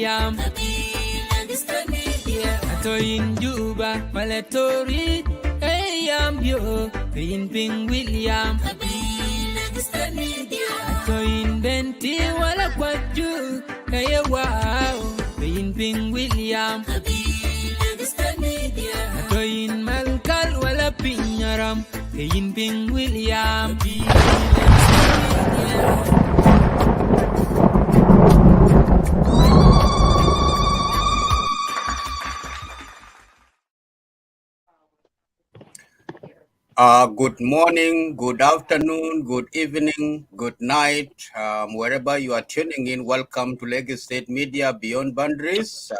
William. Ato in Juba, Malatori, hey, yo, in Ping William. Ato in Benti, wala kwaju, hey, wow, in Ping William. Ato in Malkal, wala Pinyaram, in Ping William. Good morning, good afternoon, good evening, good night, wherever you are tuning in. Welcome to Lagos State Media Beyond Boundaries.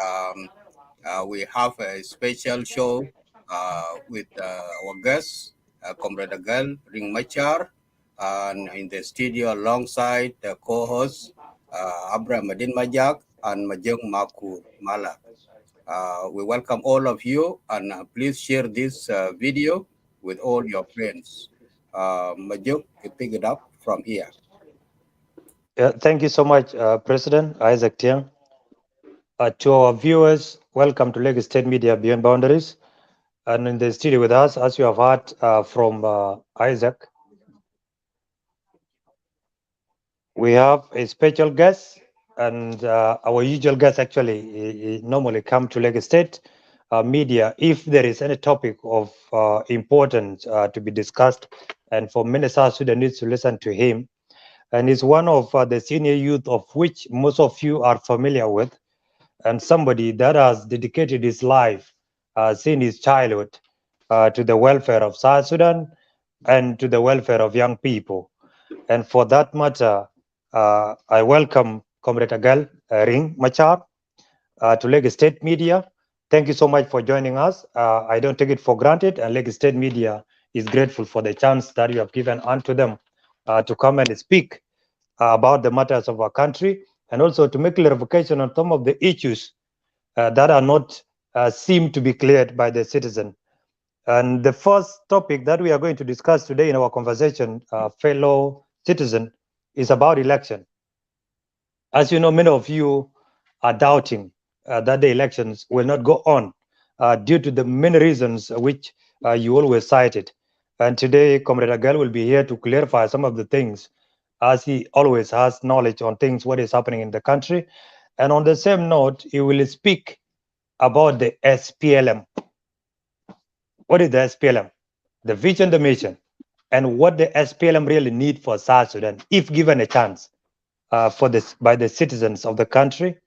We have a special show with our guest, Comrade Agel Machar, and in the studio alongside the co-host, Abraham Madin Majak and Majong Makur Malak. We welcome all of you, and please share this video with all your friends. Majuk, you pick it up from here. Yeah, thank you so much, President Isaac Tiang. To our viewers, welcome to Lagos State Media Beyond Boundaries. And in the studio with us, as you have heard from Isaac, we have a special guest, and our usual guest actually normally come to Lagos State Media if there is any topic of importance to be discussed, and for many South Sudanese to listen to him. And he's one of the senior youth of which most of you are familiar with, and somebody that has dedicated his life since his childhood to the welfare of South Sudan and to the welfare of young people. And for that matter, I welcome Comrade Agel Machar to Lagos State Media. Thank you so much for joining us. I don't take it for granted, and Lagos State Media is grateful for the chance that you have given unto them to come and speak about the matters of our country, and also to make clarification on some of the issues that are not seem to be cleared by the citizen. And the first topic that we are going to discuss today in our conversation, fellow citizen, is about election. As you know, many of you are doubting that the elections will not go on due to the many reasons which you always cited. And today, Comrade Agel will be here to clarify some of the things, as he always has knowledge on things, what is happening in the country. And on the same note, he will speak about the SPLM. What is the SPLM? The vision, the mission, and what the SPLM really need for South Sudan, if given a chance for this by the citizens of the country.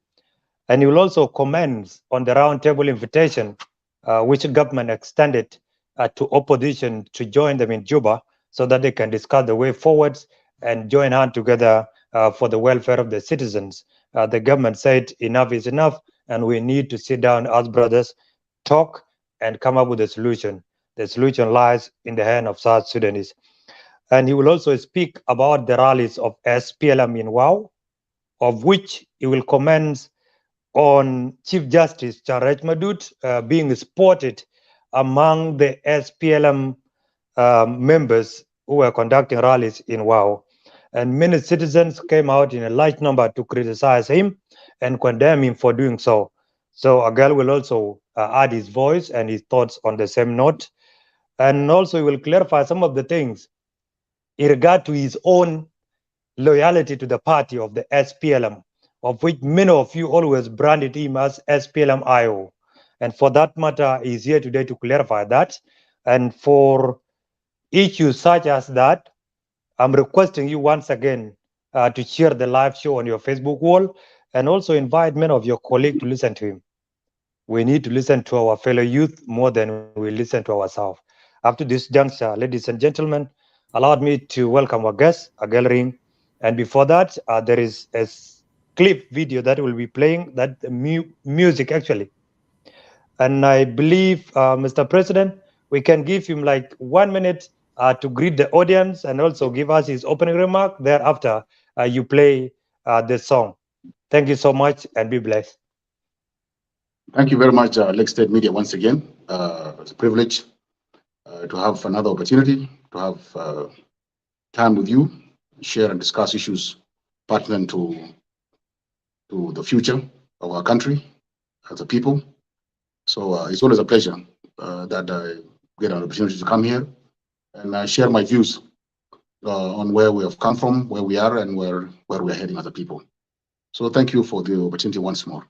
And he will also comment on the roundtable invitation which the government extended to opposition to join them in Juba, so that they can discuss the way forwards and join hands together for the welfare of the citizens. The government said enough is enough, and we need to sit down as brothers, talk, and come up with a solution. The solution lies in the hand of South Sudanese. And he will also speak about the rallies of SPLM in WOW, of which he will comment on Chief Justice Charles Madut being spotted among the SPLM members who were conducting rallies in WOW. And many citizens came out in a large number to criticize him and condemn him for doing so. So Agel will also add his voice and his thoughts on the same note. And also he will clarify some of the things in regard to his own loyalty to the party of the SPLM, of which many of you always branded him as SPLM IO. And for that matter, he's here today to clarify that. And for issues such as that, I'm requesting you once again to share the live show on your Facebook wall, and also invite many of your colleagues to listen to him. We need to listen to our fellow youth more than we listen to ourselves. Up to this juncture, ladies and gentlemen, allowed me to welcome our guest, Agel Ring. And before that, there is a clip video that will be playing, that music actually. And I believe, Mr. President, we can give him like 1 minute to greet the audience and also give us his opening remark. Thereafter, you play the song. Thank you so much, and be blessed. Thank you very much, Lake State Media, once again. It's a privilege to have another opportunity to have time with you, share and discuss issues pertinent to the future our country as a people. So it's always a pleasure that I get an opportunity to come here and share my views on where we have come from, where we are, and where we are heading as a people. So thank you for the opportunity once more.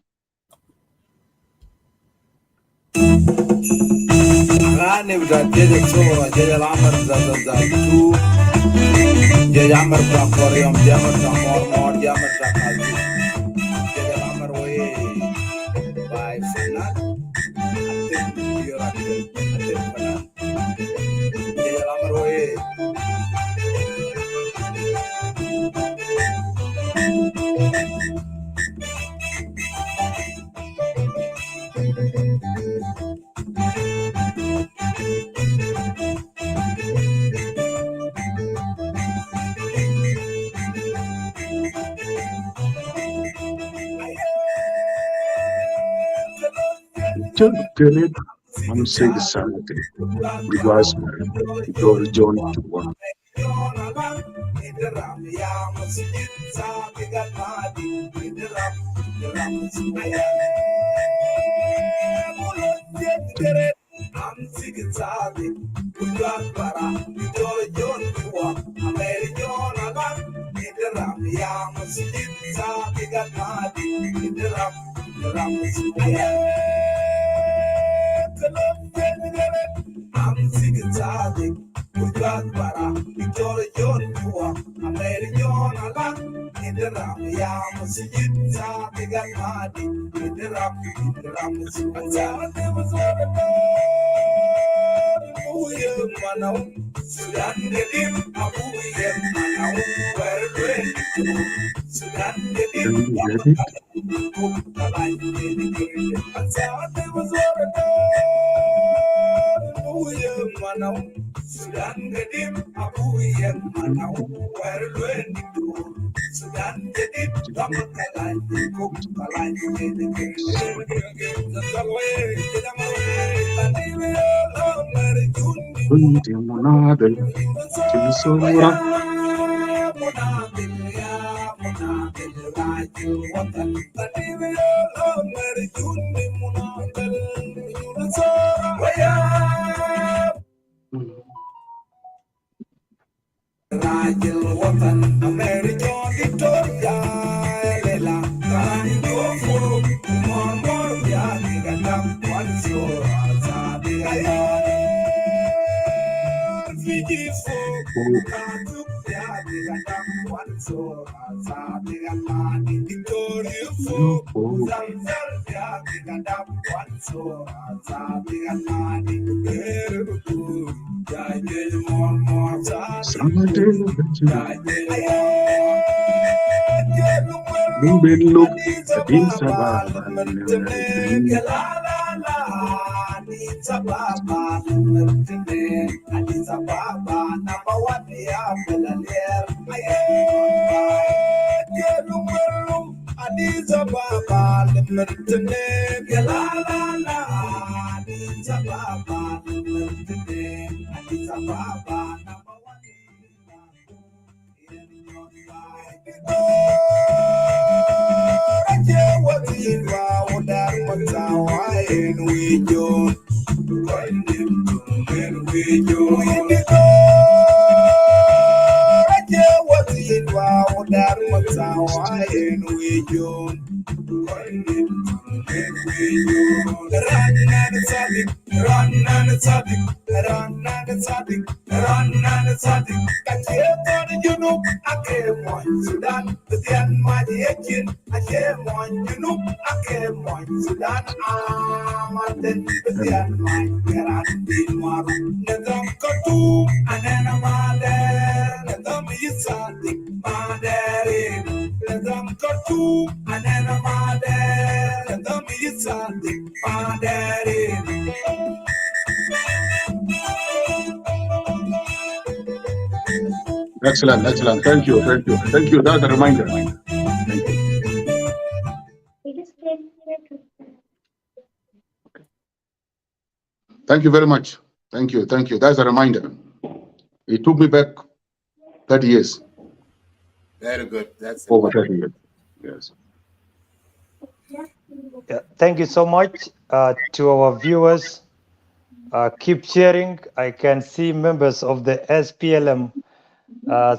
I'm saying something. Because John to one. Excellent, excellent. Thank you, thank you, thank you. That's a reminder. Thank you. Thank you very much. Thank you, thank you. That's a reminder. It took me back 30 years. Very good. That's over 30 years. Yes. Thank you so much to our viewers. Keep sharing. I can see members of the SPLM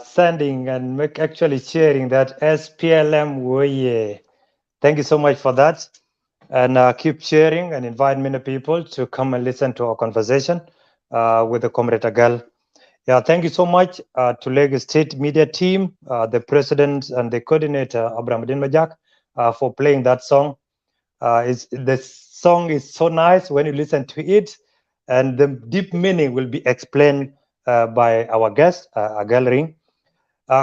sending and actually sharing that SPLM way. Thank you so much for that. And keep sharing and invite many people to come and listen to our conversation with the Comrade Agel. Yeah, thank you so much to Lagos State Media Team, the president and the coordinator, Abraham Majak, for playing that song. The song is so nice when you listen to it, and the deep meaning will be explained by our guest, Agel Ring.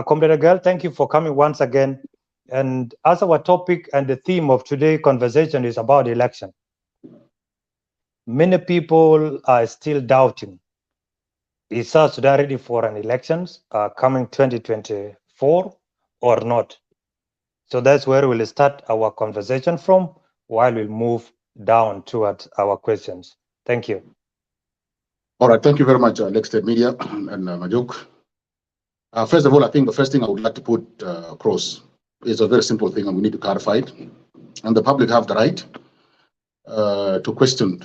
Comrade Agel, thank you for coming once again. And as our topic and the theme of today's conversation is about election, many people are still doubting, is South Sudan ready for an elections coming 2024 or not? So that's where we'll start our conversation from, while we'll move down toward our questions. Thank you. All right, thank you very much, Lake State Media and Majuk. First of all, I think the first thing I would like to put across is a very simple thing, and we need to clarify it. And the public have the right to question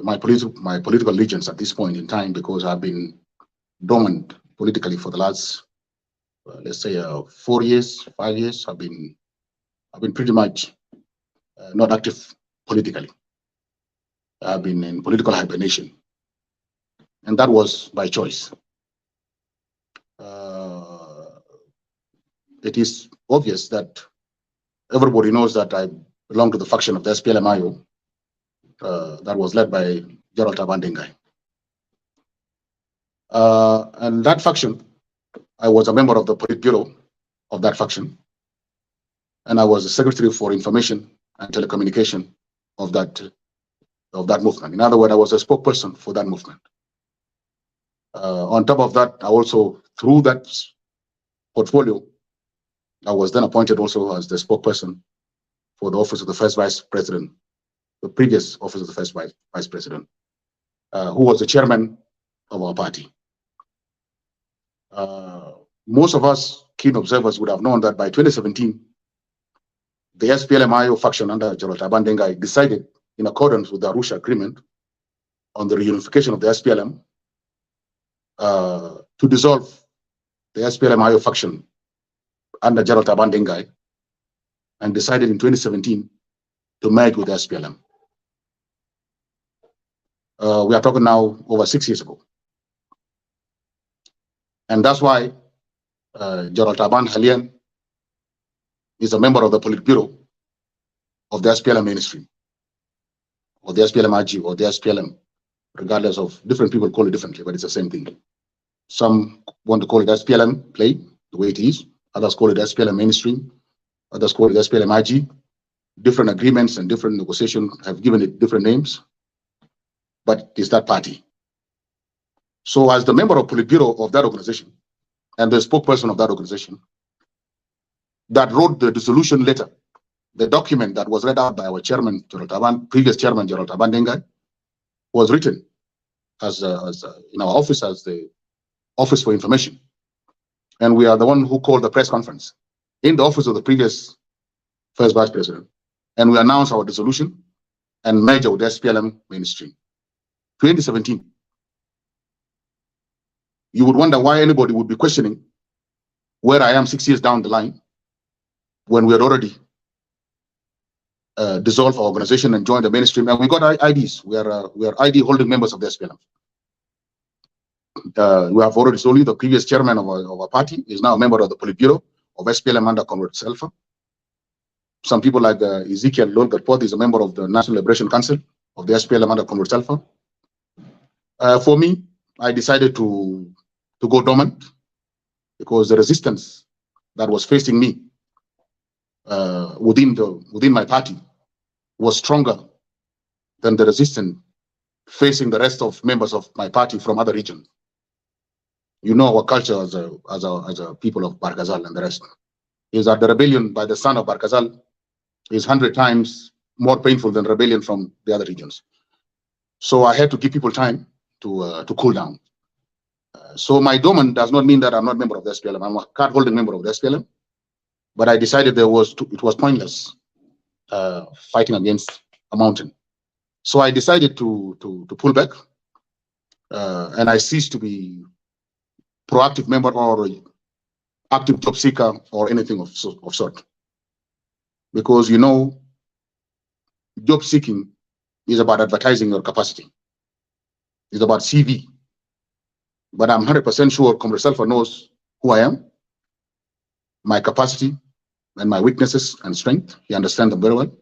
my political allegiance at this point in time, because I've been dormant politically for the last, let's say, 4 years, 5 years. I've been pretty much not active politically. I've been in political hibernation, and that was by choice. It is obvious that everybody knows that I belong to the faction of the SPLM-IO that was led by Gerald Tabandengai. And that faction, I was a member of the Politburo of that faction, and I was the Secretary for Information and Telecommunication of that movement. In other words, I was a spokesperson for that movement. On top of that, I also, through that portfolio, I was then appointed also as the spokesperson for the office of the first vice president, the previous office of the first vice president, who was the chairman of our party. Most of us keen observers would have known that by 2017, the SPLM-IO faction under General Tabandengai decided, in accordance with the Arusha Agreement on the reunification of the SPLM, to dissolve the SPLM-IO faction under General Tabandengai, and decided in 2017 to merge with the SPLM. We are talking now over 6 years ago. And that's why Gerald Taban Halian is a member of the Politburo of the SPLM mainstream, or the SPLM-IG, or the SPLM, regardless of different people call it differently, but it's the same thing. Some want to call it SPLM play, the way it is. Others call it SPLM mainstream. Others call it SPLM-IG. Different agreements and different negotiations have given it different names, but it's that party. So as the member of Politburo of that organization and the spokesperson of that organization that wrote the dissolution letter, the document that was read out by our chairman, previous chairman, Gerald Tabandengai, was written as in our office as the Office for Information. And we are the one who called the press conference in the office of the previous first vice president. And we announced our dissolution and merger with the SPLM mainstream. 2017. You would wonder why anybody would be questioning where I am 6 years down the line, when we had already dissolved our organization and joined the mainstream, and we got IDs. We are ID holding members of the SPLM. We have already told you the previous chairman of our party is now a member of the Politburo of SPLM under Comrade Selfa. Some people like Ezekiel Lolgatpot is a member of the National Liberation Council of the SPLM under Comrade Selfa. For me, I decided to go dormant because the resistance that was facing me within my party was stronger than the resistance facing the rest of members of my party from other regions. You know our culture as a people of Barkazal and the rest is that the rebellion by the son of Barkazal is 100 times more painful than rebellion from the other regions. So I had to give people time to cool down. So my dormant does not mean that I'm not a member of the SPLM. I'm a card-holding member of the SPLM, but I decided it was pointless fighting against a mountain. So I decided to pull back, and I ceased to be proactive member or active job seeker or anything of sort. Because, you know, job seeking is about advertising your capacity. It's about CV. But I'm 100% sure Comrade Salfa knows who I am, my capacity, and my weaknesses and strength. He understands them very well.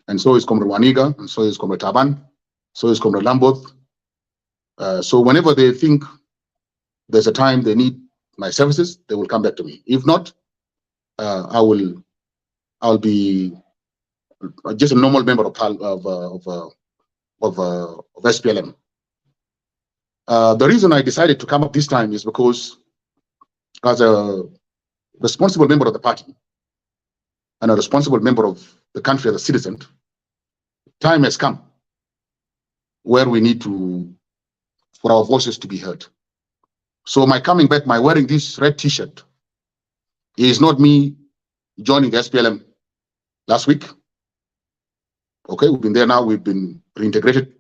And so is Comrade Waniga, and so is Comrade Taban, so is Comrade Lamboth. So whenever they think there's a time they need my services, they will come back to me. If not, I'll be just a normal member of SPLM. The reason I decided to come up this time is because, as a responsible member of the party and a responsible member of the country as a citizen, time has come where we need for our voices to be heard. So my coming back, my wearing this red T-shirt, is not me joining the SPLM last week. Okay, we've been there now. We've been reintegrated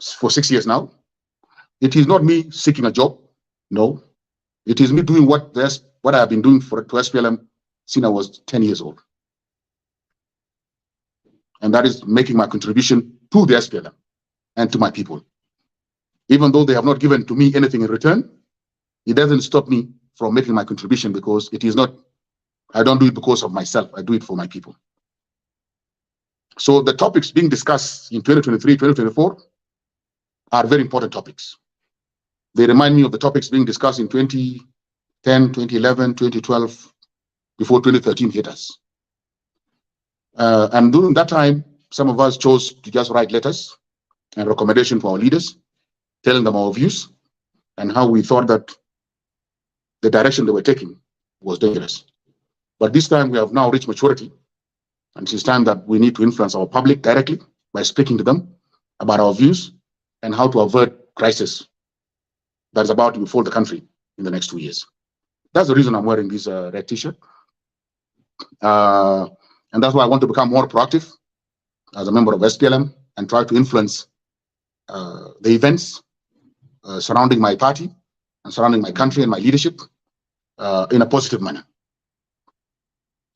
for 6 years now. It is not me seeking a job. No, it is me doing what I have been doing to SPLM since I was 10 years old. And that is making my contribution to the SPLM and to my people. Even though they have not given to me anything in return, it doesn't stop me from making my contribution, because it is not, I don't do it because of myself. I do it for my people. So the topics being discussed in 2023, 2024 are very important topics. They remind me of the topics being discussed in 2010, 2011, 2012, before 2013 hit us. And during that time, some of us chose to just write letters and recommendations for our leaders, telling them our views and how we thought that the direction they were taking was dangerous. But this time we have now reached maturity, and it's time that we need to influence our public directly by speaking to them about our views and how to avert crisis that is about to befall the country in the next 2 years. That's the reason I'm wearing this red T-shirt. And that's why I want to become more proactive as a member of SPLM and try to influence the events surrounding my party and surrounding my country and my leadership in a positive manner.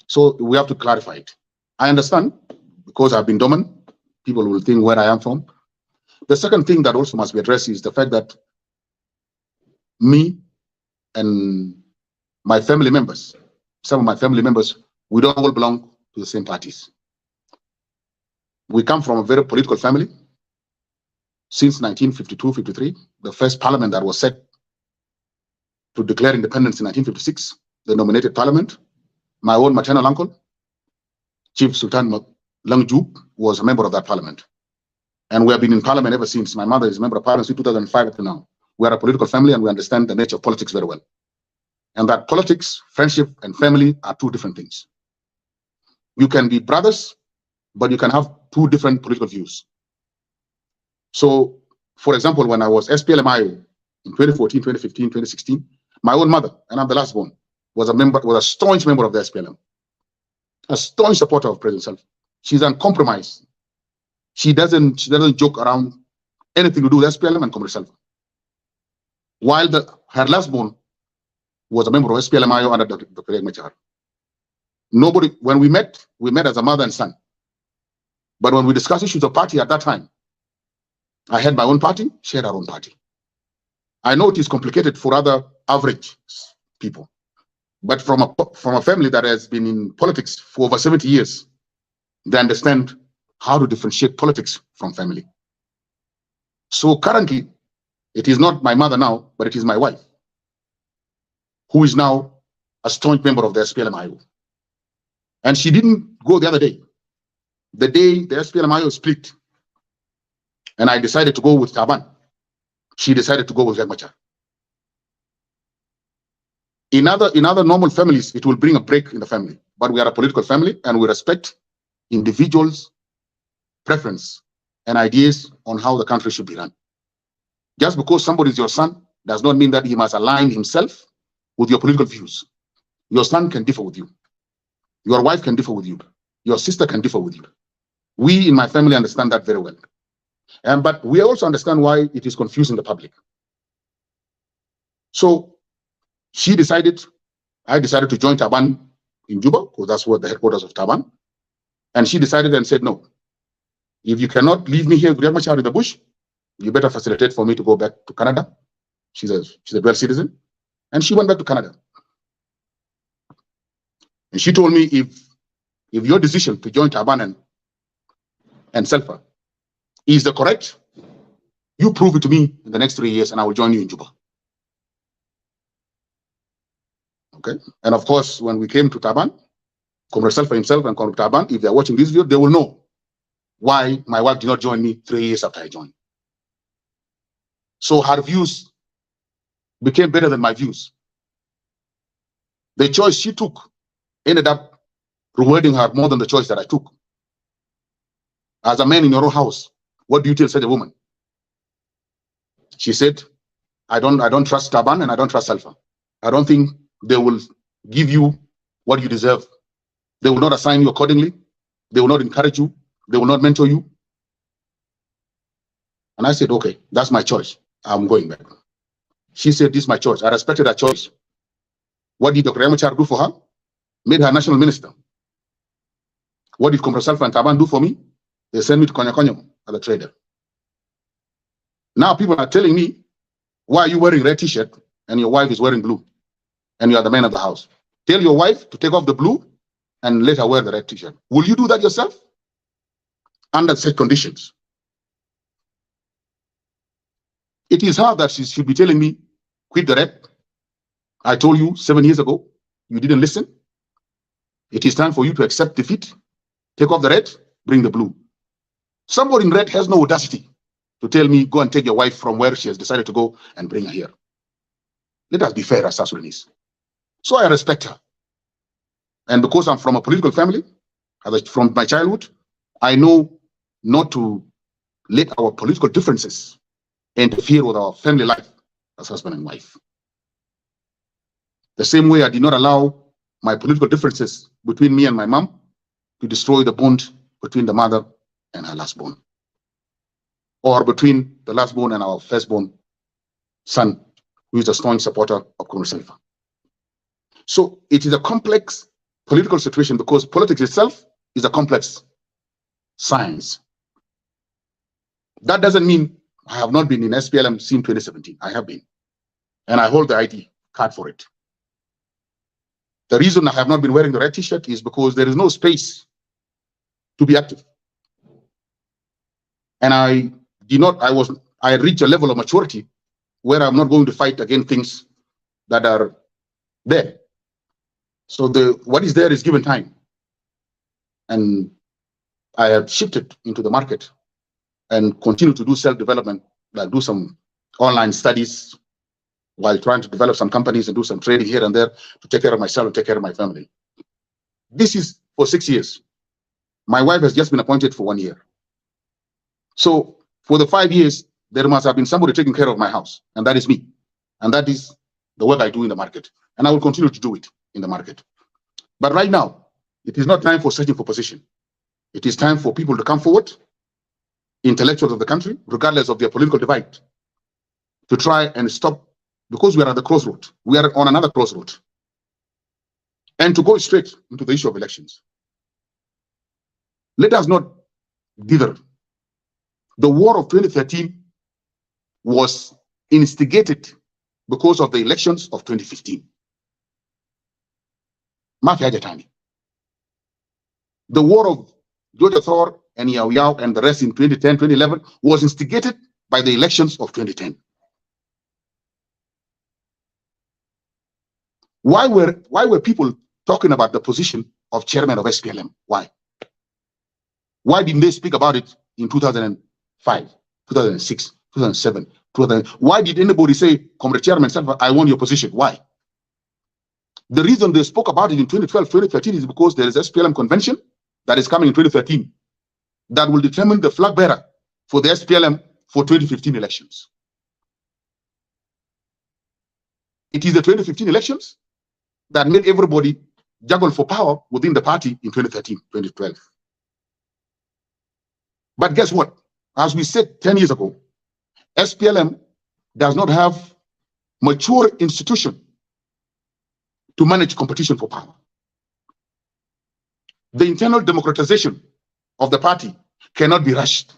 So we have to clarify it. I understand, because I've been dormant, people will think where I am from. The second thing that also must be addressed is the fact that me and my family members, some of my family members, we don't all belong to the same parties. We come from a very political family. Since 1952-53, the first parliament that was set to declare independence in 1956, the nominated parliament, my own maternal uncle, Chief Sultan Langjuk, was a member of that parliament. And we have been in parliament ever since. My mother is a member of parliament since 2005 up to now. We are a political family, and we understand the nature of politics very well. And that politics, friendship, and family are two different things. You can be brothers, but you can have two different political views. So, for example, when I was SPLM-IO in 2014, 2015, 2016, my own mother, and I'm the last born, was a staunch member of the SPLM, a staunch supporter of President Salva. She's uncompromised. She doesn't joke around anything to do with SPLM and Comrade Salva. While her last born was a member of SPLM-IO under Dr. Machar. When we met as a mother and son. But when we discussed issues of party at that time, I had my own party, she had her own party. I know it is complicated for other average people, but from a family that has been in politics for over 70 years, they understand how to differentiate politics from family. So currently, it is not my mother now, but it is my wife, who is now a staunch member of the SPLM-IO. And she didn't go the other day. The day the SPLM-IO split, and I decided to go with Taban, she decided to go with Machar. In other normal families, it will bring a break in the family. But we are a political family, and we respect individuals' preference and ideas on how the country should be run. Just because somebody is your son does not mean that he must align himself with your political views. Your son can differ with you. Your wife can differ with you. Your sister can differ with you. We in my family understand that very well. But we also understand why it is confusing the public. So I decided to join Taban in Juba, because that's what the headquarters of Taban. And she decided and said, no, if you cannot leave me here with Machar in the bush, you better facilitate for me to go back to Canada. She's a dual citizen. And she went back to Canada. And she told me, if your decision to join Taban and Selfa is the correct, you prove it to me in the next 3 years and I will join you in Juba. Okay. And of course, when we came to Taban, Comrade Selfa himself and Comrade Taban, if they're watching this video, they will know why my wife did not join me 3 years after I joined. So her views became better than my views. The choice she took ended up rewarding her more than the choice that I took. As a man in your own house, what do you tell such a woman? She said, I don't trust Taban and I don't trust Selfa. I don't think they will give you what you deserve. They will not assign you accordingly. They will not encourage you. They will not mentor you. And I said, okay, that's my choice. I'm going back. She said, this is my choice. I respected her choice. What did Dr. Machar do for her? Made her national minister. What did Comrade Selfa and Taban do for me? They sent me to Konyo as a trader. Now people are telling me, why are you wearing red t-shirt and your wife is wearing blue? And you are the man of the house. Tell your wife to take off the blue and let her wear the red t-shirt. Will you do that yourself? Under such conditions. It is her that she should be telling me, quit the red. I told you 7 years ago, you didn't listen. It is time for you to accept defeat. Take off the red, bring the blue. Somebody in red has no audacity to tell me, go and take your wife from where she has decided to go and bring her here. Let us be fair as South Sudanese. So I respect her. And because I'm from a political family, from my childhood, I know not to let our political differences interfere with our family life as husband and wife. The same way I did not allow my political differences between me and my mom to destroy the bond between the mother and her lastborn, or between the lastborn and our firstborn son, who is a strong supporter of Comrade Selfa. So it is a complex political situation because politics itself is a complex science. That doesn't mean I have not been in SPLM since 2017. I have been. And I hold the ID card for it. The reason I have not been wearing the red t-shirt is because there is no space to be active. And I reached a level of maturity where I'm not going to fight against things that are there. So what is there is given time. And I have shifted into the market and continue to do self-development, like do some online studies while trying to develop some companies and do some trading here and there to take care of myself and take care of my family. This is for 6 years. My wife has just been appointed for 1 year. So for the 5 years, there must have been somebody taking care of my house, and that is me. And that is the work I do in the market. And I will continue to do it in the market. But right now, it is not time for searching for position. It is time for people to come forward, intellectuals of the country, regardless of their political divide, to try and stop, because we are at the crossroad. We are on another crossroad. And to go straight into the issue of elections. Let us not dither. The war of 2013 was instigated because of the elections of 2015. The war of Georgia Thor and Yao Yao and the rest in 2010, 2011 was instigated by the elections of 2010. Why were people talking about the position of chairman of SPLM? Why? Why didn't they speak about it in 2005, 2006, 2007, 2000? Why did anybody say, Comrade Chairman, I want your position? Why? The reason they spoke about it in 2012, 2013 is because there is SPLM convention that is coming in 2013 that will determine the flag bearer for the SPLM for 2015 elections. It is the 2015 elections that made everybody juggle for power within the party in 2013, 2012. But guess what? As we said 10 years ago, SPLM does not have mature institution to manage competition for power. The internal democratization of the party cannot be rushed.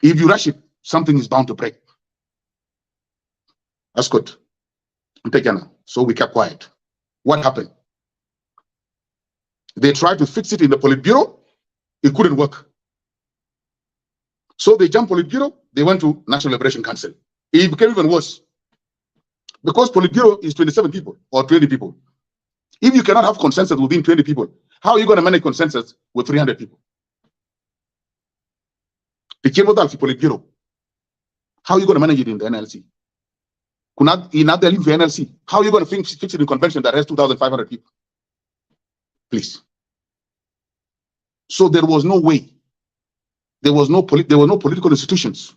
If you rush it, something is bound to break. That's good. So we kept quiet. What happened? They tried to fix it in the Politburo. It couldn't work. So they jumped Politburo. They went to National Liberation Council. It became even worse. Because Politburo is 27 people or 20 people. If you cannot have consensus within 20 people, how are you going to manage consensus with 300 people? The Politburo. How are you going to manage it in the NLC? In other NLC, how are you going to fix it in convention that has 2,500 people? Please. So there was no way. There were no political institutions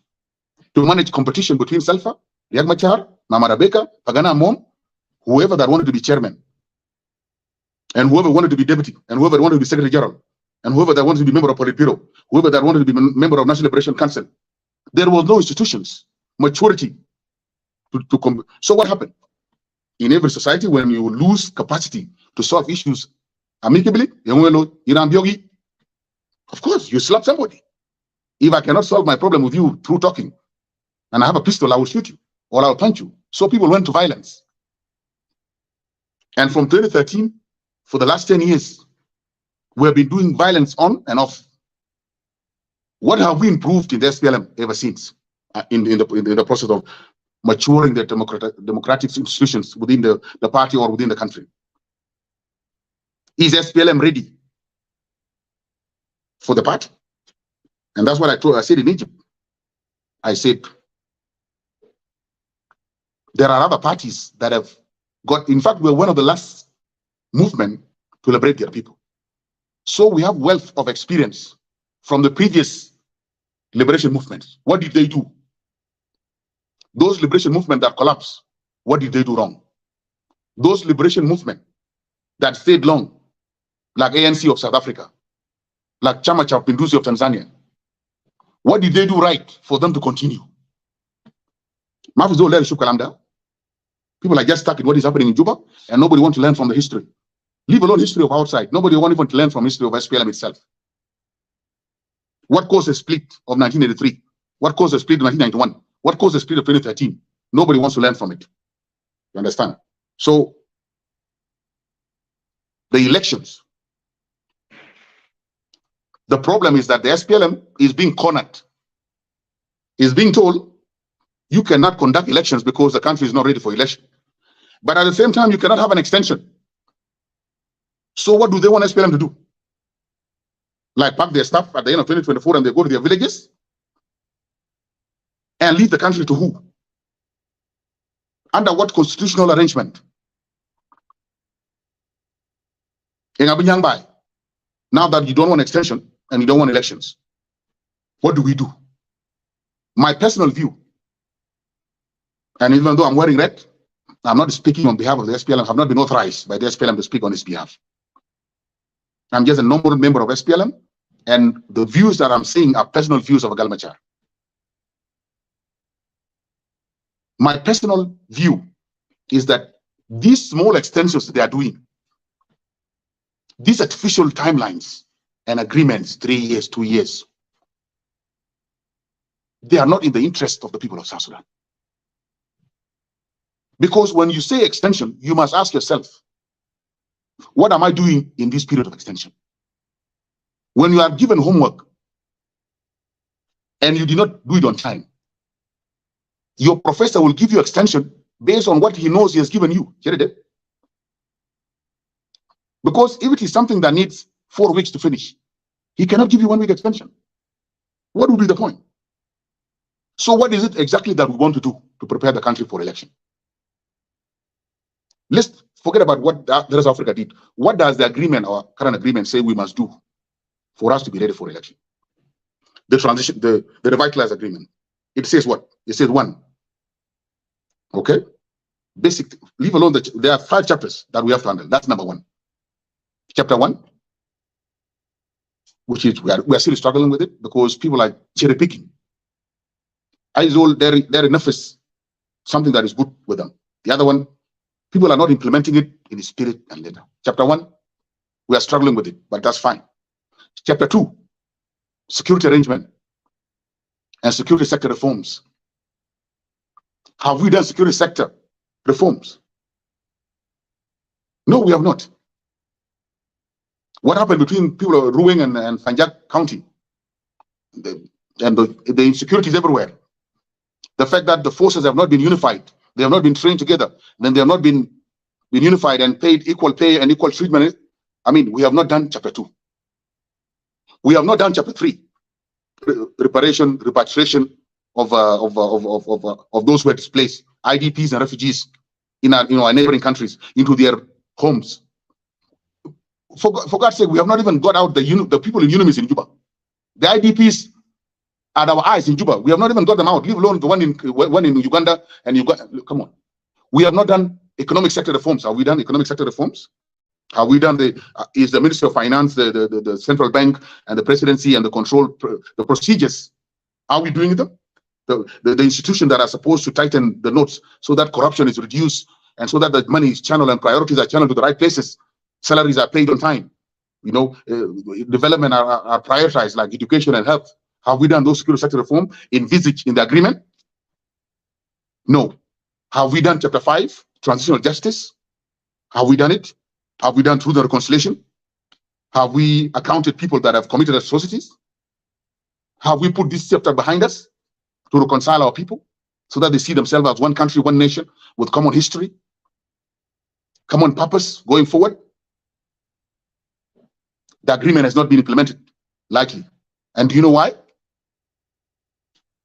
to manage competition between Salfa, Machar, Mamarabeka, Pagana Mom, whoever that wanted to be chairman, and whoever wanted to be deputy, and whoever wanted to be secretary general, and whoever that wanted to be member of Politburo, whoever that wanted to be member of National Liberation Council. There was no institutions, maturity. So what happened? In every society, when you lose capacity to solve issues amicably, of course, you slap somebody. If I cannot solve my problem with you through talking, and I have a pistol, I will shoot you, or I will punch you. So people went to violence. And from 2013, for the last 10 years, we have been doing violence on and off. What have we improved in the SPLM ever since? In the process of maturing the democratic institutions within the party or within the country. Is SPLM ready for the party? And that's what I said in Egypt. I said, there are other parties that have got, in fact, we're one of the last movement to liberate their people. So we have wealth of experience from the previous liberation movements. What did they do? Those liberation movements that collapsed, what did they do wrong? Those liberation movements that stayed long, like ANC of South Africa, like Chama cha Mapinduzi of Tanzania, what did they do right for them to continue? People are just stuck in what is happening in Juba, and nobody wants to learn from the history. Leave alone history of outside. Nobody wants even to learn from history of SPLM itself. What caused the split of 1983? What caused the split of 1991? What caused the split of 2013? Nobody wants to learn from it. You understand? So, the elections. The problem is that the SPLM is being cornered. Is being told, you cannot conduct elections because the country is not ready for election. But at the same time, you cannot have an extension. So what do they want SPLM to do? Like pack their stuff at the end of 2024 and they go to their villages? And leave the country to who? Under what constitutional arrangement? Now that you don't want extension and you don't want elections, what do we do? My personal view, and even though I'm wearing red, I'm not speaking on behalf of the SPLM. I have not been authorized by the SPLM to speak on his behalf. I'm just a normal member of SPLM, and the views that I'm saying are personal views of Agel Machar. My personal view is that these small extensions they are doing, these artificial timelines and agreements, 3 years, 2 years, they are not in the interest of the people of South Sudan. Because when you say extension, you must ask yourself, what am I doing in this period of extension? When you are given homework and you did not do it on time, your professor will give you extension based on what he knows he has given you. Because if it is something that needs 4 weeks to finish, he cannot give you 1 week extension. What would be the point? So what is it exactly that we want to do to prepare the country for election? Let's forget about what the rest of Africa did. What does the agreement, our current agreement, say we must do for us to be ready for election? The transition, the revitalized agreement. It says what? It says 1. Okay? Basic, leave alone there are 5 chapters that we have to handle. That's number 1. Chapter 1, which is we are still struggling with it because people are cherry picking. Agel there enough is something that is good with them. The other one, people are not implementing it in the spirit and letter. Chapter 1, we are struggling with it, but that's fine. Chapter 2, security arrangement and security sector reforms. Have we done security sector reforms? No, we have not. What happened between people of Ruweng and Fanjak County? The insecurities everywhere. The fact that the forces have not been unified, they have not been trained together, then they have not been unified and paid equal pay and equal treatment. I mean, we have not done chapter 2. We have not done chapter 3, repatriation of those who are displaced, IDPs and refugees in our neighboring countries into their homes. For God's sake, we have not even got out the people in UNIMIS in Juba. The IDPs at our eyes in Juba, we have not even got them out, leave alone the one in Uganda and Uganda. Come on. We have not done economic sector reforms. Have we done economic sector reforms? Have we done is the Ministry of Finance, the central bank and the presidency and the control, the procedures, are we doing them? The institutions that are supposed to tighten the notes so that corruption is reduced and so that the money is channeled and priorities are channeled to the right places. Salaries are paid on time. Development are prioritized like education and health. Have we done those security sector reform envisaged in the agreement? No. Have we done chapter 5, transitional justice? Have we done it? Have we done truth and reconciliation? Have we accounted people that have committed atrocities? Have we put this chapter behind us to reconcile our people so that they see themselves as one country, one nation with common history, common purpose going forward? The agreement has not been implemented, likely. And do you know why?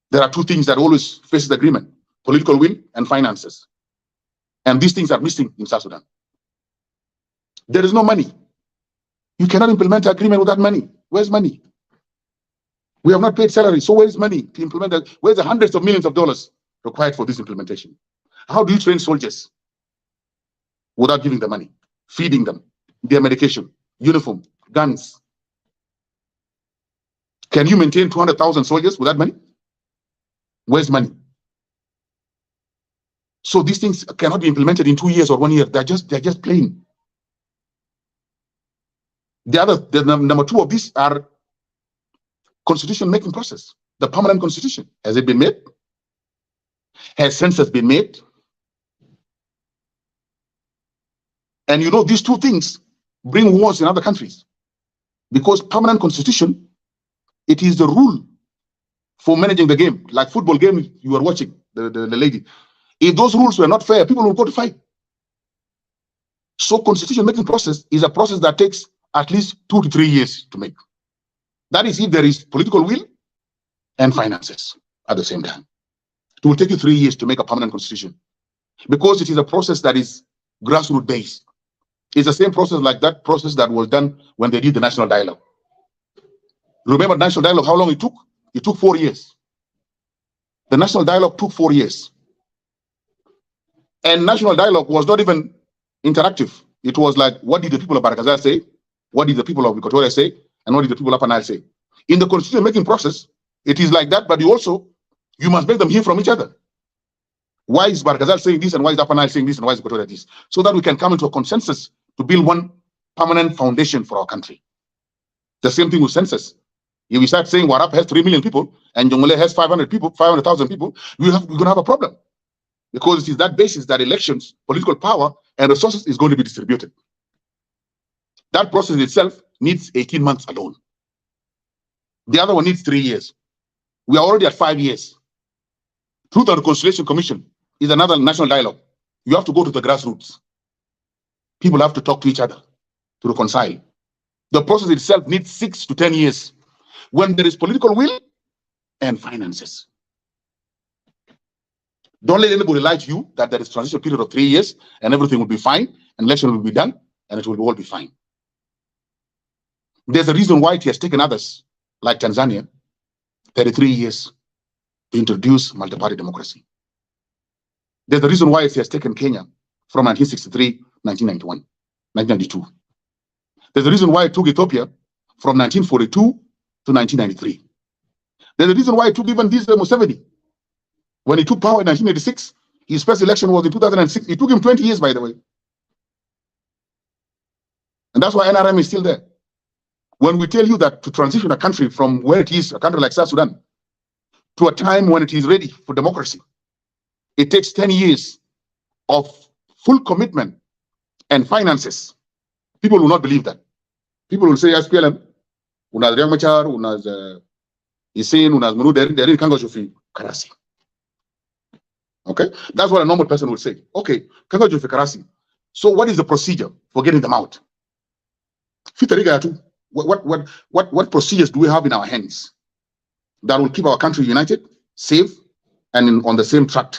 There are two things that always face the agreement: political will and finances. And these things are missing in South Sudan. There is no money. You cannot implement the agreement without money. Where's money? We have not paid salary, so where's money to implement that? Where's the hundreds of millions of dollars required for this implementation? How do you train soldiers without giving them money, feeding them, their medication, uniform, guns? Can you maintain 200,000 soldiers without money? Where's money? So these things cannot be implemented in 2 years or 1 year. They're just plain. The number 2 of these are constitution making process. The permanent constitution, has it been made? Has census been made? And these two things bring wars in other countries, because permanent constitution, it is the rule for managing the game, like football game you are watching, the lady. If those rules were not fair, people will go to fight. So constitution making process is a process that takes at least 2 to 3 years to make. That is if there is political will and finances at the same time. It will take you 3 years to make a permanent constitution, because it is a process that is grassroots based. It's the same process like that process that was done when they did the national dialogue. Remember national dialogue, how long it took? It took 4 years. The national dialogue took 4 years. And national dialogue was not even interactive. It was like, what did the people of Barakazal say? What did the people of Equatoria say? And what did the people of Upper Nile say? In the constitution making process, it is like that, but you must make them hear from each other. Why is Barakazal saying this, and why is Upper Nile saying this, and why is Equatoria this? So that we can come into a consensus to build one permanent foundation for our country. The same thing with census. If we start saying Warap has 3 million people and Jongole has 500,000 people, we're going to have a problem. Because it is that basis that elections, political power, and resources is going to be distributed. That process itself needs 18 months alone. The other one needs 3 years. We are already at 5 years. Truth and Reconciliation Commission is another national dialogue. You have to go to the grassroots. People have to talk to each other to reconcile. The process itself needs 6 to 10 years when there is political will and finances. Don't let anybody lie to you that there is a transition period of 3 years and everything will be fine, and election will be done, and it will all be fine. There's a reason why it has taken others, like Tanzania, 33 years to introduce multi-party democracy. There's a reason why it has taken Kenya from 1963, 1991, 1992. There's a reason why it took Ethiopia from 1942 to 1993. There's a reason why it took even this Museveni. When he took power in 1986, his first election was in 2006. It took him 20 years, by the way. And that's why NRM is still there. When we tell you that to transition a country from where it is, a country like South Sudan, to a time when it is ready for democracy, it takes 10 years of full commitment and finances. People will not believe that. People will say, SPLM, unaz Machar, unaz Hussein, unaz Munu, they're in Kango Jofi Karasi. Okay? That's what a normal person would say. Okay, Kango Jofi Karasi. So what is the procedure for getting them out? What procedures do we have in our hands that will keep our country united, safe, and on the same track?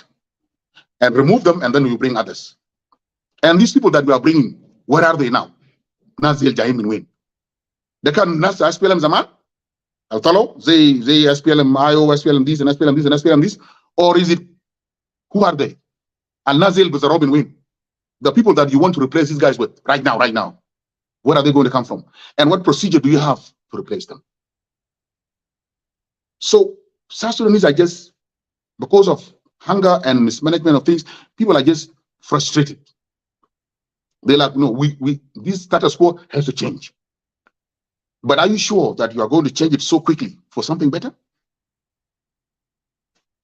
And remove them, and then we bring others. And these people that we are bringing, where are they now? Nazil Jaim in Win. They can Nas SPLM Zaman, Altalo, they SPLM IO, SPLM this, and SPLM this, and SPLM this, or is it who are they? Al Nazil Bizarobin Win. The people that you want to replace these guys with right now. Where are they going to come from? And what procedure do you have to replace them? So South Sudanese are just, because of hunger and mismanagement of things, people are just frustrated. They're like, no, this status quo has to change. But are you sure that you are going to change it so quickly for something better?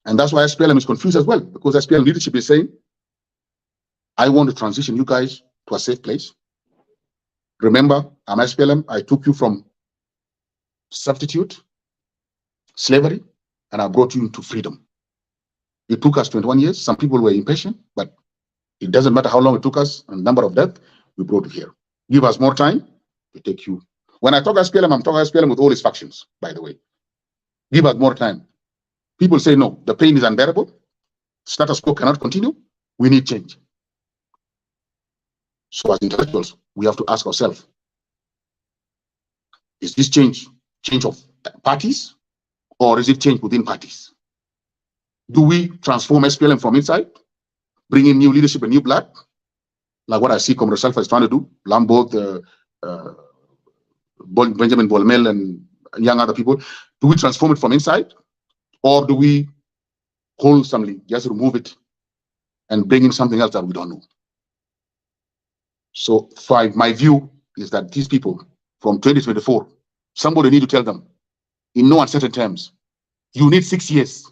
And that's why SPLM is confused as well, because SPLM leadership is saying, I want to transition you guys to a safe place. Remember, I'm SPLM. I took you from substitute, slavery, and I brought you into freedom. It took us 21 years. Some people were impatient, but it doesn't matter how long it took us and the number of deaths, we brought you here. Give us more time to take you. When I talk SPLM, I'm talking SPLM with all its factions, by the way. Give us more time. People say, no, the pain is unbearable. Status quo cannot continue. We need change. So as intellectuals, we have to ask ourselves, is this change of parties, or is it change within parties? Do we transform SPLM from inside, bring in new leadership and new blood, like what I see Comrade Salfa is trying to do, Lambo, Benjamin Bolmel, and young other people? Do we transform it from inside, or do we wholesomely just remove it and bring in something else that we don't know? So my view is that these people from 2024, somebody need to tell them in no uncertain terms, you need 6 years.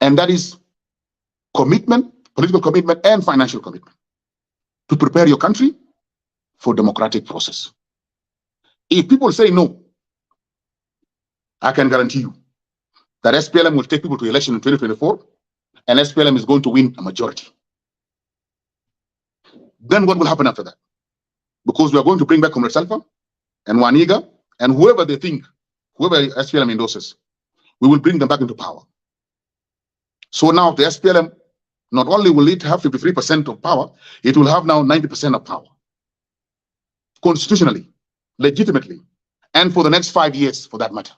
And that is commitment, political commitment and financial commitment to prepare your country for democratic process. If people say no, I can guarantee you that SPLM will take people to election in 2024 and SPLM is going to win a majority. Then what will happen after that? Because we are going to bring back Comrade Salfa and Waniga and whoever they think, whoever SPLM endorses, we will bring them back into power. So now the SPLM, not only will it have 53% of power, it will have now 90% of power. Constitutionally, legitimately, and for the next 5 years for that matter.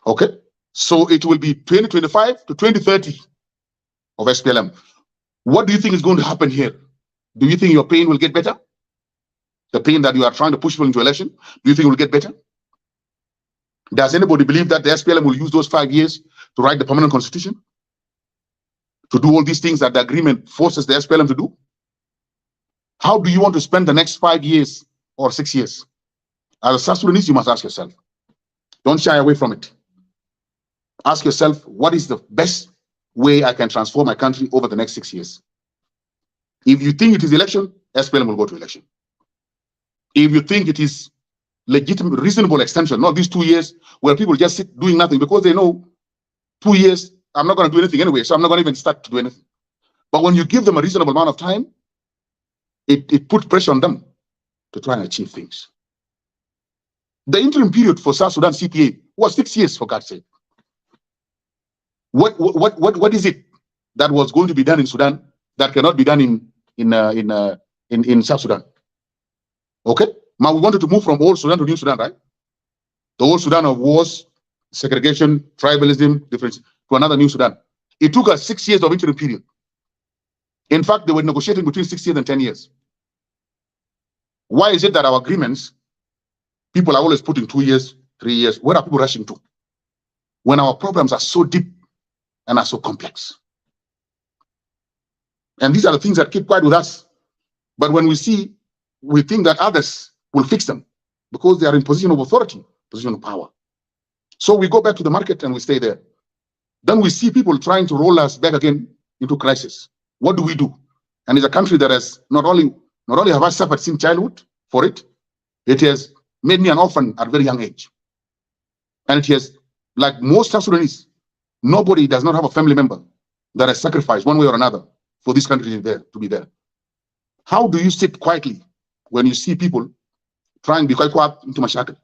Okay? So it will be 2025 to 2030 of SPLM. What do you think is going to happen here? Do you think your pain will get better? The pain that you are trying to push people into election, do you think it will get better? Does anybody believe that the SPLM will use those 5 years to write the permanent constitution? To do all these things that the agreement forces the SPLM to do? How do you want to spend the next 5 years or 6 years? As a South Sudanese, you must ask yourself. Don't shy away from it. Ask yourself, what is the best way I can transform my country over the next 6 years? If you think it is election, SPLM will go to election. If you think it is legitimate, reasonable extension, not these 2 years where people just sit doing nothing because they know 2 years, I'm not going to do anything anyway, so I'm not going to even start to do anything. But when you give them a reasonable amount of time, it puts pressure on them to try and achieve things. The interim period for South Sudan CPA was 6 years, for God's sake. What is it that was going to be done in Sudan that cannot be done in South Sudan? Okay, now we wanted to move from old Sudan to new Sudan, right? The old Sudan of wars, segregation, tribalism, difference, to another new Sudan. It took us 6 years of interim period. In fact, they were negotiating between 6 years and 10 years. Why is it that our agreements, people are always putting 2 years, 3 years? Where are people rushing to? When our problems are so deep and are so complex. And these are the things that keep quiet with us. But when we see, we think that others will fix them because they are in position of authority, position of power. So we go back to the market and we stay there. Then we see people trying to roll us back again into crisis. What do we do? And it's a country that has not only have I suffered since childhood for it, it has made me an orphan at a very young age. And it has, like most South Sudanese, nobody does not have a family member that has sacrificed one way or another for this country to be there. How do you sit quietly when you see people trying to be quite quiet into Machar?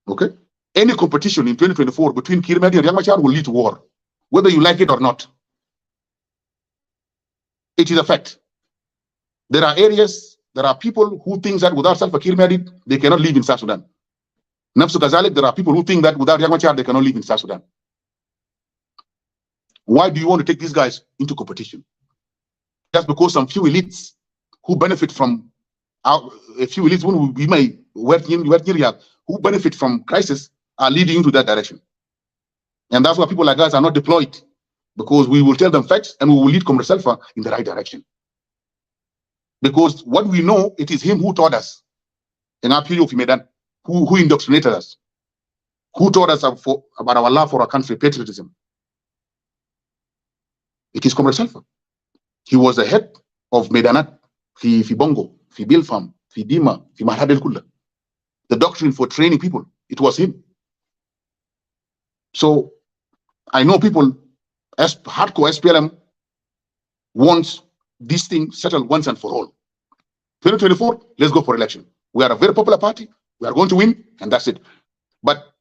Okay? Any competition in 2024 between Kirmedi and Machar will lead to war, whether you like it or not. It is a fact. There are areas, there are people who think that without Salva Kirmedi, they cannot live in South Sudan. Nafsu Kazalik, there are people who think that without Machar, they cannot live in South Sudan. Why do you want to take these guys into competition? Just because some few elites who benefit from a few elites who benefit from crisis are leading into that direction. And that's why people like us are not deployed, because we will tell them facts and we will lead Comrade Salva in the right direction. Because what we know, it is him who taught us in our period of Medan, who indoctrinated us, who taught us about our love for our country, patriotism. It is Comrade Salva. He was the head of Medanat, fi Bongo, fi Bilfam, fi Dima, fi Mahadel Kulla. The doctrine for training people, it was him. So I know people, as hardcore SPLM, wants this thing settled once and for all. 2024, let's go for election. We are a very popular party. We are going to win, and that's it. But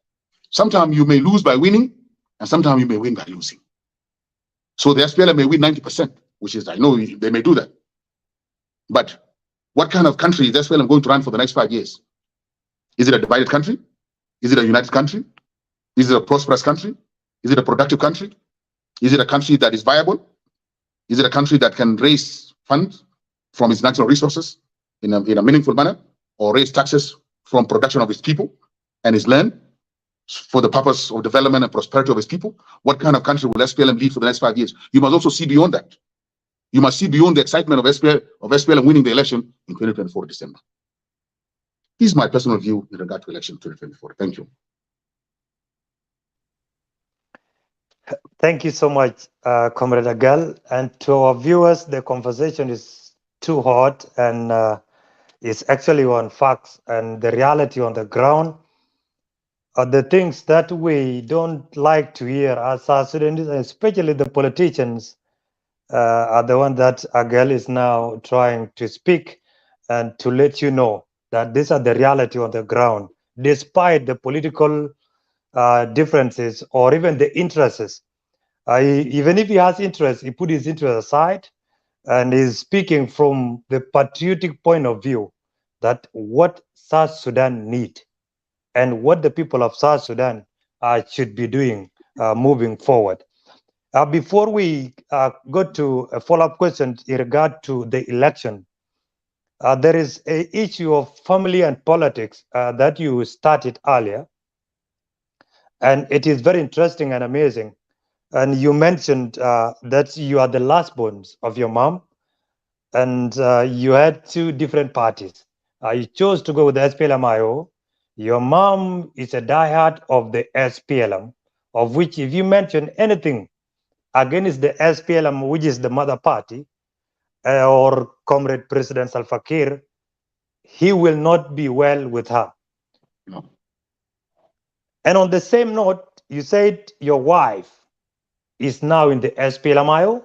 sometimes you may lose by winning, and sometimes you may win by losing. So the SPLM may win 90%, which is, I know they may do that. But what kind of country is the SPLM going to run for the next 5 years? Is it a divided country? Is it a united country? Is it a prosperous country? Is it a productive country? Is it a country that is viable? Is it a country that can raise funds from its natural resources in a meaningful manner, or raise taxes from production of its people and its land for the purpose of development and prosperity of its people? What kind of country will SPLM lead for the next 5 years? You must also see beyond that. You must see beyond the excitement of SPLM winning the election in 2024 December. This is my personal view in regard to election 2024. Thank you. Thank you so much, Comrade Agel. And to our viewers, the conversation is too hot and it's actually on facts and the reality on the ground. The things that we don't like to hear as South Sudanese, especially the politicians, are the one that Agel is now trying to speak and to let you know that these are the reality on the ground, despite the political differences or even the interests. Even if he has interest, he put his interest aside and is speaking from the patriotic point of view that what South Sudan need and what the people of South Sudan should be doing moving forward. Before we go to a follow-up question in regard to the election, there is an issue of family and politics that you started earlier, and it is very interesting and amazing. And you mentioned that you are the last borns of your mom, and you had 2 different parties. You chose to go with the SPLM-IO. Your mom is a diehard of the SPLM, of which if you mention anything against the SPLM, which is the mother party, or Comrade President Salva Kiir, he will not be well with her. No. And on the same note, you said your wife is now in the SPLM-IO,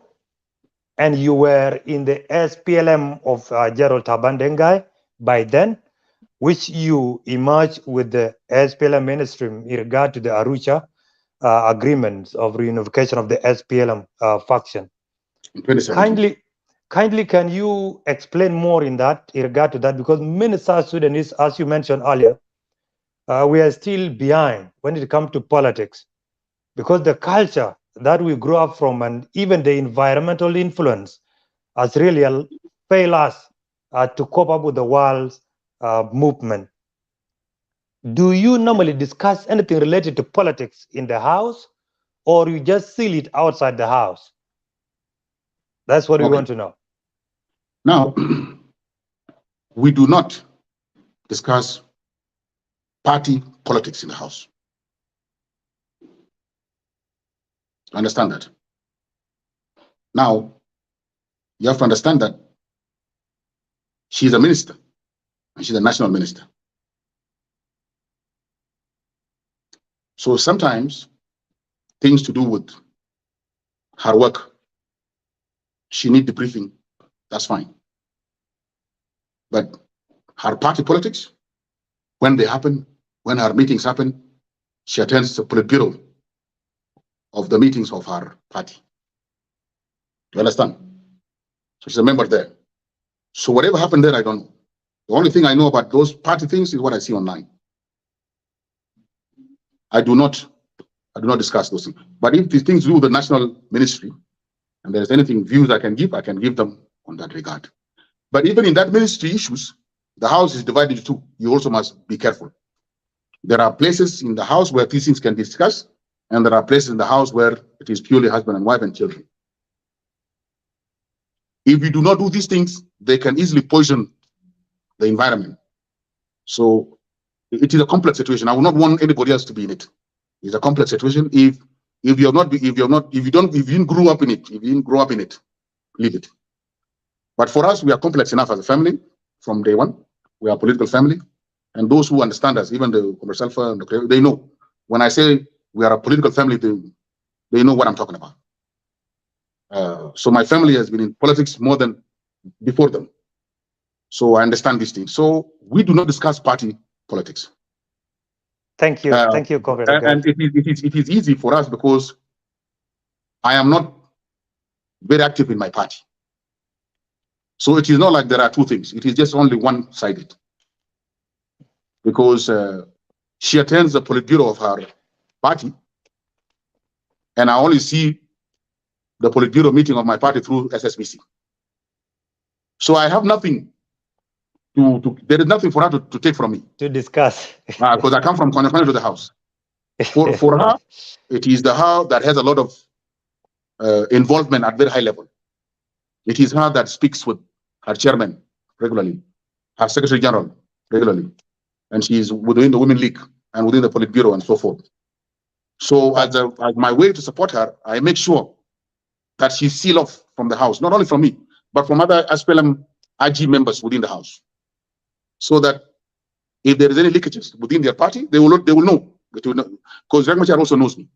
and you were in the SPLM of Gerald Tabandengai by then, which you emerged with the SPLM mainstream in regard to the Arusha agreements of reunification of the SPLM faction. Kindly, can you explain more in regard to that? Because many South Sudanese, as you mentioned earlier, we are still behind when it comes to politics, because the culture that we grew up from and even the environmental influence has really failed us to cope up with the world's movement. Do you normally discuss anything related to politics in the house, or you just seal it outside the house? That's what we want to know. Now, we do not discuss party politics in the house. Understand that. Now, you have to understand that she's a minister, and she's a national minister. So sometimes things to do with her work, she needs the briefing, that's fine. But her party politics, when they happen, when her meetings happen, she attends the Politburo of the meetings of her party. You understand? So she's a member there. So whatever happened there, I don't know. The only thing I know about those party things is what I see online. I do not discuss those things. But if these things do with the national ministry, and there's anything views I can give them on that regard. But even in that ministry issues, the house is divided into two. You also must be careful. There are places in the house where these things can be discussed, and there are places in the house where it is purely husband and wife and children. If you do not do these things, they can easily poison the environment. So it is a complex situation. I would not want anybody else to be in it. It's a complex situation. If you didn't grow up in it, leave it. But for us, we are complex enough as a family from day one. We are a political family, and those who understand us, even the commercial and the, they know. When I say we are a political family, they know what I'm talking about. So my family has been in politics more than before them. So I understand these things. So we do not discuss party politics. Thank you. Thank you, Comrade. And it is easy for us because I am not very active in my party. So it is not like there are two things. It is just only one-sided. Because she attends the Politburo of her party, and I only see the Politburo meeting of my party through SSBC. So I have nothing there is nothing for her to take from me. To discuss. Because I come from Konekone to the house. For her, it is the her that has a lot of involvement at very high level. It is her that speaks with her chairman regularly, her secretary general regularly, and she is within the Women League and within the Politburo and so forth. So as my way to support her, I make sure that she seal off from the house, not only from me, but from other SPLM IG members within the house, so that if there is any leakages within their party, they will know. Because Machar also knows me.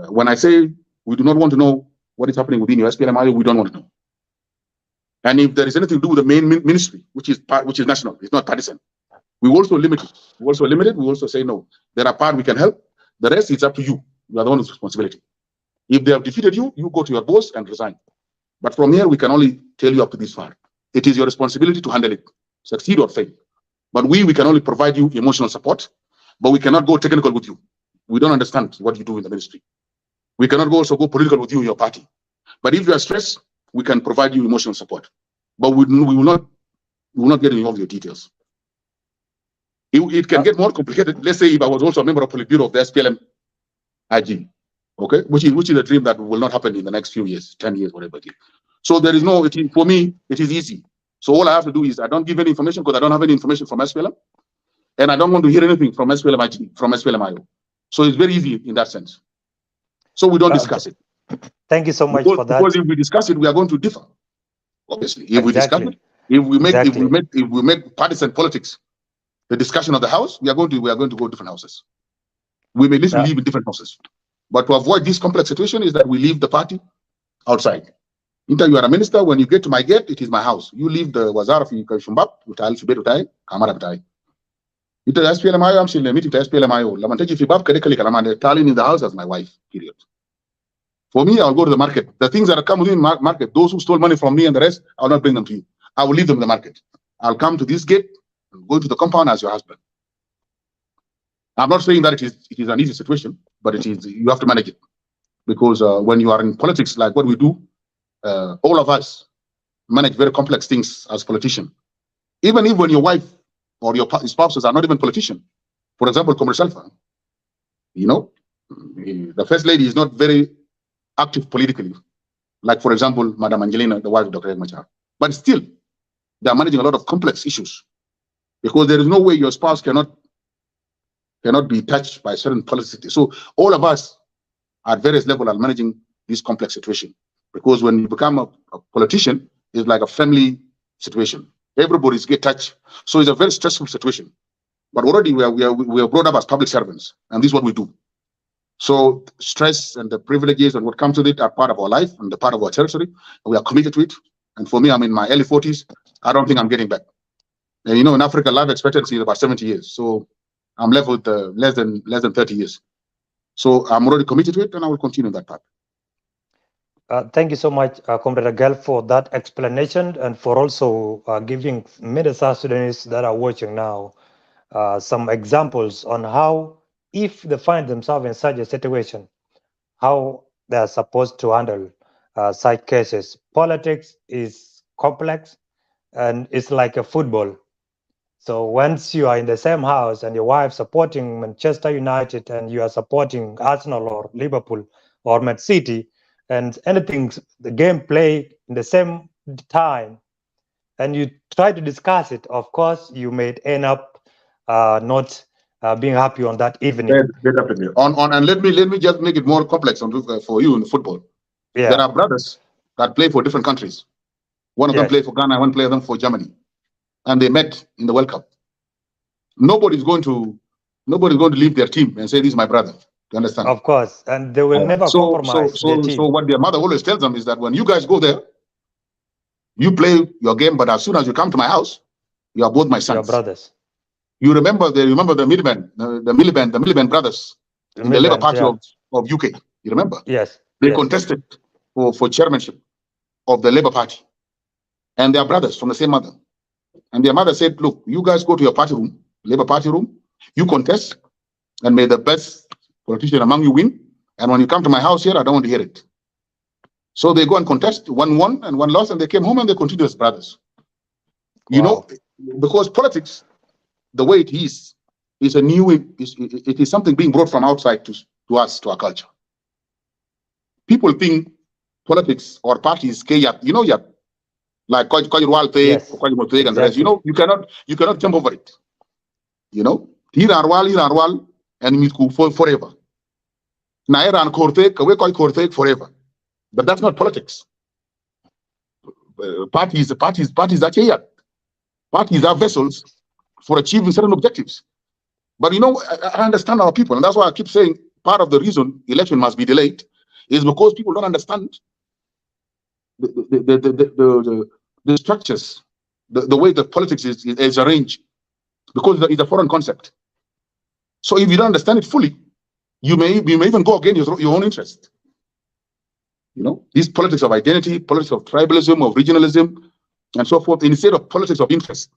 When I say we do not want to know what is happening within your SPLM, we don't want to know. And if there is anything to do with the main ministry, which is national, it's not partisan, we also limit it. We also say no. There are parts we can help. The rest is up to you. You are the one with responsibility. If they have defeated you, you go to your boss and resign. But from here, we can only tell you up to this far. It is your responsibility to handle it, succeed or fail. But we can only provide you emotional support, but we cannot go technical with you. We don't understand what you do in the ministry. We cannot also go political with you in your party. But if you are stressed, we can provide you emotional support. But we will not get involved in your details. It can get more complicated. Let's say if I was also a member of Politburo of the SPLM IG, okay, which is a dream that will not happen in the next few years, 10 years, whatever it is. So there is no, for me, it is easy. So all I have to do is I don't give any information because I don't have any information from SPLM, and I don't want to hear anything from SPLM IG, from SPLM IO. So it's very easy in that sense. So we don't discuss it. Thank you so much for that. Because if we discuss it, we are going to differ. Obviously, if we discuss it, if we make partisan politics the discussion of the house, we are going to go different houses. We may literally live in different houses. But to avoid this complex situation is that we leave the party outside. You are a minister, when you get to my gate, it is my house. You leave the wazara fi Shumbab, utal fi betu tai, kamara bitai. Ita SPLM IO, I'm still meeting to SPLM IO. Lamanteji fi bab kade kali kalamande, Talin in the house as my wife, period. For me, I'll go to the market. The things that come within market, those who stole money from me and the rest, I'll not bring them to you. I will leave them in the market. I'll come to this gate, go to the compound as your husband. I'm not saying that it is an easy situation, but it is, you have to manage it. Because when you are in politics like what we do, all of us, manage very complex things as politician. Even if when your wife or your spouses are not even politicians. For example, Comrade Alpha, you know, the first lady is not very active politically. Like, for example, Madam Angelina, the wife of Dr. Machar. But still, they are managing a lot of complex issues because there is no way your spouse cannot be touched by certain policies. So all of us at various levels are managing this complex situation because when you become a politician, it's like a family situation. Everybody's get touched. So it's a very stressful situation. But already we are brought up as public servants, and this is what we do. So stress and the privileges and what comes with it are part of our life and the part of our territory. And we are committed to it. And for me, I'm in my early 40s. I don't think I'm getting back. And you know, in Africa, life expectancy is about 70 years. So I'm left with less than 30 years. So I'm already committed to it, and I will continue that path. Thank you so much, Comrade Agel, for that explanation and for also giving many South Sudanese that are watching now some examples on how, if they find themselves in such a situation, how they are supposed to handle such cases. Politics is complex and it's like a football. So once you are in the same house and your wife supporting Manchester United and you are supporting Arsenal or Liverpool or Man City, and anything, the game play in the same time, and you try to discuss it, of course, you may end up not being happy on that evening. Definitely. And let me just make it more complex for you in football. Yeah. There are brothers that play for different countries. One of them play for Ghana, one player them for Germany, and they met in the World Cup. Nobody's going to leave their team and say, "This is my brother." You understand? Of course, and they will never compromise their team. So what their mother always tells them is that when you guys go there, you play your game, but as soon as you come to my house, you are both my sons. Your brothers. You remember the Miliband brothers in the Labour Party of UK. You remember? Yes. They contested for chairmanship of the Labour Party, and they are brothers from the same mother. And their mother said, "Look, you guys go to your party room, Labour Party room, you contest, and may the best politician among you win. And when you come to my house here, I don't want to hear it." So they go and contest, one won and one lost, and they came home and they continued as brothers. You know, because politics, the way it is a new, it is something being brought from outside to us, to our culture. People think politics or parties, you know, like yes, and the rest. You know, you cannot jump over it. You know, here are and meet forever. Naira and Korte forever. But that's not politics. Parties are here. Parties are vessels for achieving certain objectives. But you know, I understand our people, and that's why I keep saying part of the reason election must be delayed is because people don't understand the structures, the way the politics is arranged, because it's a foreign concept. So if you don't understand it fully, you may even go against your own interest. You know, these politics of identity, politics of tribalism, of regionalism, and so forth, instead of politics of interest.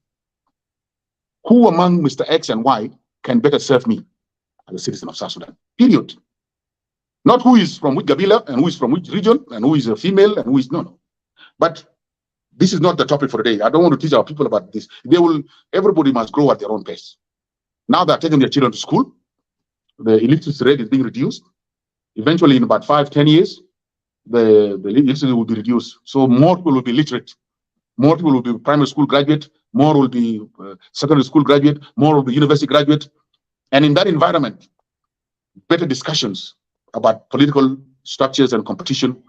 Who among Mr. X and Y can better serve me as a citizen of South Sudan? Period. Not who is from which Gabila and who is from which region and who is a female and who is no. But this is not the topic for today. I don't want to teach our people about this. Everybody must grow at their own pace. Now they're taking their children to school. The illiteracy rate is being reduced. Eventually, in about 5-10 years, the illiteracy will be reduced. So more people will be literate. More people will be primary school graduate. More will be secondary school graduate. More will be university graduate. And in that environment, better discussions about political structures and competition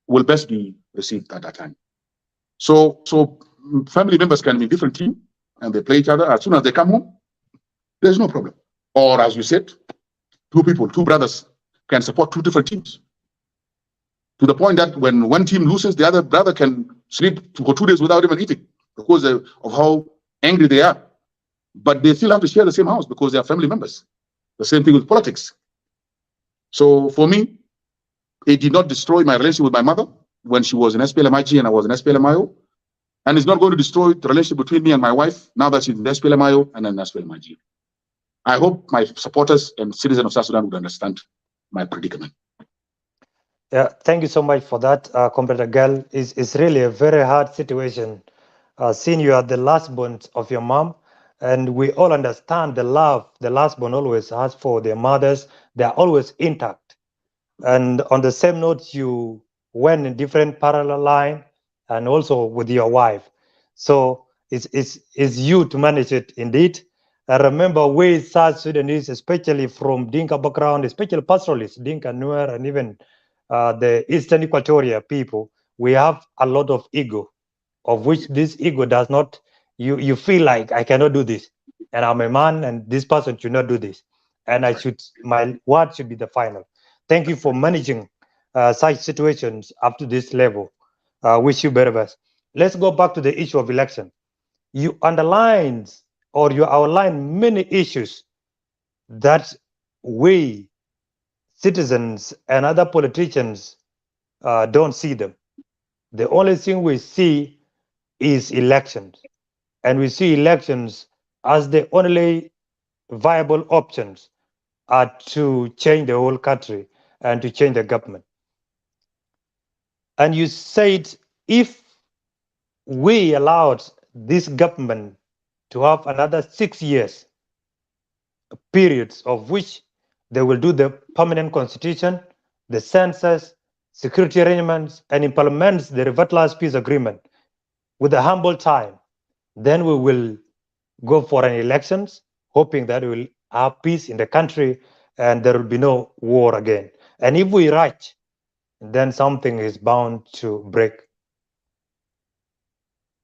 will best be received at that time. So family members can be different team and they play each other. As soon as they come home, there's no problem. Or as you said, two brothers can support two different teams. To the point that when one team loses, the other brother can sleep for 2 days without even eating because of how angry they are. But they still have to share the same house because they are family members. The same thing with politics. So for me, it did not destroy my relationship with my mother when she was in SPLMIG and I was in SPLMIO. And it's not going to destroy the relationship between me and my wife now that she's in SPLMIO and in SPLMIG. I hope my supporters and citizens of South Sudan would understand my predicament. Yeah, thank you so much for that, Comrade Agel. It's really a very hard situation. Seeing you are the last born of your mom, and we all understand the love the last born always has for their mothers. They are always intact. And on the same note, you went in different parallel line, and also with your wife. So it's you to manage it indeed. I remember we South Sudanese, especially from Dinka background, especially pastoralists, Dinka, Nuer, and even the Eastern Equatoria people, we have a lot of ego, of which this ego does not, you feel like I cannot do this, and I'm a man, and this person should not do this, and I should, my word should be the final. Thank you for managing such situations up to this level. Wish you better best. Let's go back to the issue of election. You underlined or you outlined many issues that we citizens and other politicians don't see them. The only thing we see is elections, and we see elections as the only viable options to change the whole country and to change the government. And you said if we allowed this government to have another 6 years, periods of which they will do the permanent constitution, the census, security arrangements, and implement the revitalized peace agreement with a humble time, then we will go for an elections, hoping that we will have peace in the country and there will be no war again. And if we rush, then something is bound to break.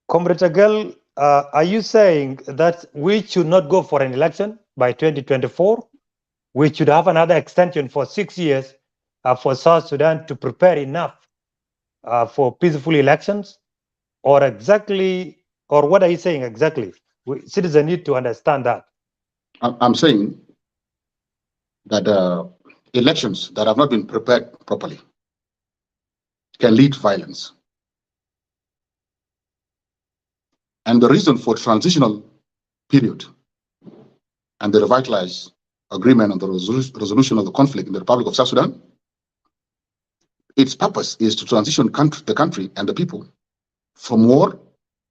Comrade Agel, are you saying that we should not go for an election by 2024? We should have another extension for 6 years for South Sudan to prepare enough for peaceful elections? Or exactly, or what are you saying exactly? Citizens need to understand that. I'm saying that elections that have not been prepared properly can lead to violence. And the reason for transitional period and the revitalized agreement on the resolution of the conflict in the Republic of South Sudan, its purpose is to transition the country and the people from war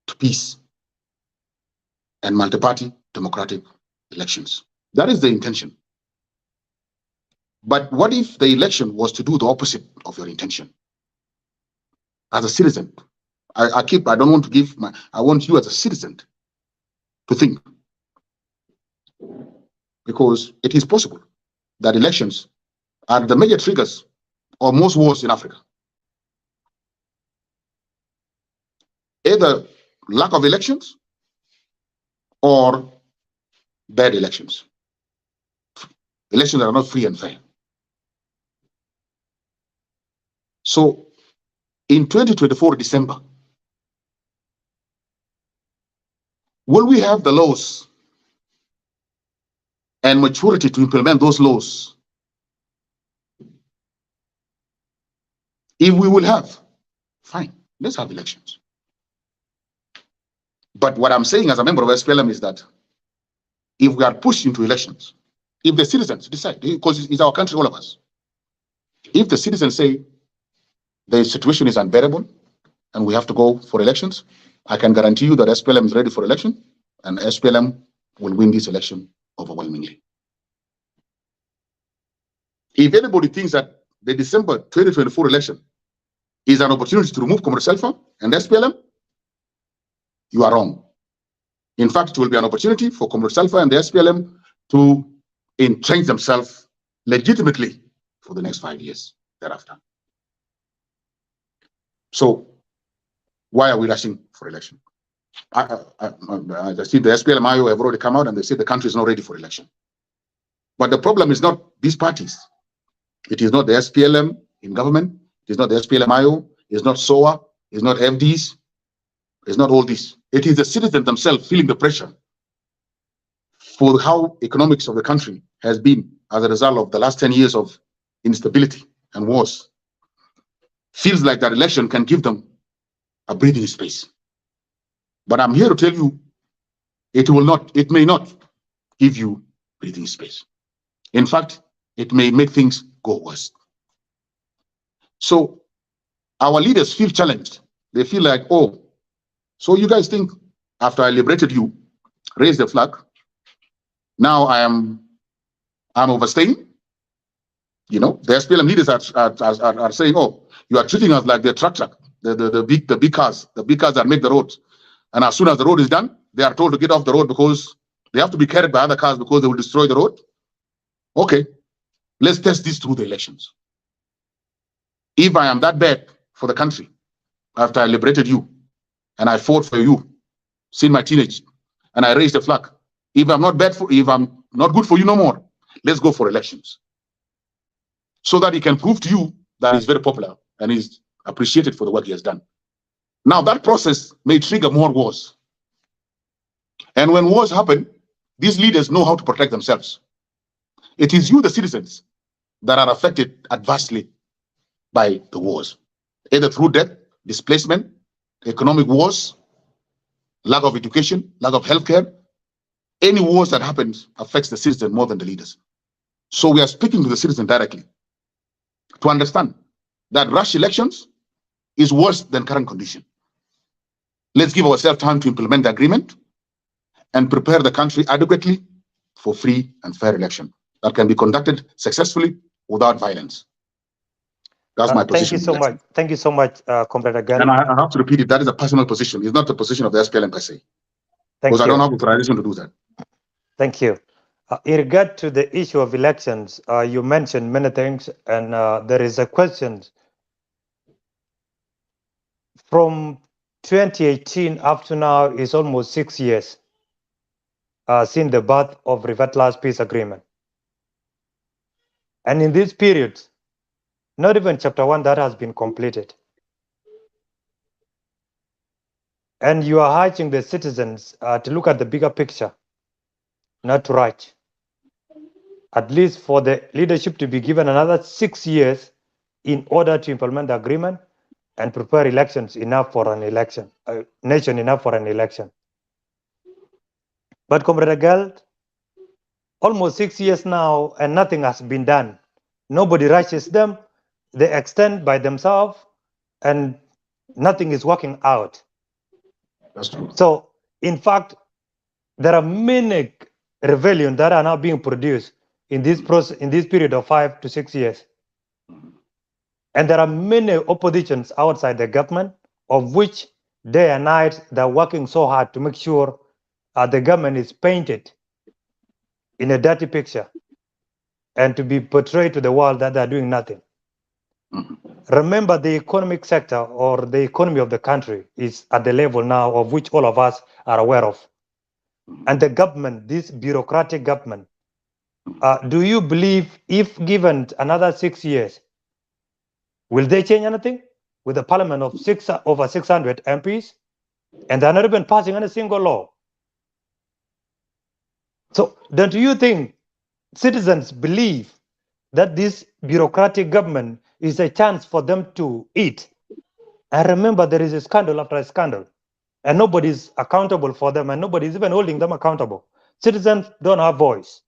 to peace and multi-party democratic elections. That is the intention. But what if the election was to do the opposite of your intention? As a citizen, I don't want to give I want you as a citizen to think. Because it is possible that elections are the major triggers of most wars in Africa. Either lack of elections or bad elections. Elections that are not free and fair. So in 2024 December, will we have the laws and maturity to implement those laws? If we will have, fine, let's have elections. But what I'm saying as a member of SPLM is that if we are pushed into elections, if the citizens decide, because it's our country, all of us, if the citizens say the situation is unbearable and we have to go for elections, I can guarantee you that SPLM is ready for election and SPLM will win this election overwhelmingly. If anybody thinks that the December 2024 election is an opportunity to remove Comrade Selfa and SPLM, you are wrong. In fact, it will be an opportunity for Comrade Selfa and the SPLM to entrench themselves legitimately for the next 5 years thereafter. So why are we rushing for election? I see the SPLM-IO have already come out and they say the country is not ready for election. But the problem is not these parties. It is not the SPLM in government. It is not the SPLM-IO. It is not SOA. It is not FDs. It's not all this. It is the citizens themselves feeling the pressure for how economics of the country has been as a result of the last 10 years of instability and wars. Feels like that election can give them a breathing space. But I'm here to tell you, it may not give you breathing space. In fact, it may make things go worse. So our leaders feel challenged. They feel like, oh, so you guys think after I liberated you, raise the flag, now I'm overstaying? You know, the SPLM leaders are saying, oh, you are treating us like the truck, the big cars that make the roads. And as soon as the road is done, they are told to get off the road because they have to be carried by other cars because they will destroy the road. Okay, let's test this through the elections. If I am that bad for the country after I liberated you and I fought for you since my teenage and I raised the flag, if I'm not good for you no more, let's go for elections so that he can prove to you that he's very popular and he's appreciated for the work he has done. Now that process may trigger more wars. And when wars happen, these leaders know how to protect themselves. It is you, the citizens, that are affected adversely by the wars, either through death, displacement, economic wars, lack of education, lack of healthcare. Any wars that happens affects the citizen more than the leaders. So we are speaking to the citizen directly to understand that rush elections is worse than current condition. Let's give ourselves time to implement the agreement and prepare the country adequately for free and fair election that can be conducted successfully without violence. That's my position. Thank you so much. Thank you so much, Comrade Agel. And I have to repeat it, that is a personal position. It's not the position of the SPLM per se. Because I don't have authorization to do that. Thank you. In regard to the issue of elections, you mentioned many things, and there is a question. From 2018 up to now is almost 6 years since the birth of revitalized peace agreement. And in this period, not even chapter 1 that has been completed. And you are urging the citizens to look at the bigger picture, not to rush. At least for the leadership to be given another 6 years in order to implement the agreement and prepare elections enough for an election, nation enough for an election. But Comrade Agel, almost 6 years now and nothing has been done. Nobody rushes them. They extend by themselves and nothing is working out. That's true. So, in fact, there are many rebellions that are now being produced in this process, in this period of 5 to 6 years. And there are many oppositions outside the government, of which day and night they're working so hard to make sure the government is painted in a dirty picture and to be portrayed to the world that they're doing nothing. Remember, the economic sector or the economy of the country is at the level now of which all of us are aware of. And the government, this bureaucratic government, do you believe if given another 6 years, will they change anything with a parliament of over 600 MPs? And they're not even passing any single law. So don't you think citizens believe that this bureaucratic government is a chance for them to eat? And remember, there is a scandal after a scandal, and nobody is accountable for them, and nobody is even holding them accountable. Citizens don't have voice.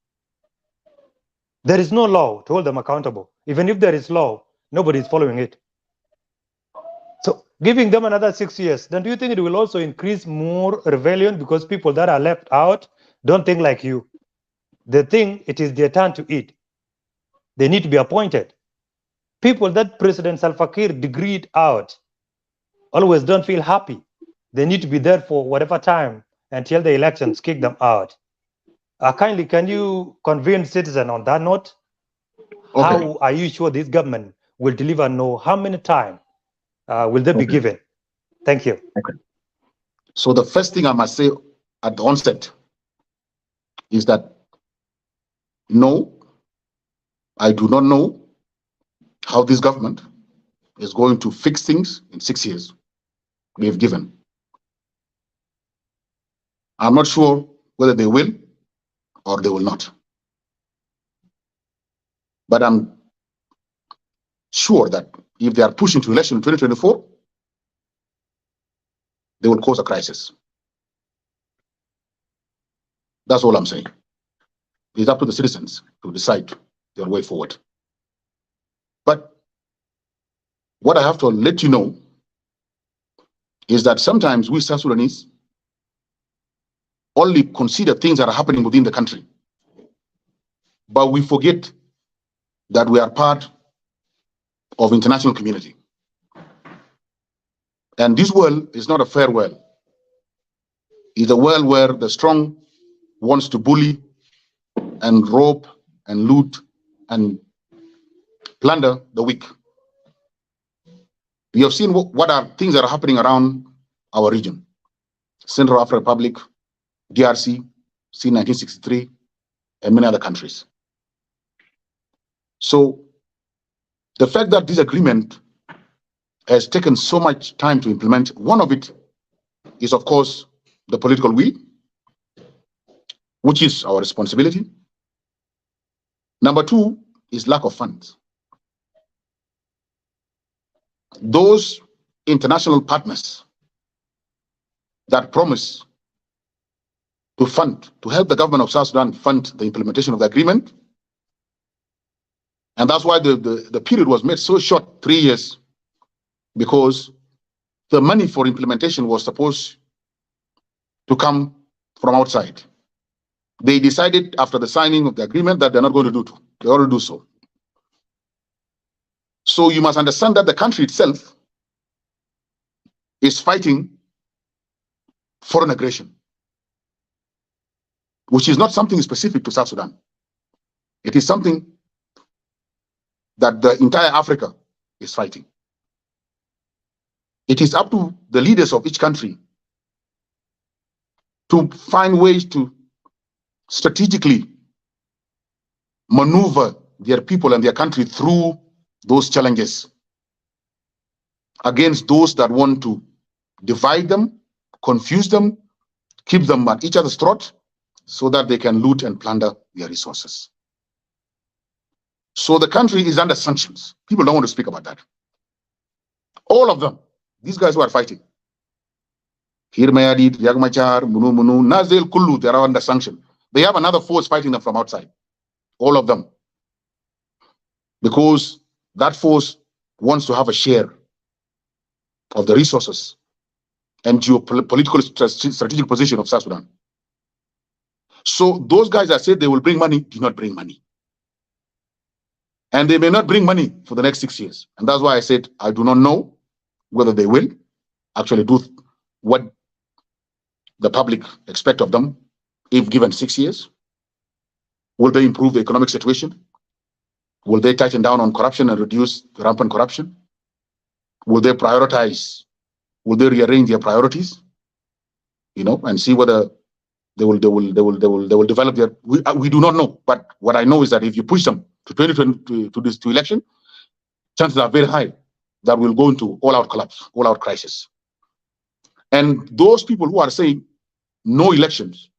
There is no law to hold them accountable. Even if there is law, nobody is following it. So giving them another 6 years, don't you think it will also increase more rebellion because people that are left out don't think like you? They think it is their turn to eat. They need to be appointed. People that President Salva Kiir degreed out always don't feel happy. They need to be there for whatever time until the elections kick them out. Kindly, can you convince citizens on that note? Okay. How are you sure this government will deliver? No, how many times will they be given? Thank you. Okay. So the first thing I must say at the onset is that no, I do not know how this government is going to fix things in 6 years they've given. I'm not sure whether they will or they will not. But I'm sure that if they are pushing to election in 2024, they will cause a crisis. That's all I'm saying. It's up to the citizens to decide their way forward. But what I have to let you know is that sometimes we South Sudanese only consider things that are happening within the country, but we forget that we are part of international community. And this world is not a fair world. It's a world where the strong wants to bully and rob and loot and plunder the weak. We have seen what are things that are happening around our region. Central African Republic, DRC, since 1963, and many other countries. So the fact that this agreement has taken so much time to implement, one of it is, of course, the political will, which is our responsibility. Number two is lack of funds. Those international partners that promise to help the government of South Sudan fund the implementation of the agreement. And that's why the period was made so short, 3 years, because the money for implementation was supposed to come from outside. They decided after the signing of the agreement that they're not going to do it. They already do so. So you must understand that the country itself is fighting foreign aggression, which is not something specific to South Sudan. It is something that the entire Africa is fighting. It is up to the leaders of each country to find ways to strategically maneuver their people and their country through those challenges against those that want to divide them, confuse them, keep them at each other's throat so that they can loot and plunder their resources. So the country is under sanctions. People don't want to speak about that. All of them, these guys who are fighting, Hir Mayadit, Machar, Munu, Nazil, Kullu, they are under sanction. They have another force fighting them from outside. All of them. Because that force wants to have a share of the resources and geopolitical strategic position of South Sudan. So those guys that said they will bring money do not bring money. And they may not bring money for the next 6 years. And that's why I said I do not know whether they will actually do what the public expect of them if given 6 years. Will they improve the economic situation? Will they tighten down on corruption and reduce rampant corruption? Will they prioritize? Will they rearrange their priorities? And see whether they will develop their. We do not know. But what I know is that if you push them to 2020 to election, chances are very high that we'll go into all-out collapse, all-out crisis. And those people who are saying no elections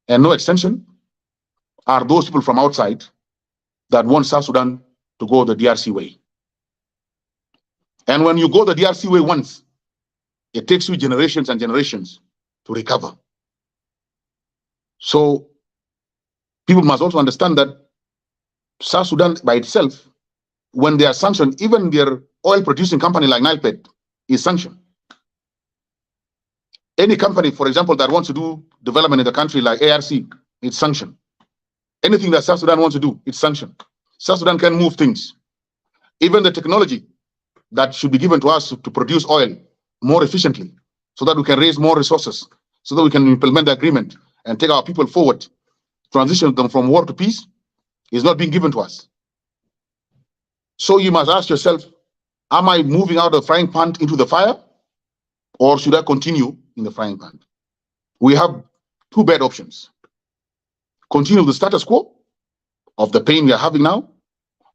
and no extension are those people from outside that want South Sudan to go the DRC way. And when you go the DRC way once, it takes you generations and generations to recover. So people must also understand that South Sudan by itself, when they are sanctioned, even their oil-producing company like Nilepet is sanctioned. Any company, for example, that wants to do development in the country like ARC, it's sanctioned. Anything that South Sudan wants to do, it's sanctioned. South Sudan can move things. Even the technology that should be given to us to produce oil more efficiently so that we can raise more resources, so that we can implement the agreement and take our people forward, transition them from war to peace, is not being given to us. So you must ask yourself, am I moving out of the frying pan into the fire, or should I continue in the frying pan? We have two bad options. Continue the status quo of the pain we are having now,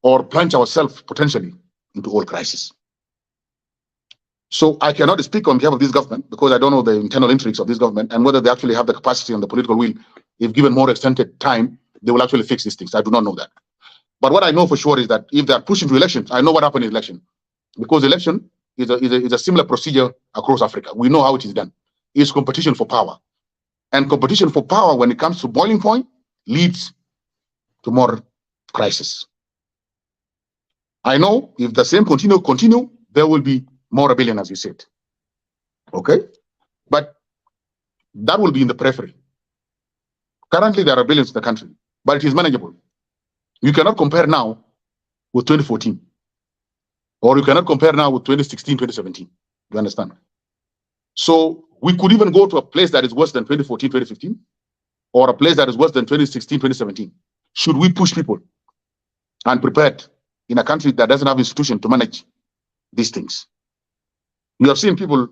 or plunge ourselves potentially into all crisis. So I cannot speak on behalf of this government because I don't know the internal intrigues of this government and whether they actually have the capacity and the political will. If given more extended time, they will actually fix these things. I do not know that. But what I know for sure is that if they are pushing to elections, I know what happened in election. Because election is a similar procedure across Africa. We know how it is done. It's competition for power. And competition for power, when it comes to boiling point, leads to more crisis. I know if the same continue, there will be more rebellion, as you said. Okay? But that will be in the periphery. Currently, there are rebellions in the country, but it is manageable. You cannot compare now with 2014, or you cannot compare now with 2016, 2017. You understand? So we could even go to a place that is worse than 2014, 2015, or a place that is worse than 2016, 2017. Should we push people and prepared in a country that doesn't have institution to manage these things? You have seen people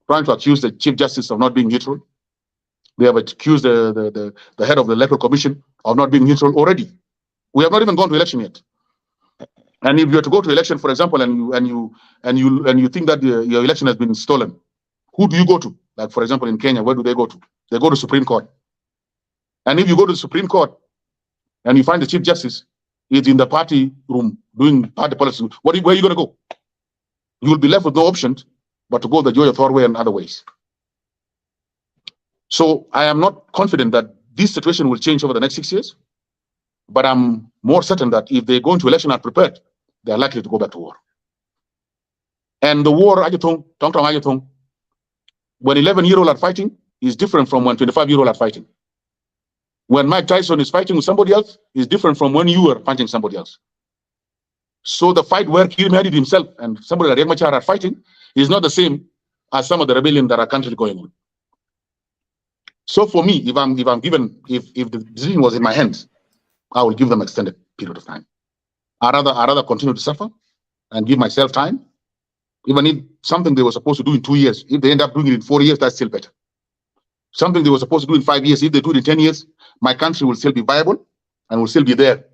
trying to accuse the Chief Justice of not being neutral. They have accused the head of the Electoral Commission of not being neutral already. We have not even gone to election yet. And if you are to go to election, for example, and you think that your election has been stolen, who do you go to? Like, for example, in Kenya, where do they go to? They go to Supreme Court. And if you go to the Supreme Court and you find the Chief Justice is in the party room doing party politics, where are you going to go? You will be left with no option but to go the Joy of Thorway and other ways. So I am not confident that this situation will change over the next 6 years, but I'm more certain that if they go into election unprepared, they are likely to go back to war. And the war, when 11-year-olds are fighting, is different from when 25-year-olds are fighting. When Mike Tyson is fighting with somebody else, is different from when you are fighting somebody else. So the fight where Kir Mahdi himself and somebody like Machar are fighting is not the same as some of the rebellion that are currently going on. So for me, if the decision was in my hands, I will give them extended period of time. I rather continue to suffer and give myself time. Even if something they were supposed to do in 2 years, if they end up doing it in 4 years, that's still better. Something they were supposed to do in 5 years, if they do it in 10 years, my country will still be viable and will still be there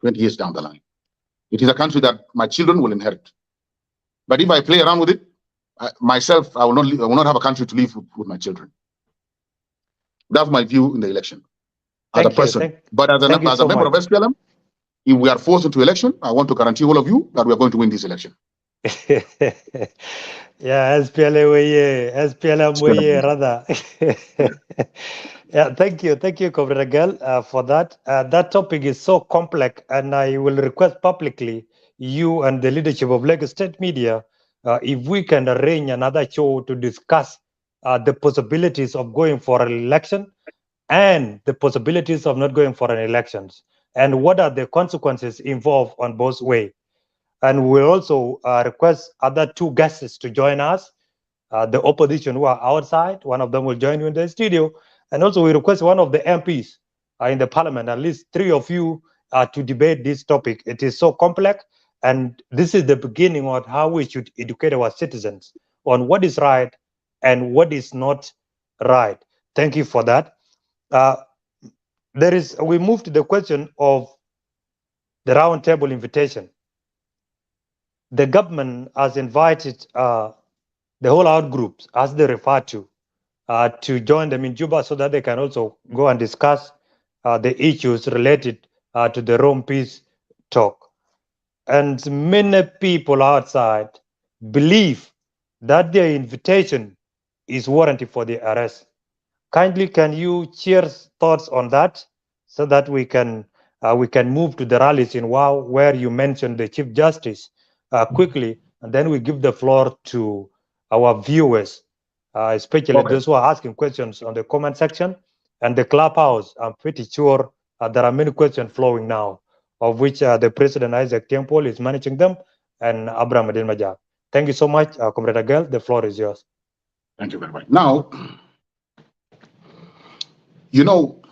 20 years down the line. It is a country that my children will inherit. But if I play around with it, I will not have a country to live with my children. That's my view in the election as a person. But as a member of SPLM, if we are forced into election, I want to guarantee all of you that we are going to win this election. Yeah, SPLM way, rather. Yeah, thank you, Comrade Agel, for that. That topic is so complex, and I will request publicly you and the leadership of Lagos State Media, if we can arrange another show to discuss the possibilities of going for an election and the possibilities of not going for an elections, and what are the consequences involved on both ways. And we'll also request other two guests to join us, the opposition who are outside. One of them will join you in the studio. And also we request one of the MPs in the parliament, at least 3 of you, to debate this topic. It is so complex, and this is the beginning of how we should educate our citizens on what is right and what is not right. Thank you for that. We move to the question of the roundtable invitation. The government has invited the whole out groups, as they refer to join them in Juba so that they can also go and discuss the issues related to the Rome peace talk. And many people outside believe that their invitation is warranted for the arrest. Kindly, can you share thoughts on that so that we can move to the rallies in WOW, where you mentioned the Chief Justice quickly, and then we give the floor to our viewers, especially those who are asking questions on the comment section and the clubhouse. I'm pretty sure there are many questions flowing now, of which the President Isaac Temple is managing them, and Abraham Adil Majab. Thank you so much, Comrade Agel. The floor is yours. Thank you very much. Now, you know,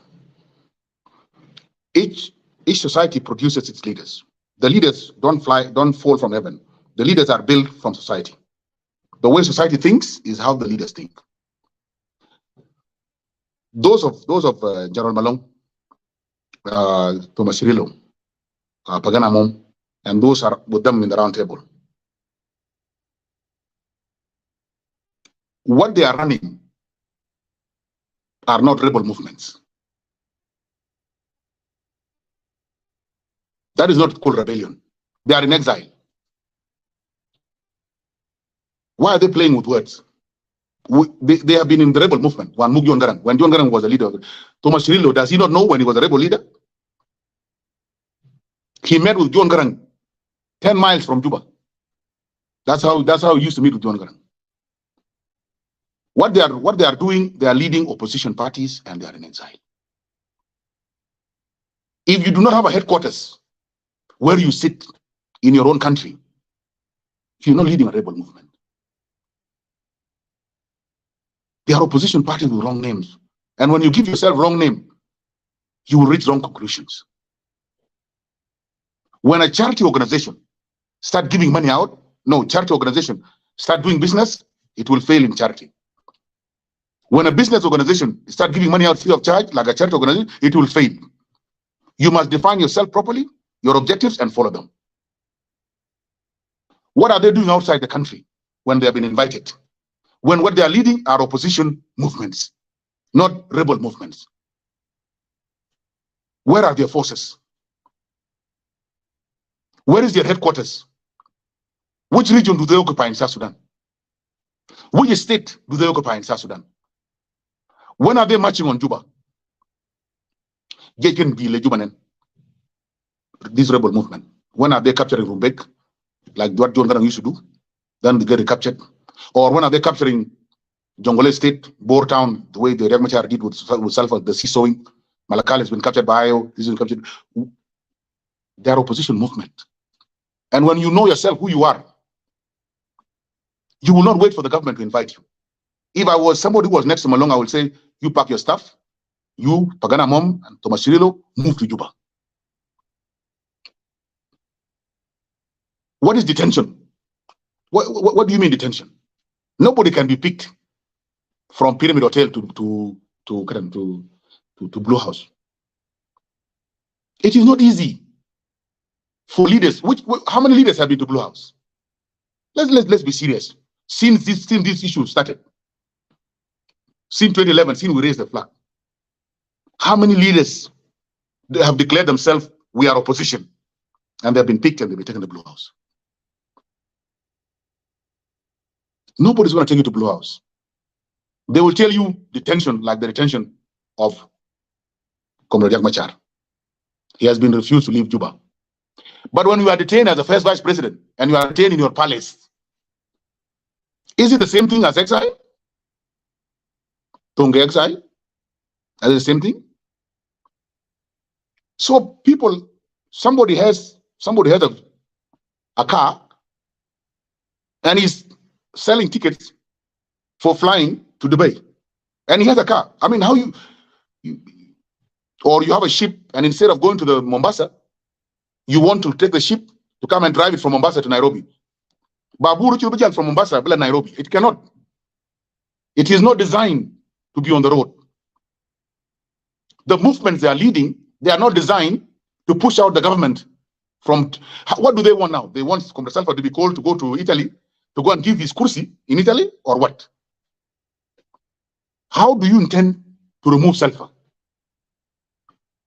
each society produces its leaders. The leaders don't fall from heaven. The leaders are built from society. The way society thinks is how the leaders think. Those of General Malong, Thomas Cirillo, Pagana Mom, and those are with them in the round table. What they are running are not rebel movements. That is not called rebellion. They are in exile. Why are they playing with words? They have been in the rebel movement. When John Garang was a leader, Thomas Cirillo, does he not know when he was a rebel leader? He met with John Garang 10 miles from Juba. That's how he used to meet with John Garang. What they are doing, they are leading opposition parties and they are in exile. If you do not have a headquarters where you sit in your own country, you're not leading a rebel movement. They are opposition parties with wrong names. And when you give yourself wrong name, you will reach wrong conclusions. When a charity organization start giving money out, charity organization start doing business, it will fail in charity. When a business organization start giving money out free of charge, like a charity organization, it will fail. You must define yourself properly, your objectives, and follow them. What are they doing outside the country when they have been invited? When what they are leading are opposition movements, not rebel movements. Where are their forces? Where is their headquarters? Which region do they occupy in South Sudan? Which state do they occupy in South Sudan? When are they marching on Juba? This rebel movement. When are they capturing Rumbek, like what John Garang used to do? Then they get recaptured. Or when are they capturing Jongole State, Boer Town, the way the Machar did with Sulfur, the sea sowing? Malakal has been captured by IO. This is captured. They are opposition movement. And when you know yourself who you are, you will not wait for the government to invite you. If I was somebody who was next to Malong, I would say, you pack your stuff, you, Pagana Mom, and Thomas Cirillo, move to Juba. What is detention? What do you mean detention? Nobody can be picked from Pyramid Hotel to Blue House. It is not easy for leaders. How many leaders have been to Blue House? Let's be serious. Since this issue started, since 2011, since we raised the flag, how many leaders have declared themselves we are opposition, and they've been picked and they've been taken to Blue House? Nobody's going to take you to Blue House. They will tell you detention, like the detention of Comrade Machar. He has been refused to leave Juba. But when you are detained as the first vice president and you are detained in your palace, is it the same thing as exile? Tonga exile? Is it the same thing? So people, somebody has a car and he's selling tickets for flying to Dubai, and he has a car. I mean, how you or you have a ship, and instead of going to the Mombasa, you want to take the ship to come and drive it from Mombasa to Nairobi. Baburu Chubijal from Mombasa, Bela Nairobi. It cannot. It is not designed to be on the road. The movements they are leading, they are not designed to push out the government from. What do they want now? They want Comrade Salva to be called to go to Italy to go and give his kursi in Italy, or what? How do you intend to remove Salva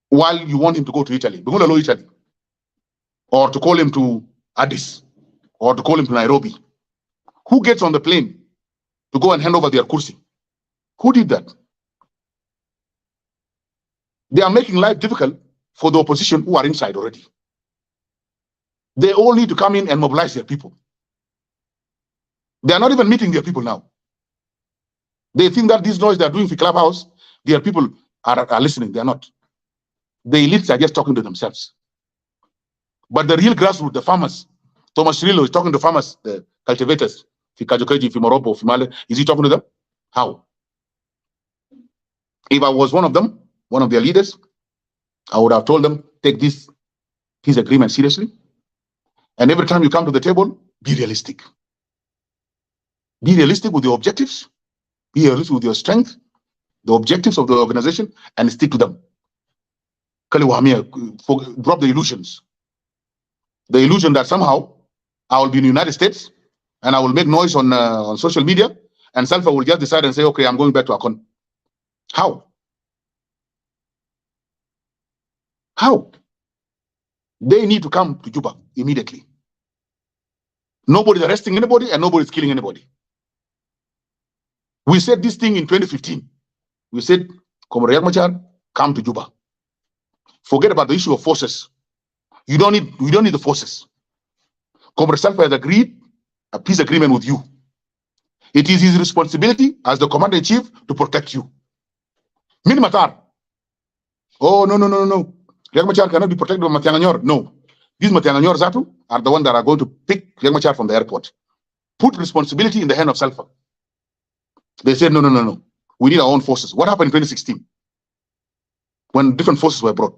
while you want him to go to Italy? Italy, or to call him to Addis, or to call him to Nairobi? Who gets on the plane to go and hand over their kursi? Who did that? They are making life difficult for the opposition who are inside already. They all need to come in and mobilize their people. They are not even meeting their people now. They think that this noise they are doing for Clubhouse, their people are listening. They are not. The elites are just talking to themselves. But the real grassroots, the farmers, Thomas Cirillo is talking to farmers, the cultivators, Fikajokeji, Fimoropo, Fimale. Is he talking to them? How? If I was one of them, one of their leaders, I would have told them, take this peace agreement seriously. And every time you come to the table, be realistic. Be realistic with your objectives. Be realistic with your strength, the objectives of the organization, and stick to them. Drop the illusions. The illusion that somehow I will be in the United States and I will make noise on social media, and Salva will just decide and say, okay, I'm going back to Akon. How? How? They need to come to Juba immediately. Nobody's arresting anybody and nobody's killing anybody. We said this thing in 2015. We said, Comrade Machar, come to Juba. Forget about the issue of forces. We don't need the forces. Comrade Salva has agreed a peace agreement with you. It is his responsibility as the commander-in-chief to protect you. Min Machar. Oh, no. Riek Machar cannot be protected by Matianganyor. No. These Matianganyor Zatu are the ones that are going to pick Riek Machar from the airport. Put responsibility in the hand of Salva. They said, no. We need our own forces. What happened in 2016? When different forces were brought.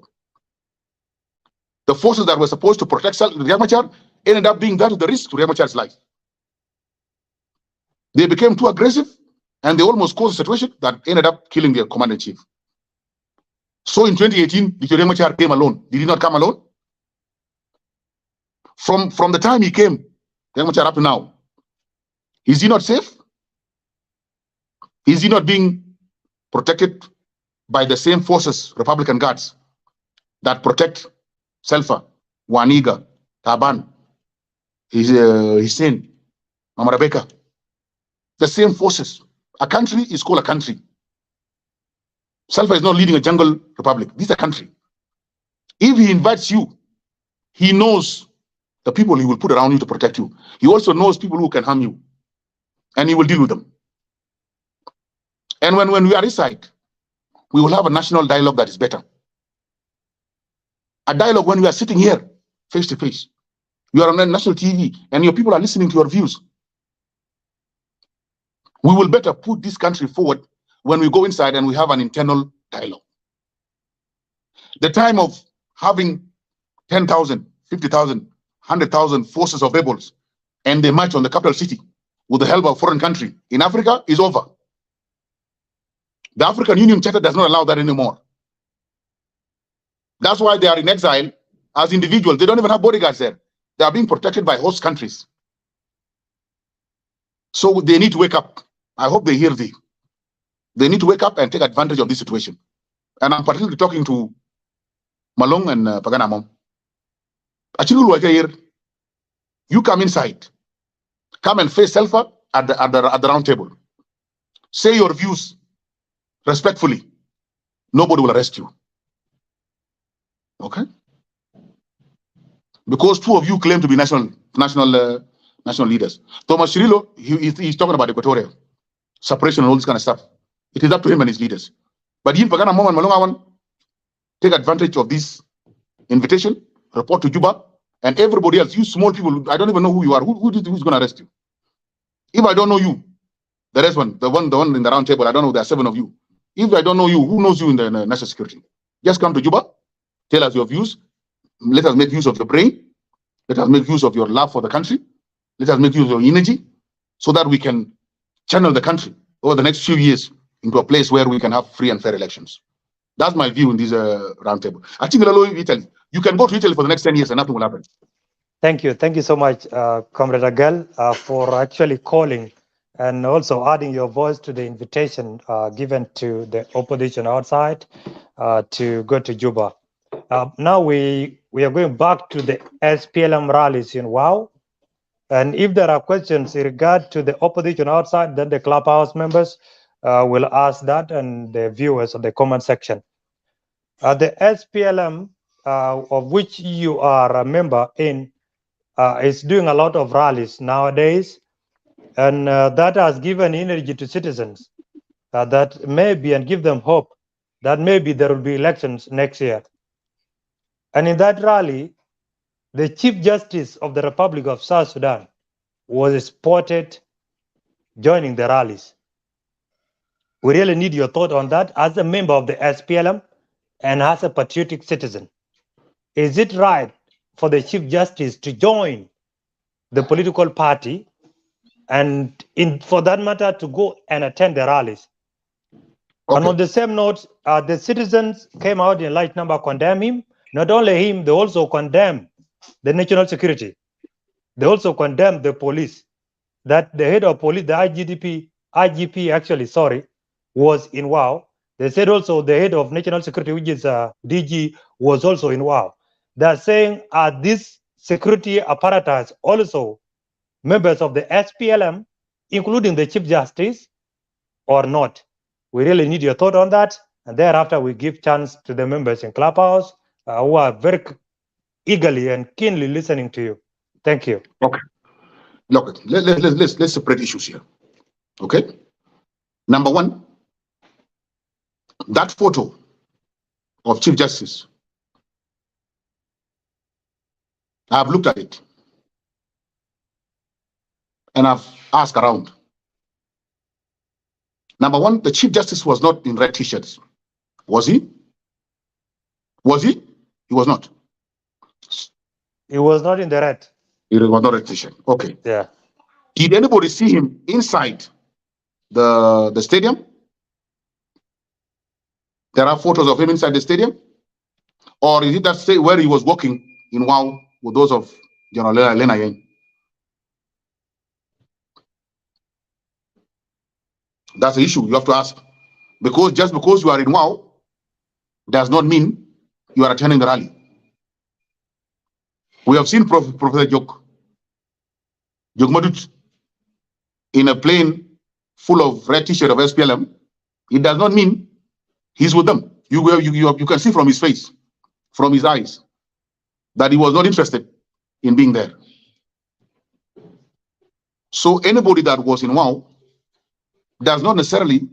The forces that were supposed to protect Riek Machar ended up being that of the risk to Riek Machar's life. They became too aggressive and they almost caused a situation that ended up killing their commander-in-chief. So in 2018, Riek Machar came alone. Did he not come alone? From the time he came, Riek Machar up to now, is he not safe? Is he not being protected by the same forces, Republican guards, that protect Selfa, Waniga, Taban, Hussein, Mama Rebecca? The same forces. A country is called a country. Selfa is not leading a jungle republic. This is a country. If he invites you, he knows the people he will put around you to protect you. He also knows people who can harm you, and he will deal with them. And when we are inside, we will have a national dialogue that is better. A dialogue when we are sitting here, face to face. You are on national TV, and your people are listening to your views. We will better put this country forward when we go inside and we have an internal dialogue. The time of having 10,000, 50,000, 100,000 forces of rebels and they march on the capital city with the help of a foreign country in Africa is over. The African Union Charter does not allow that anymore. That's why they are in exile as individuals. They don't even have bodyguards there. They are being protected by host countries. So they need to wake up. I hope they hear thee. They need to wake up and take advantage of this situation. And I'm particularly talking to Malong and Paganamom. You come inside. Come and face Selfa at the round table. Say your views respectfully. Nobody will arrest you. Okay? Because two of you claim to be national leaders. Thomas Cirillo, he's talking about Equatoria, separation and all this kind of stuff. It is up to him and his leaders. But you, Pagana Mom and Malongawan, take advantage of this invitation, report to Juba, and everybody else, you small people, I don't even know who you are. Who's going to arrest you? If I don't know you, the rest one, the one in the round table, I don't know, there are 7 of you. If I don't know you, who knows you in the national security? Just come to Juba, tell us your views. Let us make use of your brain. Let us make use of your love for the country. Let us make use of your energy so that we can channel the country over the next few years into a place where we can have free and fair elections. That's my view in this roundtable. I think Italy. You can go to Italy for the next 10 years and nothing will happen. Thank you. Thank you so much, Comrade Agel, for actually calling and also adding your voice to the invitation given to the opposition outside to go to Juba. Now we are going back to the SPLM rallies in WOW. And if there are questions in regard to the opposition outside, then the clubhouse members will ask that and the viewers of the comment section. The SPLM, of which you are a member in, is doing a lot of rallies nowadays. And that has given energy to citizens that maybe and give them hope that maybe there will be elections next year. And in that rally, the Chief Justice of the Republic of South Sudan was spotted joining the rallies. We really need your thought on that as a member of the SPLM and as a patriotic citizen. Is it right for the Chief Justice to join the political party and, for that matter, to go and attend the rallies? Okay. And on the same note, the citizens came out in large number condemn him. Not only him, they also condemn the national security. They also condemn the police. That the head of police, the IGP actually, was in WOW. They said also the head of national security, which is DG, was also in WOW. They're saying, are these security apparatus also members of the SPLM, including the Chief Justice, or not? We really need your thought on that. And thereafter, we give chance to the members in Clubhouse who are very eagerly and keenly listening to you. Thank you. Okay. Look, let's separate issues here. Okay. Number one, that photo of Chief Justice, I've looked at it and I've asked around. Number one, the Chief Justice was not in red t-shirts. Was he? Was he? He was not. He was not in the red. He was not red t-shirt. Okay. Yeah. Did anybody see him inside the stadium? There are photos of him inside the stadium? Or is it that state where he was walking in WOW with those of General Lena Yang? That's the issue you have to ask. Because just because you are in WOW does not mean you are attending the rally. We have seen Professor Jok Madut in a plane full of red t-shirt of SPLM. It does not mean he's with them. You can see from his face, from his eyes, that he was not interested in being there. So anybody that was in WOW does not necessarily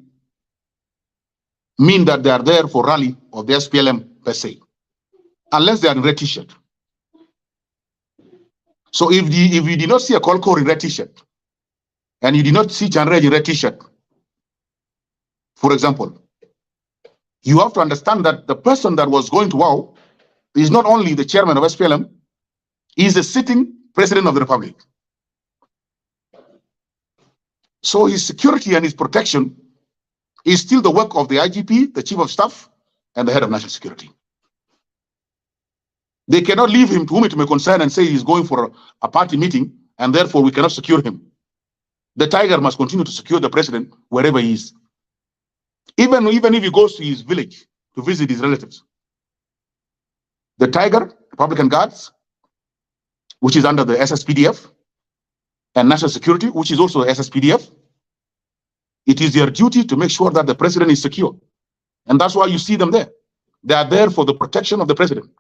mean that they are there for rally of the SPLM per se, unless they are in red t-shirt. So if you did not see a Kolkor in red t-shirt, and you did not see Chanrej in red t-shirt, for example, you have to understand that the person that was going to WOW is not only the chairman of SPLM, he is a sitting president of the republic. So his security and his protection is still the work of the IGP, the chief of staff, and the head of national security. They cannot leave him to whom it may concern and say he's going for a party meeting and therefore we cannot secure him. The tiger must continue to secure the president wherever he is. Even if he goes to his village to visit his relatives. The tiger, Republican Guards, which is under the SSPDF, and National Security, which is also SSPDF, it is their duty to make sure that the president is secure. And that's why you see them there. They are there for the protection of the president.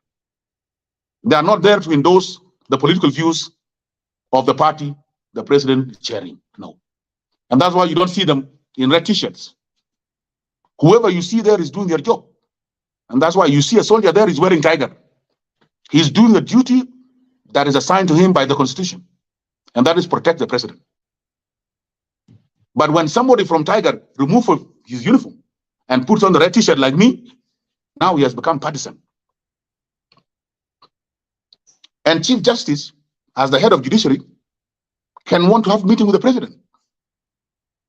They are not there to endorse the political views of the party the president is chairing. No. And that's why you don't see them in red t-shirts. Whoever you see there is doing their job. And that's why you see a soldier there is wearing tiger. He's doing the duty that is assigned to him by the Constitution. And that is protect the president. But when somebody from Tiger removes his uniform and puts on the red t-shirt like me, now he has become partisan. And Chief Justice, as the head of judiciary, can want to have a meeting with the president.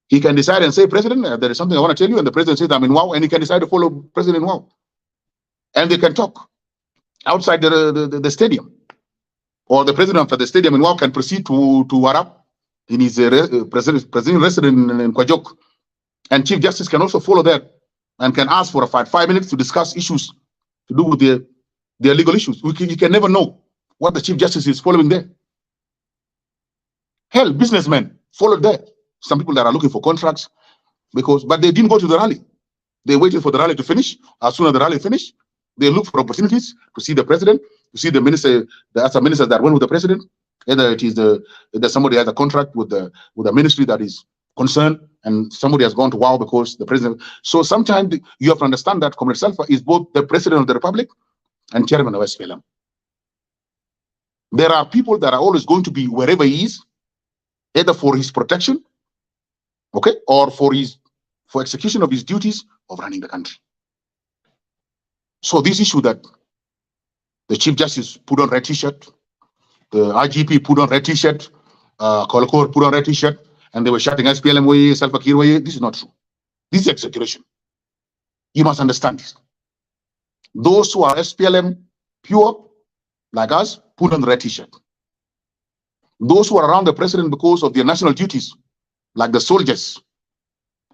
He can decide and say, President, there is something I want to tell you. And the president says, I'm in WOW. And he can decide to follow President in WOW. And they can talk outside the stadium. Or the president of the stadium in WOW can proceed to Warab in his president resident in Kwajok. And Chief Justice can also follow there and can ask for 5 minutes to discuss issues to do with their legal issues. You can never know what the Chief Justice is following there. Hell, businessmen followed there. Some people that are looking for contracts, but they didn't go to the rally. They waited for the rally to finish. As soon as the rally finished, they look for opportunities to see the president, to see the minister, the other ministers that went with the president. Either it is either somebody has a contract with the ministry that is concerned, and somebody has gone to WOW because the president. So sometimes you have to understand that Comrade Salva is both the president of the republic and chairman of SPLM. There are people that are always going to be wherever he is, either for his protection, okay, or for execution of his duties of running the country. So this issue that the Chief Justice put on red t-shirt, the IGP put on red t-shirt, Kolkor put on red t-shirt, and they were shouting SPLM way, Salva Kiir way, this is not true. This is exaggeration. You must understand this. Those who are SPLM pure, like us, put on the red t-shirt. Those who are around the president because of their national duties, like the soldiers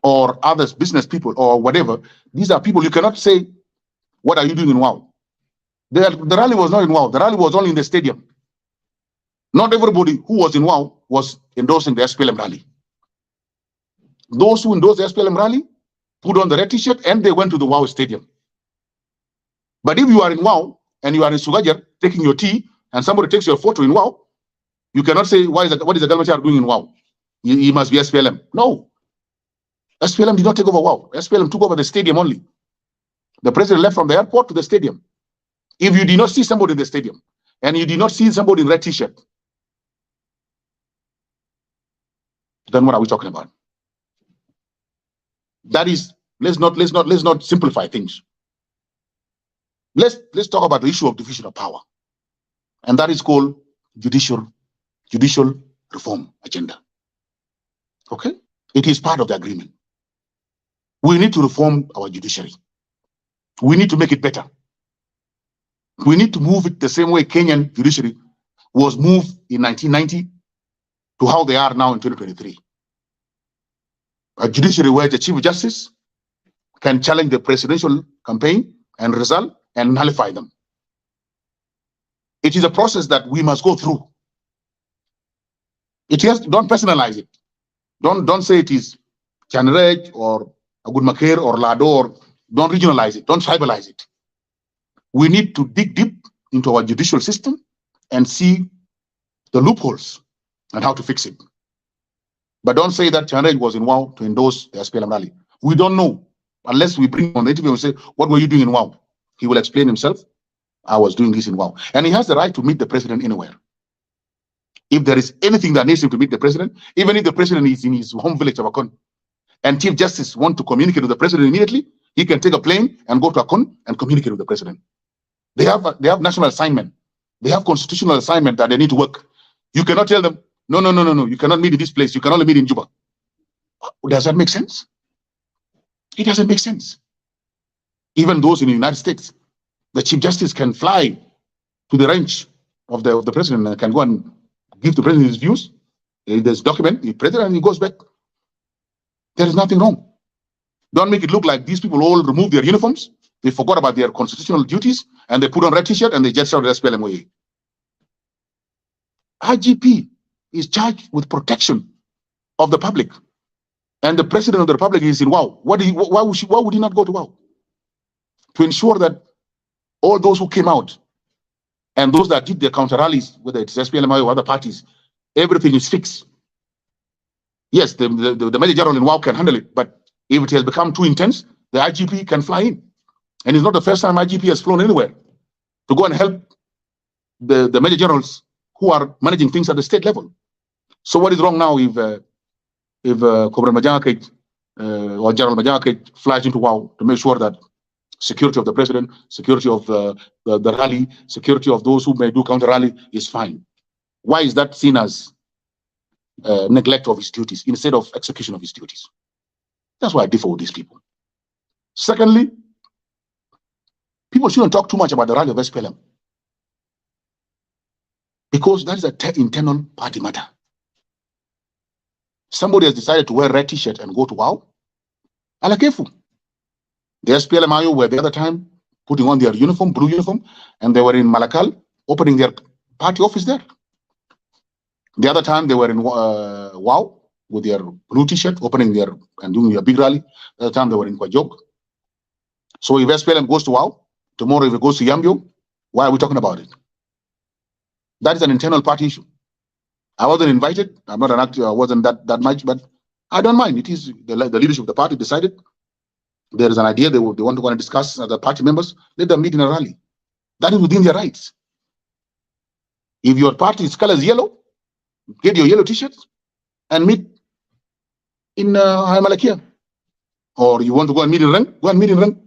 or others, business people or whatever, these are people you cannot say, what are you doing in WOW? The rally was not in WOW. The rally was only in the stadium. Not everybody who was in WOW was endorsing the SPLM rally. Those who endorsed the SPLM rally put on the red t-shirt and they went to the WOW stadium. But if you are in WOW and you are in Sugajar taking your tea and somebody takes your photo in WOW, You cannot say, what is Agel Machar doing in WOW? He must be SPLM. No. SPLM did not take over WOW. SPLM took over the stadium only. The president left from the airport to the stadium. If you did not see somebody in the stadium, and you did not see somebody in red t-shirt, then what are we talking about? That is, let's not simplify things. Let's talk about the issue of division of power, and that is called judicial reform agenda. Okay, it is part of the agreement. We need to reform our judiciary. We need to make it better. We need to move it the same way Kenyan judiciary was moved in 1990 to how they are now in 2023. A judiciary where the Chief Justice can challenge the presidential campaign and result and nullify them. It is a process that we must go through. Don't personalize it. Don't say it is Chanrej or Agud Makir or Lado, or don't regionalize it. Don't tribalize it. We need to dig deep into our judicial system and see the loopholes and how to fix it. But don't say that Chanrej was in WOW to endorse the SPLM rally. We don't know unless we bring on the interview and say, what were you doing in WOW? He will explain himself. I was doing this in WOW. And he has the right to meet the president anywhere. If there is anything that needs him to meet the president, even if the president is in his home village of Akon, and Chief Justice want to communicate with the president immediately, he can take a plane and go to Akon and communicate with the president. They have national assignment. They have constitutional assignment that they need to work. You cannot tell them, no, you cannot meet in this place. You can only meet in Juba. Does that make sense? It doesn't make sense. Even those in the United States, the Chief Justice can fly to the ranch of the president and can go and give the president his views. There's document, the president, and he goes back. There is nothing wrong. Don't make it look like these people all remove their uniforms. They forgot about their constitutional duties and they put on red t-shirt and they just shouted SPLM way. IGP is charged with protection of the public, and the president of the republic is in WOW. Why would he not go to WOW? To ensure that all those who came out and those that did their counter rallies, whether it's SPLM or other parties, everything is fixed. Yes, the Major General in WOW can handle it, but if it has become too intense, the IGP can fly in. And it's not the first time IGP has flown anywhere to go and help the Major Generals who are managing things at the state level. So what is wrong now if Comrade Majake or General Majake flies into WOW to make sure that security of the president, security of the rally, security of those who may do counter rally is fine? Why is that seen as neglect of his duties instead of execution of his duties? That's why I differ with these people. Secondly, people shouldn't talk too much about the rally of SPLM because that is an internal party matter. Somebody has decided to wear a red t-shirt and go to WOW. Alakefu. The SPLM were the other time putting on their uniform, blue uniform, and they were in Malakal opening their party office there. The other time they were in WOW with their blue t-shirt, opening their and doing their big rally. The other time they were in Kwajok. So if SPLM goes to WOW, tomorrow if it goes to Yambio, why are we talking about it? That is an internal party issue. I wasn't invited. I'm not an actor. I wasn't that much, but I don't mind. It is the leadership of the party decided. There is an idea they want to go and discuss as the party members. Let them meet in a rally. That is within their rights. If your party's color is yellow, get your yellow t-shirts and meet in Malakia. Or you want to go and meet in Rang, go and meet in Rang.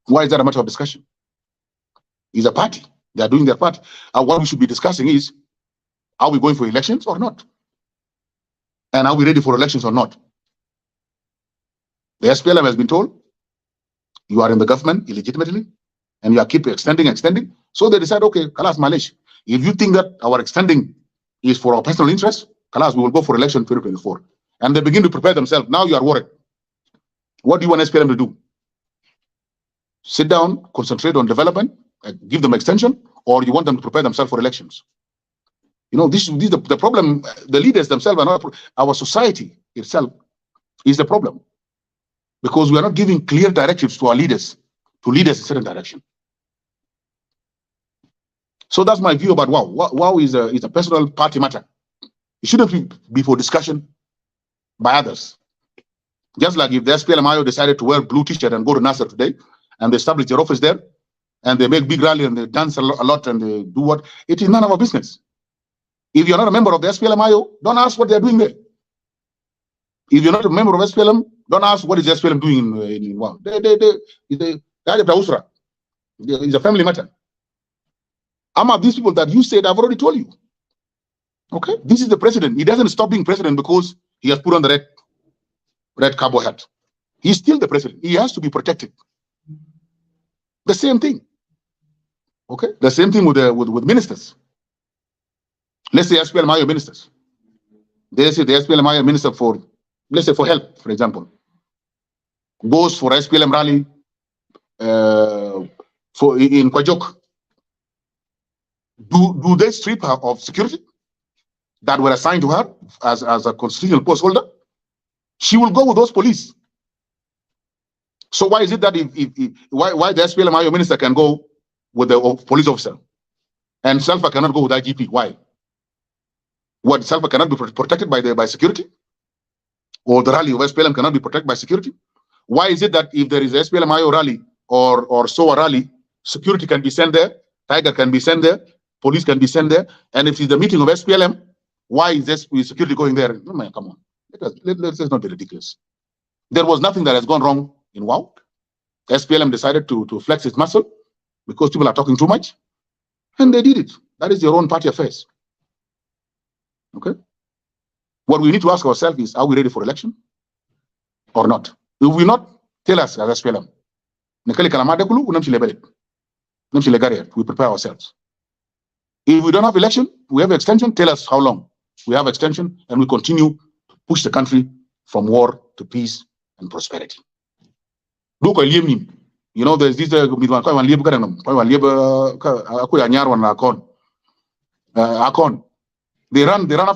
Why is that a matter of discussion? It's a party. They are doing their part. And what we should be discussing is, are we going for elections or not? And are we ready for elections or not? The SPLM has been told, you are in the government illegitimately, and you are keep extending. So they decide, okay, Kalas Malish, if you think that our extending is for our personal interest, Kalas, we will go for election 2024. And they begin to prepare themselves. Now you are worried. What do you want SPLM to do? Sit down, concentrate on development, give them extension, or you want them to prepare themselves for elections? You know, this is the problem. The leaders themselves are not, our society itself is the problem. Because we are not giving clear directives to our leaders, to lead us in a certain direction. So that's my view about WOW. WOW is a personal party matter. It shouldn't be for discussion by others. Just like if the SPLMIO decided to wear blue t-shirt and go to Nasser today, and they establish their office there, and they make big rally and they dance a lot and they do what, it is none of our business. If you're not a member of the SPLMIO, don't ask what they're doing there. If you're not a member of SPLM, don't ask what is SPLM doing in WOW. It's a family matter. Among these people that you said, I've already told you. Okay, this is the president. He doesn't stop being president because he has put on the red cowboy hat. He's still the president. He has to be protected. The same thing. Okay, the same thing with ministers. Let's say SPLMIO ministers. They say the SPLMIO minister for, let's say for health, for example, goes for SPLM rally in Kwajok. Do they strip her of security that were assigned to her as a constitutional post holder? She will go with those police. So why is it that why the SPLMIO minister can go with the police officer and Salva cannot go with IGP? Why? What, Salva cannot be protected by security? Or the rally of SPLM cannot be protected by security? Why is it that if there is a SPLMIO rally or SOA rally, security can be sent there, Tiger can be sent there, police can be sent there, and if it's the meeting of SPLM, why is this security going there? No, man, come on. Let's not be ridiculous. There was nothing that has gone wrong in WOW. SPLM decided to flex its muscle because people are talking too much, and they did it. That is your own party affairs. Okay? What we need to ask ourselves is, are we ready for election or not? If we're not, tell us as SPLM. We prepare ourselves. If we don't have election, we have extension, tell us how long. We have extension, and we continue to push the country from war to peace and prosperity. You know, there's this they run after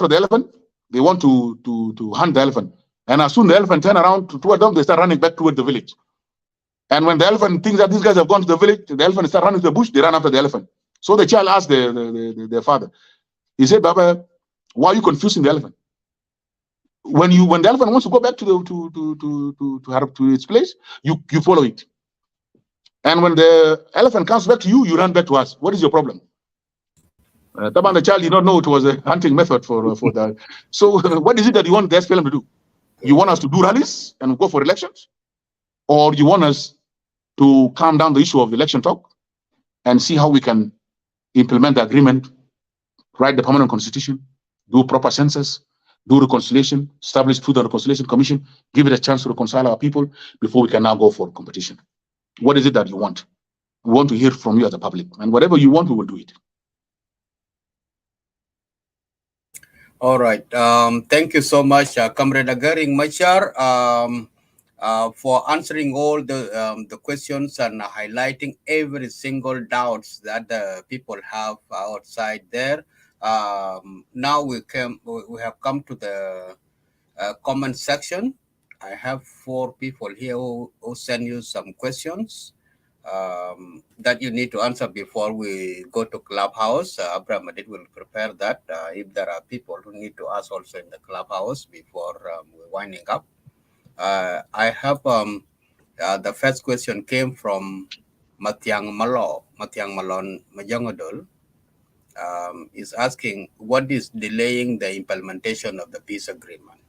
the elephant. They want to hunt the elephant, and as soon as the elephant turn around toward them, they start running back toward the village. And when the elephant thinks that these guys have gone to the village, the elephant start running to the bush. They run after the elephant. So the child asked their father. He said, "Baba, why are you confusing the elephant? When the elephant wants to go back to its place, you follow it. And when the elephant comes back to you, you run back to us. What is your problem?" The child did not know it was a hunting method for that. So what is it that you want the SPLM to do? You want us to do rallies and go for elections? Or you want us to calm down the issue of election talk and see how we can implement the agreement, write the permanent constitution, do proper census, do reconciliation, establish Truth and Reconciliation Commission, give it a chance to reconcile our people before we can now go for competition? What is it that you want? We want to hear from you as a public, and whatever you want, we will do it. All right. Thank you so much, Comrade Agaring Machar, for answering all the questions and highlighting every single doubts that the people have outside there. Now we have come to the comment section. I have 4 people here who send you some questions that you need to answer before we go to Clubhouse. Abraham Adit will prepare that if there are people who need to ask also in the Clubhouse before we're winding up. I have the first question came from Matiang Malon Majangodol. Is asking, what is delaying the implementation of the peace agreement?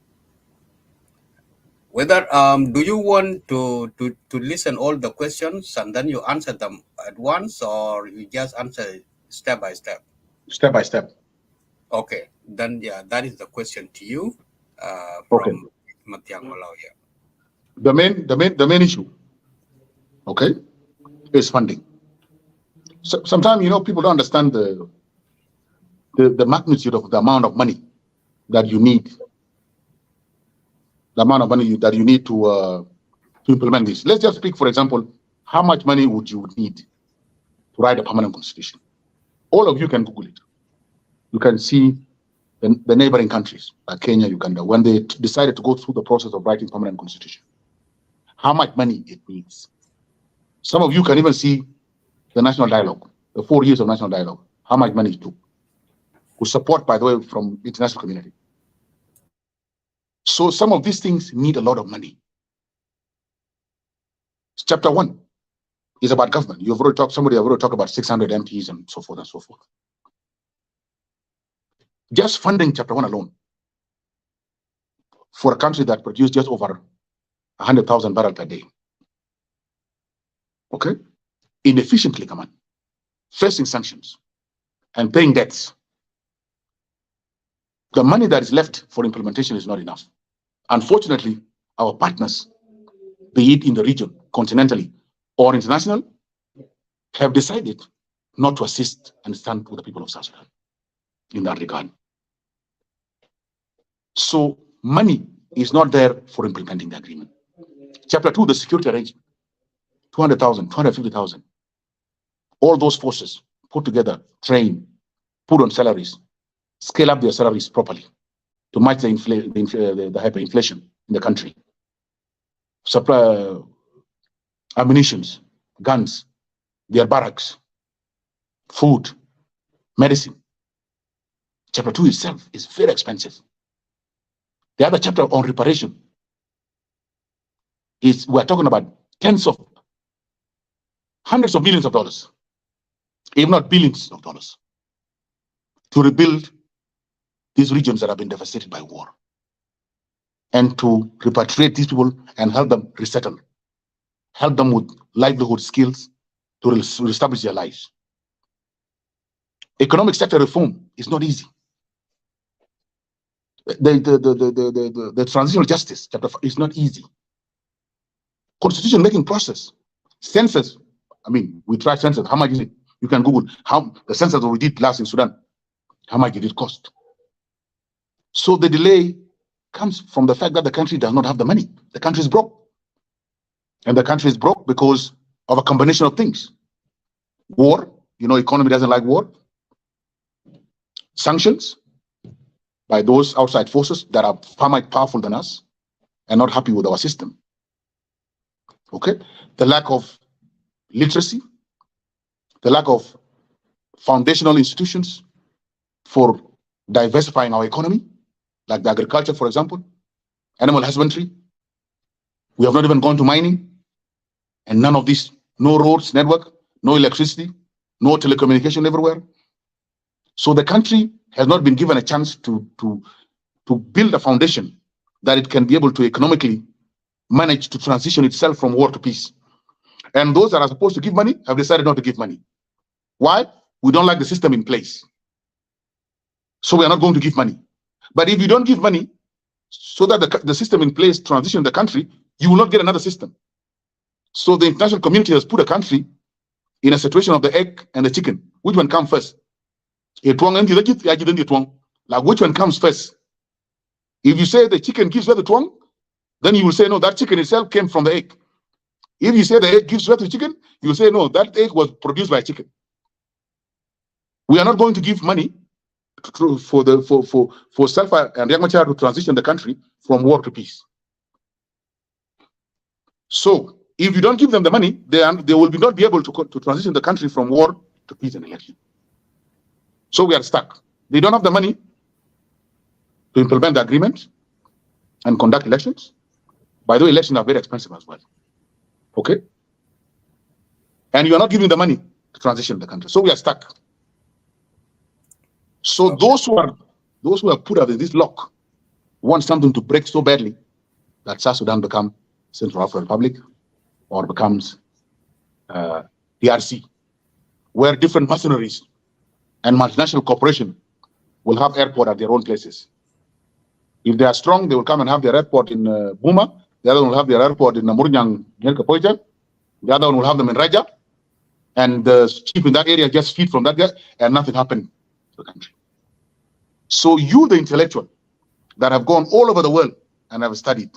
Whether do you want to listen all the questions and then you answer them at once, or you just answer step by step? Step by step. Okay, then yeah, that is the question to you from Matiang Malon here. The main issue, okay, is funding. So sometimes, you know, people don't understand the magnitude of the amount of money that you need. The amount of money that you need to implement this. Let's just speak, for example, how much money would you need to write a permanent constitution? All of you can Google it. You can see the neighboring countries like Kenya, Uganda, when they decided to go through the process of writing permanent constitution, how much money it needs. Some of you can even see the national dialogue, the 4 years of national dialogue, how much money it took, with support, by the way, from international community. So some of these things need a lot of money. Chapter 1 is about government. You've already talked, somebody have already talked about 600 MPs and so forth and so forth. Just funding chapter 1 alone for a country that produced just over 100,000 barrels per day. Okay? Inefficiently, come on. Facing sanctions and paying debts. The money that is left for implementation is not enough. Unfortunately, our partners, be it in the region, continentally, or international, have decided not to assist and stand with the people of South Sudan in that regard. So money is not there for implementing the agreement. Chapter 2, the security arrangement, 200,000, 250,000. All those forces put together, train, put on salaries, scale up their salaries properly to match the hyperinflation in the country. Supply ammunitions, guns, their barracks, food, medicine. Chapter 2 itself is very expensive. The other chapter on reparation is, we're talking about hundreds of millions of dollars, if not billions of dollars, to rebuild these regions that have been devastated by war, and to repatriate these people and help them resettle, help them with livelihood skills to reestablish their lives. Economic sector reform is not easy. The transitional justice chapter is not easy. Constitution making process, census. I mean, we tried census. How much is it? You can Google how the census that we did last in Sudan. How much did it cost? So the delay comes from the fact that the country does not have the money. The country is broke. And the country is broke because of a combination of things. War, economy doesn't like war. Sanctions by those outside forces that are far more powerful than us and not happy with our system. Okay? The lack of literacy, the lack of foundational institutions for diversifying our economy, like the agriculture, for example, animal husbandry. We have not even gone to mining, and none of this, no roads network, no electricity, no telecommunication everywhere. So the country has not been given a chance to build a foundation that it can be able to economically manage to transition itself from war to peace. And those that are supposed to give money have decided not to give money. Why? We don't like the system in place. So we are not going to give money. But if you don't give money so that the system in place transition the country, you will not get another system. So the international community has put a country in a situation of the egg and the chicken. Which one comes first? Like, which one comes first? If you say the chicken gives birth to twang, then you will say, no, that chicken itself came from the egg. If you say the egg gives birth to chicken, you will say, no, that egg was produced by a chicken. We are not going to give money for Salva and Machar to transition the country from war to peace. So if you don't give them the money, they will not be able to transition the country from war to peace and election. So we are stuck. They don't have the money to implement the agreement and conduct elections. By the way, elections are very expensive as well. Okay? And you are not giving the money to transition the country. So we are stuck. So those who are put out in this lock want something to break so badly that South Sudan become Central African Republic or becomes DRC, where different mercenaries and multinational corporations will have airport at their own places. If they are strong, they will come and have their airport in Buma. The other one will have their airport in Namurnyang, Nyerkapoita. The other one will have them in Raja. And the chief in that area just feed from that guy, and nothing happened to the country. So you, the intellectual, that have gone all over the world and have studied,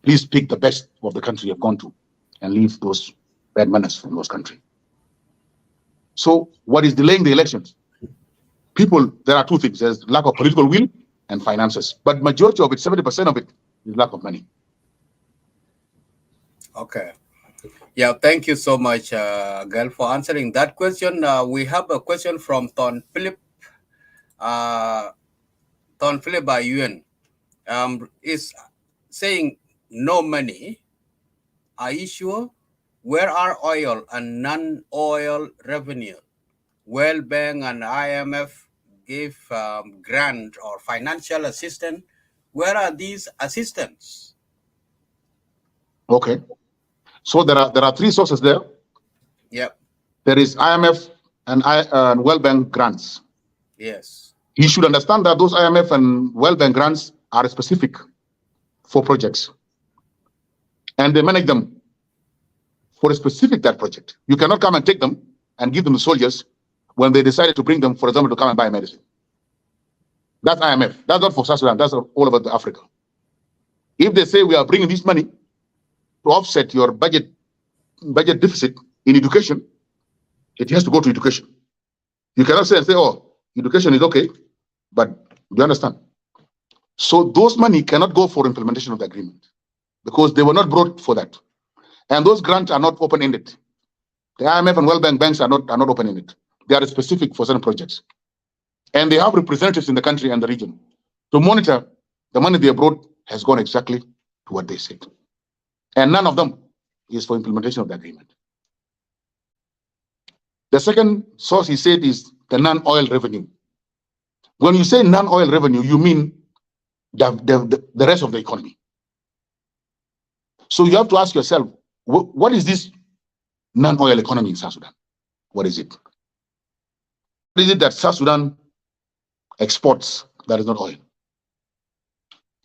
please pick the best of the country you have gone to and leave those bad manners from those countries. So what is delaying the elections? People, there are two things. There's lack of political will and finances. But majority of it, 70% of it, is lack of money. Okay. Yeah, thank you so much, Girl, for answering that question. We have a question from uh, Ton Philip by Yuen. Is saying no money. Are you sure? Where are oil and non-oil revenue? World Bank and IMF give grant or financial assistance. Where are these assistance? Okay. So there are three sources there. Yep. There is IMF and World Bank grants. Yes. You should understand that those IMF and World Bank grants are specific for projects, and they manage them for a specific that project. You cannot come and take them and give them to soldiers when they decided to bring them, for example, to come and buy medicine. That's IMF. That's not for South Sudan. That's all over Africa. If they say we are bringing this money to offset your budget deficit in education, it has to go to education. You cannot say, oh, education is okay, but do you understand? So those money cannot go for implementation of the agreement because they were not brought for that. And those grants are not open-ended. The IMF and World Bank banks are not open-ended. They are specific for certain projects. And they have representatives in the country and the region to monitor the money they brought has gone exactly to what they said. And none of them is for implementation of the agreement. The second source, he said, is the non-oil revenue. When you say non-oil revenue, you mean the rest of the economy. So you have to ask yourself, what is this non-oil economy in South Sudan? What is it? What is it that South Sudan exports that is not oil?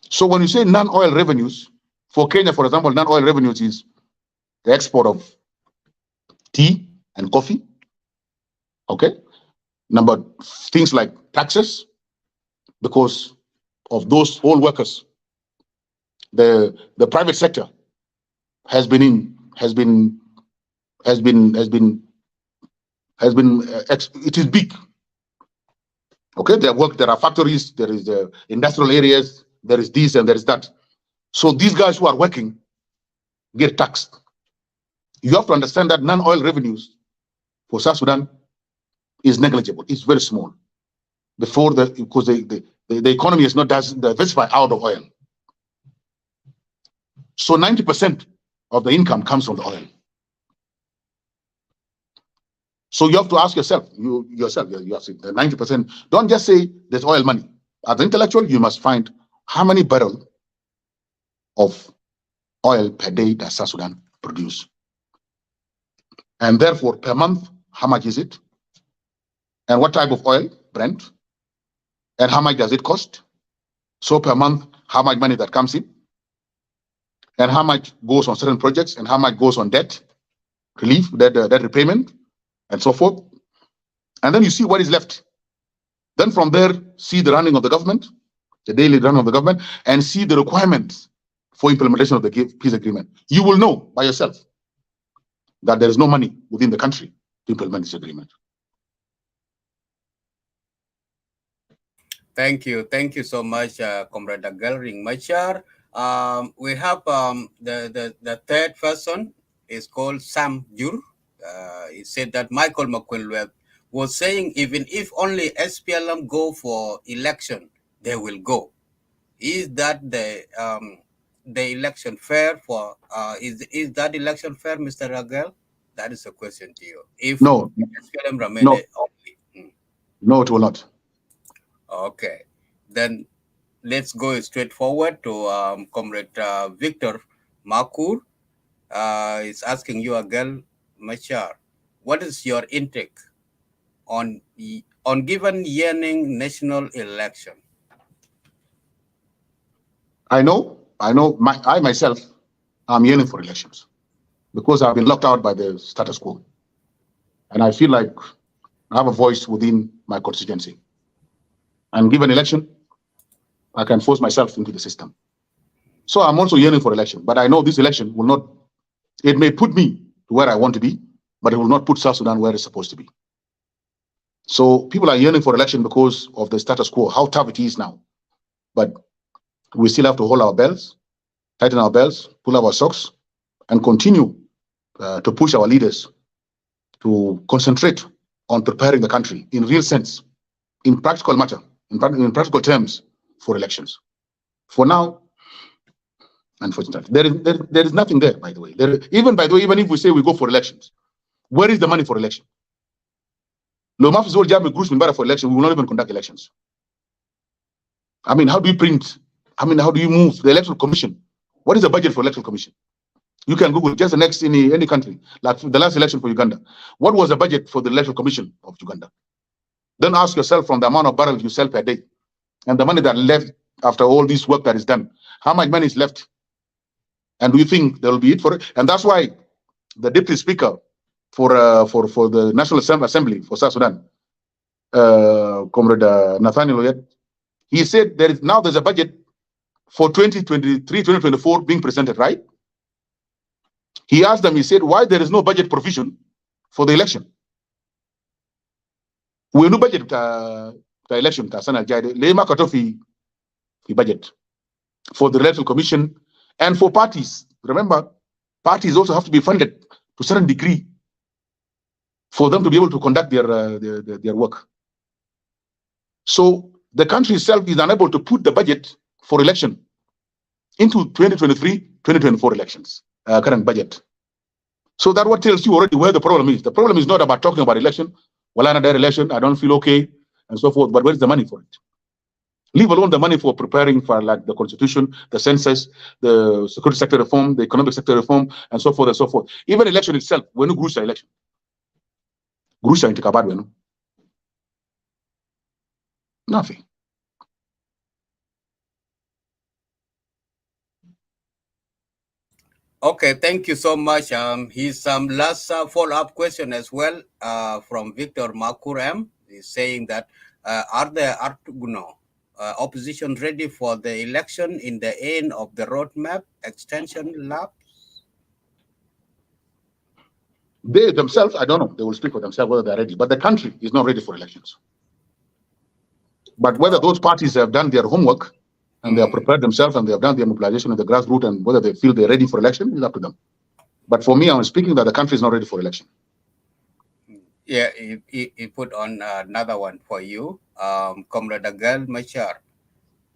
So when you say non-oil revenues, for Kenya, for example, non-oil revenues is the export of tea and coffee. Okay. Number things like taxes, because of those oil workers, the private sector it is big. Okay, there are factories, there is the industrial areas, there is this and there is that. So these guys who are working get taxed. You have to understand that non-oil revenues for South Sudan is negligible. It's very small. Because the economy is not diversified out of oil. So 90% of the income comes from the oil. So you have to ask yourself, you have the 90%. Don't just say there's oil money. As an intellectual, you must find how many barrels of oil per day does South Sudan produce. And therefore, per month, how much is it? And what type of oil, Brent? And how much does it cost? So per month, how much money that comes in? And how much goes on certain projects? And how much goes on debt relief, debt repayment, and so forth? And then you see what is left. Then from there, see the running of the government, the daily running of the government, and see the requirements for implementation of the peace agreement. You will know by yourself that there is no money within the country to implement this agreement. Thank you so much, Comrade Agel Machar. We have the third person is called Sam Jur. He said that Michael McQuilweb was saying even if only SPLM go for election, they will go. Is that the election fair for? Is that election fair, Mr. Agel? That is a question to you. If no, SPLM remain no, only. No, it will not. Okay, then let's go straight forward to Comrade Victor Makur. Is asking you, Agel Machar, what is your intake on given yearning national election? I know. I myself, I'm yearning for elections because I've been locked out by the status quo, and I feel like I have a voice within my constituency. And given election, I can force myself into the system. So I'm also yearning for election, but I know this election will not. It may put me to where I want to be, but it will not put South Sudan where it's supposed to be. So people are yearning for election because of the status quo, how tough it is now. But we still have to hold our belts, tighten our belts, pull up our socks, and continue to push our leaders to concentrate on preparing the country in real sense, in practical matter, in practical terms for elections. For now, unfortunately, there is nothing there, by the way. Even if we say we go for elections, where is the money for election? For election, we will not even conduct elections. I mean, how do you print? I mean, how do you move the electoral commission? What is the budget for electoral commission? You can Google just the next in any country, like the last election for Uganda. What was the budget for the electoral commission of Uganda? Then ask yourself from the amount of barrels you sell per day and the money that left after all this work that is done, how much money is left? And do you think there will be it for it? And that's why the deputy speaker for the National Assembly for South Sudan, Comrade Nathaniel Oyed, he said there's a budget for 2023, 2024 being presented, right? He asked them, he said, why there is no budget provision for the election? We no budget the election, Lema Katofi budget for the electoral commission and for parties. Remember, parties also have to be funded to a certain degree for them to be able to conduct their work. So the country itself is unable to put the budget for election into 2023, 2024 elections, current budget. So that what tells you already where the problem is. The problem is not about talking about election, well, another election, I don't feel okay, and so forth, but where is the money for it? Leave alone the money for preparing for like the constitution, the census, the security sector reform, the economic sector reform, and so forth and so forth. Even election itself, when you Grusha election. Grusha into Kabad, nothing. Okay, thank you so much. Here's some last follow-up question as well from Victor Makurem. He's saying that are the opposition ready for the election in the end of the roadmap extension lab? They themselves, I don't know. They will speak for themselves whether they're ready. But the country is not ready for elections. But whether those parties have done their homework and they have prepared themselves and they have done their mobilization at the grassroots and whether they feel they're ready for election is up to them. But for me, I'm speaking that the country is not ready for election. Yeah, he put on another one for you. Comrade Agel Machar,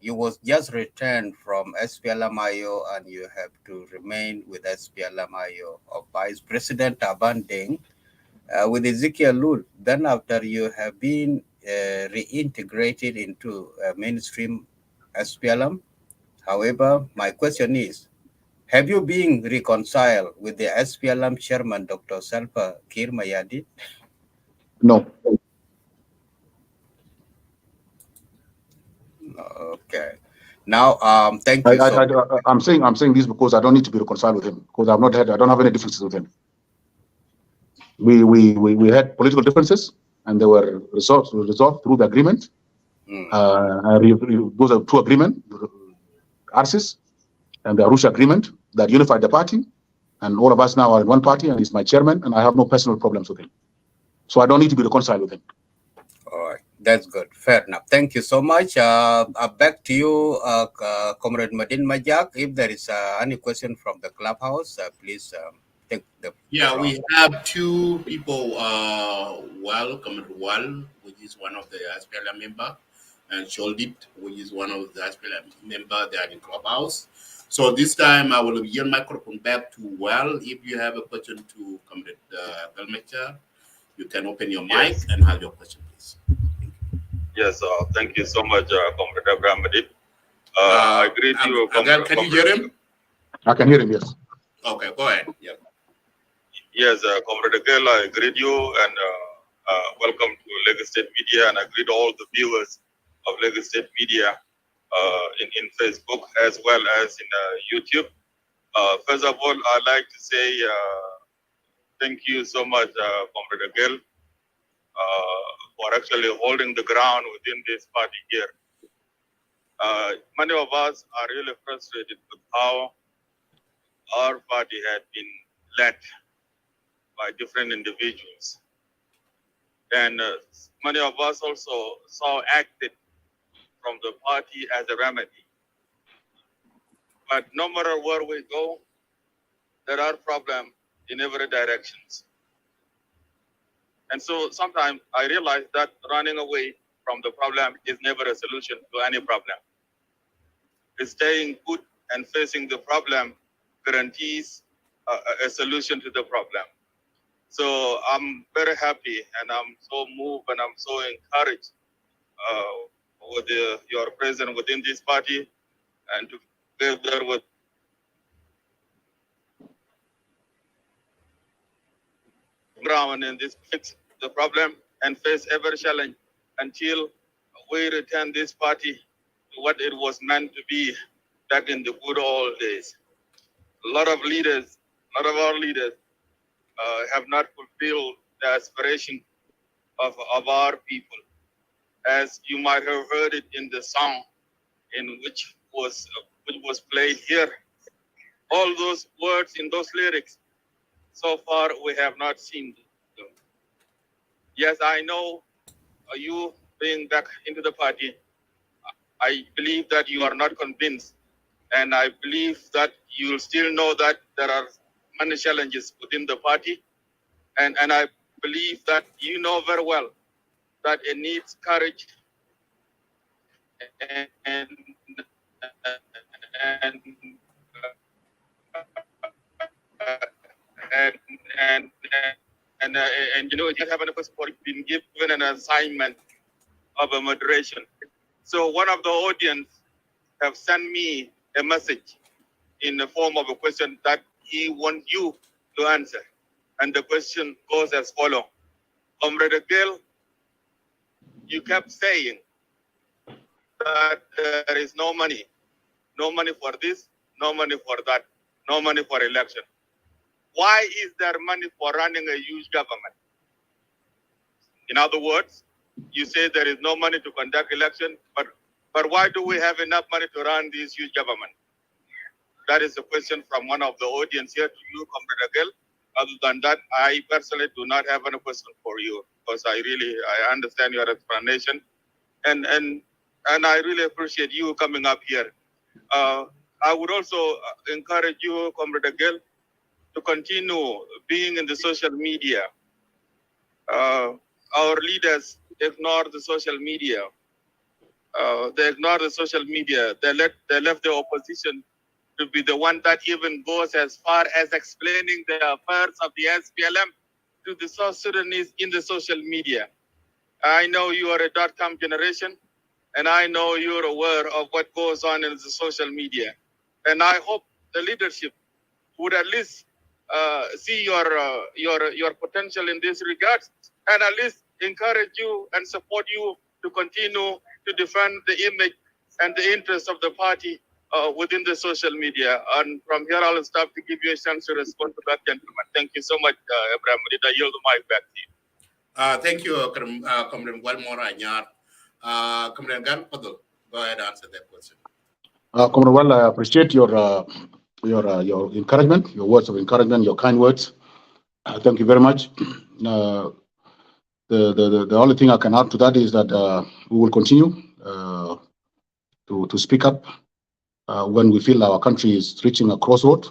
you was just returned from SPLMIO and you have to remain with SPLMIO of Vice President Abanding with Ezekiel Lul. Then after you have been reintegrated into mainstream SPLM. However, my question is, have you been reconciled with the SPLM chairman, Dr. Salpa Kiir Mayardit? No. Okay. Now, thank you. I'm saying this because I don't need to be reconciled with him because I don't have any differences with him. We had political differences and they were resolved through the agreement. Those are two agreements, ARSIS and the Arusha agreement that unified the party, and all of us now are in one party, and he's my chairman, and I have no personal problems with him. So I don't need to be reconciled with him. All right, that's good. Fair enough. Thank you so much. Back to you, Comrade Madin Majak. If there is any question from the clubhouse, please take the floor. We have two people, Comrade Wal, which is one of the SPLM member, and Sholdit, which is one of the SPLM member. They are in clubhouse. So this time I will yield microphone back to Wal. If you have a question to Comrade Galmecha, you can open your mic and have your question, please. Yes, thank you so much, Comrade Abraham Madid. I greet you. Can you hear him? I can hear him, yes. Okay, go ahead. Yeah. Yes, Comrade Agel, I greet you and welcome to Lagos State Media, and I greet all the viewers of Lagos State Media in Facebook as well as in YouTube. First of all, I'd like to say thank you so much, Comrade Agel, for actually holding the ground within this party here. Many of us are really frustrated with how our party had been led by different individuals. And many of us also saw acted from the party as a remedy. But no matter where we go, there are problems in every direction. And so sometimes I realize that running away from the problem is never a solution to any problem. Staying put and facing the problem guarantees a solution to the problem. So I'm very happy and I'm so moved and I'm so encouraged with your presence within this party and together with ground in this fix the problem and face every challenge until we return this party to what it was meant to be back in the good old days. A lot of our leaders have not fulfilled the aspiration of our people. As you might have heard it in the song in which was played here. All those words in those lyrics, so far we have not seen them. Yes, I know you being back into the party, I believe that you are not convinced. And I believe that you still know that there are many challenges within the party. And I believe that you know very well that it needs courage and you know, you have been given an assignment of a moderation. So one of the audience have sent me a message in the form of a question that he wants you to answer. And the question goes as follows. Comrade Agel, you kept saying that there is no money for this, no money for that, no money for election. Why is there money for running a huge government? In other words, you say there is no money to conduct election, but why do we have enough money to run this huge government? That is a question from one of the audience here to you, Comrade Agel. Other than that, I personally do not have any question for you because I understand your explanation, and I really appreciate you coming up here. I would also encourage you, Comrade Agel, to continue being in the social media. Our leaders ignore the social media. They ignore the social media. They left the opposition to be the one that even goes as far as explaining the affairs of the SPLM to the South Sudanese in the social media. I know you are a .com generation, and I know you're aware of what goes on in the social media. And I hope the leadership would at least see your potential in this regard, and at least encourage you and support you to continue to defend the image and the interests of the party within the social media. And from here, I'll stop to give you a chance to respond to that gentleman. Thank you so much, Abraham. I yield the mic back to you. Thank you, Comrade Walmore Anyar. Comrade Gan Padul, go ahead and answer that question. Comrade Wal, I appreciate your encouragement, your words of encouragement, your kind words. Thank you very much. The only thing I can add to that is that we will continue to speak up when we feel our country is reaching a crossroad.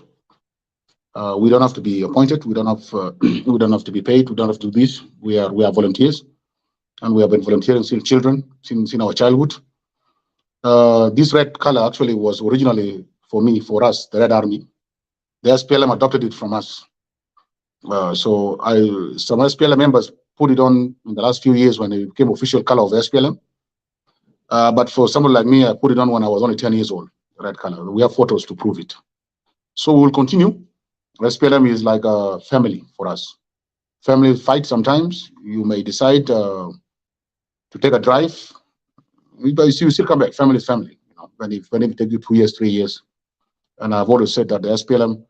We don't have to be appointed. We don't have to be paid. We don't have to do this. We are volunteers, and we have been volunteering since children, since our childhood. This red color actually was originally for us, the Red Army. The SPLM adopted it from us. So some SPLM members put it on in the last few years when it became official color of SPLM. But for someone like me, I put it on when I was only 10 years old, red color. We have photos to prove it. So we'll continue. SPLM is like a family for us. Family fight sometimes. You may decide to take a drive, but you still come back. Family is family. You know, when it takes you 2 years, 3 years. And I've always said that the SPLM,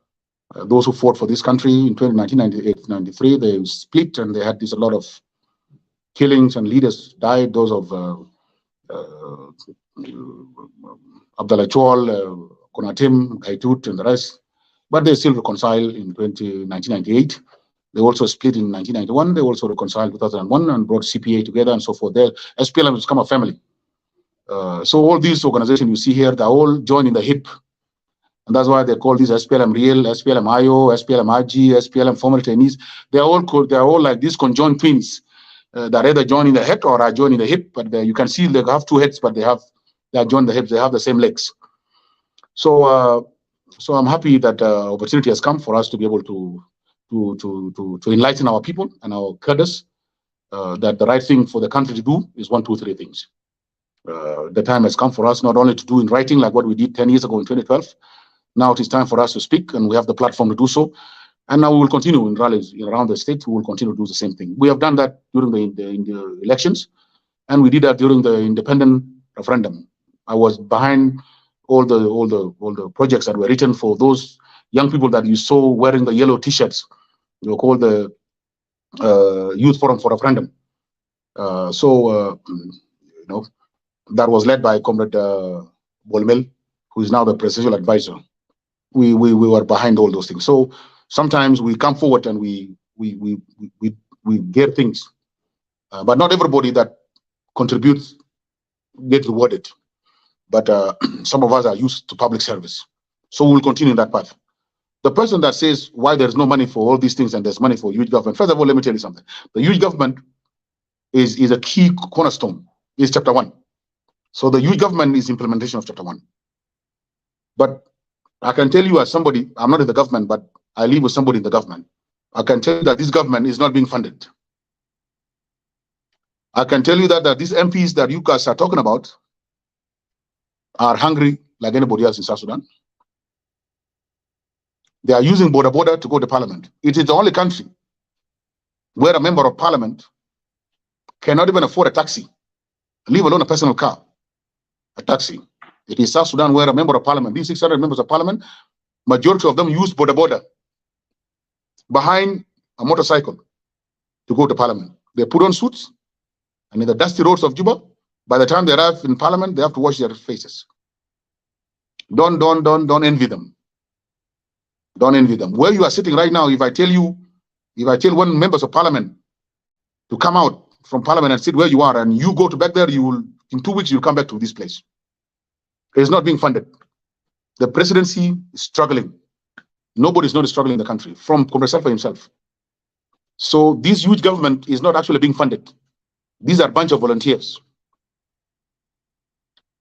those who fought for this country in 1998, 93, they split and they had a lot of killings and leaders died. Those of Abdallah Chol, Konatim, Gaitut, and the rest. But they still reconciled in 1998. They also split in 1991. They also reconciled in 2001 and brought CPA together and so forth. There, SPLM has become a family. So all these organizations you see here, they're all joined in the hip And that's why they call these SPLM Real, SPLM IO, SPLM IG, SPLM former trainees. They're all like these conjoined twins that either join in the head or are joined in the hip. But you can see they have two heads, but they are joined the hips. They have the same legs. So so I'm happy that opportunity has come for us to be able to enlighten our people and our cadres that the right thing for the country to do is 1, 2, 3 things. The time has come for us not only to do in writing like what we did 10 years ago in 2012. Now it is time for us to speak, and we have the platform to do so. And now we will continue in rallies around the state. We will continue to do the same thing. We have done that during the elections, and we did that during the independent referendum. I was behind all the projects that were written for those young people that you saw wearing the yellow T-shirts. They were called the Youth Forum for Referendum. You know, that was led by Comrade Bolmel, who is now the presidential advisor. We were behind all those things. So sometimes we come forward and we get things, but not everybody that contributes get rewarded. But some of us are used to public service, so we'll continue that path. The person that says why there's no money for all these things and there's money for huge government, first of all, let me tell you something. The huge government is a key cornerstone. Is chapter 1. So the huge government is implementation of chapter 1. But I can tell you as somebody, I'm not in the government, but I live with somebody in the government. I can tell you that this government is not being funded. I can tell you that these MPs that you guys are talking about are hungry like anybody else in South Sudan. They are using border to go to parliament. It is the only country where a member of parliament cannot even afford a taxi, leave alone a personal car, a taxi. It is South Sudan where a member of parliament, these 600 members of parliament, majority of them use border behind a motorcycle to go to parliament. They put on suits, and in the dusty roads of Juba, by the time they arrive in parliament, they have to wash their faces. Don't envy them. Don't envy them. Where you are sitting right now, if I tell one members of parliament to come out from parliament and sit where you are, and you go to back there, you will, in 2 weeks, you'll come back to this place. It's not being funded. The presidency is struggling. Nobody's not struggling in the country, from Comrade Salva himself. So this huge government is not actually being funded. These are a bunch of volunteers.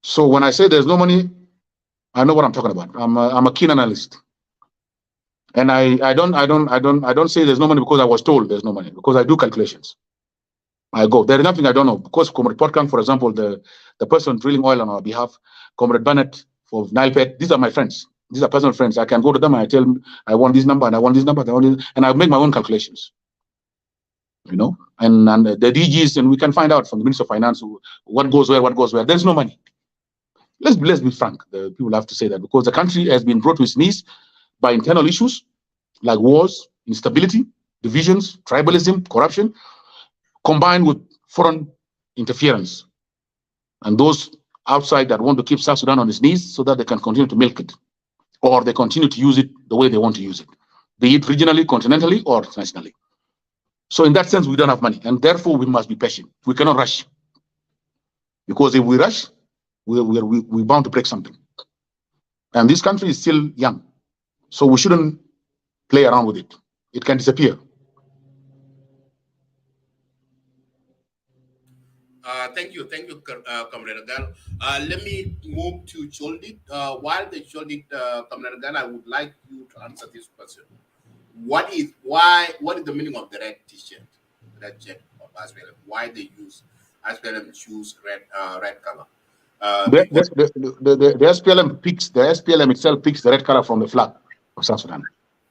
So when I say there's no money, I know what I'm talking about. I'm a keen analyst. And I don't say there's no money because I was told there's no money, because I do calculations. I go. There is nothing I don't know. Because Comrade Potkan, for example, the person drilling oil on our behalf, Comrade Bennett for Nilepet, these are my friends. These are personal friends. I can go to them and I tell them I want this number and I want this number, and I make my own calculations. You know, and the DGs, and we can find out from the Minister of Finance what goes where. There's no money. Let's be frank. The people have to say that, because the country has been brought to its knees by internal issues like wars, instability, divisions, tribalism, corruption, combined with foreign interference, and those outside that want to keep South Sudan on its knees so that they can continue to milk it, or they continue to use it the way they want to use it, be it regionally, continentally, or nationally. So in that sense, we don't have money, and therefore we must be patient. We cannot rush, because if we rush, we're bound to break something. And this country is still young, so we shouldn't play around with it. It can disappear. Thank you, Comrade Agal. Let me move to Choldit. While the Choldit, Comrade Agal, I would like you to answer this question. What is the meaning of the red T-shirt, red shirt of SPLM? Why they use SPLM choose red color? The SPLM itself picks the red color from the flag of South Sudan.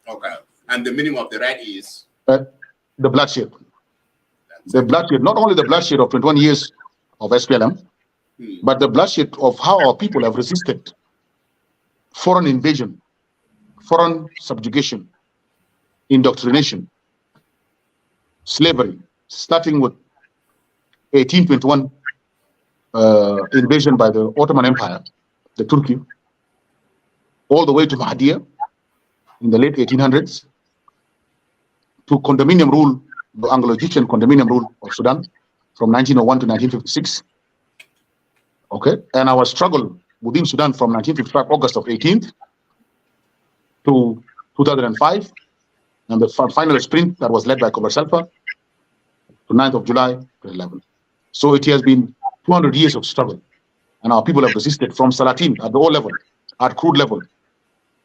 Okay, and the meaning of the red is the bloodshed. The bloodshed, not only the bloodshed of 21 years of SPLM, but the bloodshed of how our people have resisted foreign invasion, foreign subjugation, indoctrination, slavery, starting with 1821 invasion by the Ottoman Empire, the Turkey, all the way to Mahadir in the late 1800s, to condominium rule, the Anglo-Egyptian condominium rule of Sudan from 1901 to 1956. Okay, and our struggle within Sudan from 1955, August of 18th, to 2005, and the final sprint that was led by Comrade Salfa to 9th of July 2011. So it has been 200 years of struggle, and our people have resisted from Salatin at the all level, at crude level,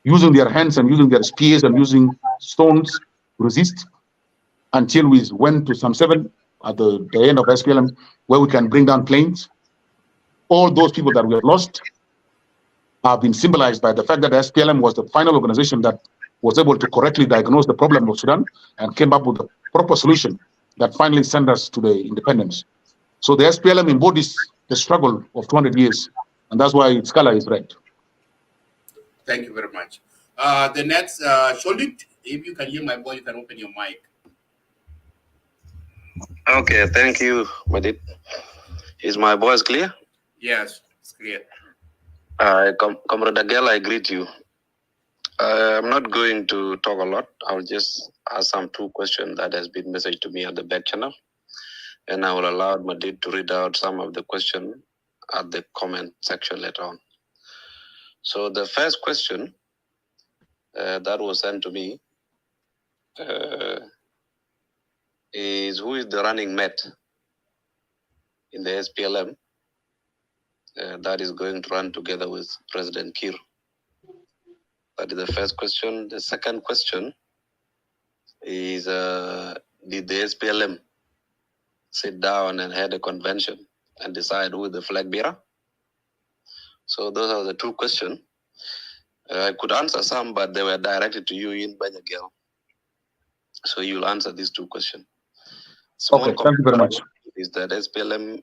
using their hands and using their spears and using stones to resist, until we went to some 7 at the end of SPLM, where we can bring down planes. All those people that we have lost have been symbolized by the fact that SPLM was the final organization that was able to correctly diagnose the problem of Sudan and came up with a proper solution that finally sent us to the independence. So the SPLM embodies the struggle of 200 years, and that's why its color is red. Thank you very much. The next, Sholit, if you can hear my voice, you can open your mic. Okay, thank you, Madid. Is my voice clear? Yes, it's clear. Comrade Agel, I greet you. I'm not going to talk a lot. I'll just ask some 2 questions that has been messaged to me at the back channel, and I will allow Madid to read out some of the questions at the comment section later on. So the first question that was sent to me is, who is the running mate in the SPLM that is going to run together with President Kiir? That is the first question. The second question is, did the SPLM sit down and had a convention and decide who is the flag bearer? So those are the 2 questions. I could answer some, but they were directed to you in Banyagel. So you'll answer these 2 questions. Okay, thank you very much. Is that SPLM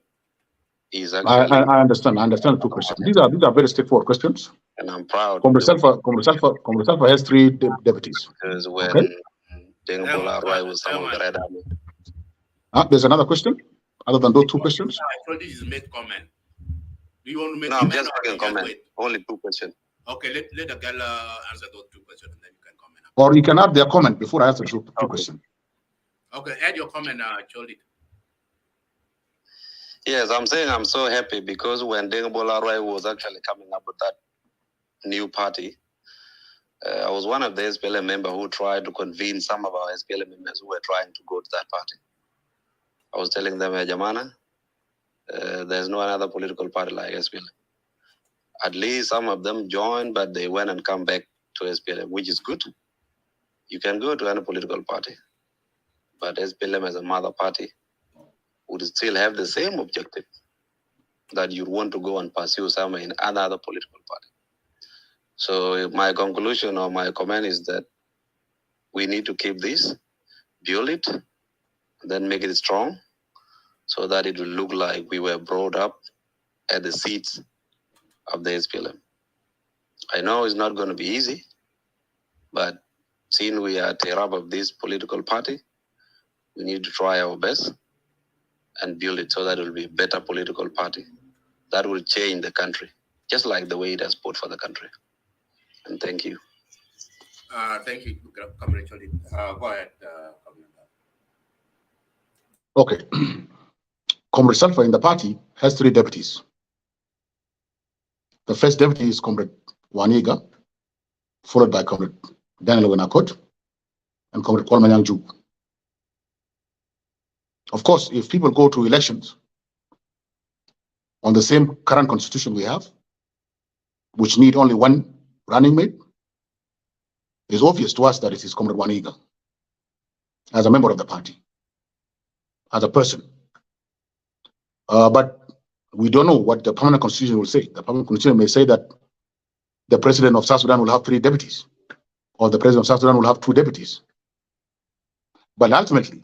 is actually... I understand. I understand the 2 questions. These are very straightforward questions. And I'm proud. Comrade Salfa has 3 deputies. Because when Deng Bola was some of the Red Army. There's another question other than those 2 questions? I thought this is made comment. Do you want to make no, comment? I'm just making comment. Only 2 questions. Okay, let the girl answer those 2 questions, and then you can comment. Or you can add their comment before I answer 2 questions. Okay, add your comment, Cholit. Yes, I'm saying I'm so happy because when Deng Bola was actually coming up with that new party, I was one of the SPLM members who tried to convince some of our SPLM members who were trying to go to that party. I was telling them, hey, Jamana, there's no another political party like SPLM. At least some of them joined, but they went and come back to SPLM, which is good. You can go to any political party, but SPLM as a mother party would still have the same objective that you want to go and pursue somewhere in another political party. So my conclusion or my comment is that we need to keep this, build it, then make it strong so that it will look like we were brought up at the seats of the SPLM. I know it's not going to be easy, but since we are at the top of this political party, we need to try our best and build it so that it will be a better political party that will change the country, just like the way it has fought for the country. And thank you. Thank you, Comrade Cholit. Go ahead, Okay. Comrade Salfa in the party has 3 deputies. The first deputy is Comrade Waniga, followed by Comrade Daniel Wenakot and Comrade Kwalmanyang Juk. Of course, if people go to elections on the same current constitution we have, which need only 1 running mate, it's obvious to us that it is Comrade Waniga as a member of the party, as a person. But we don't know what the permanent constitution will say. The permanent constitution may say that the president of South Sudan will have 3 deputies, or the president of South Sudan will have 2 deputies. But ultimately,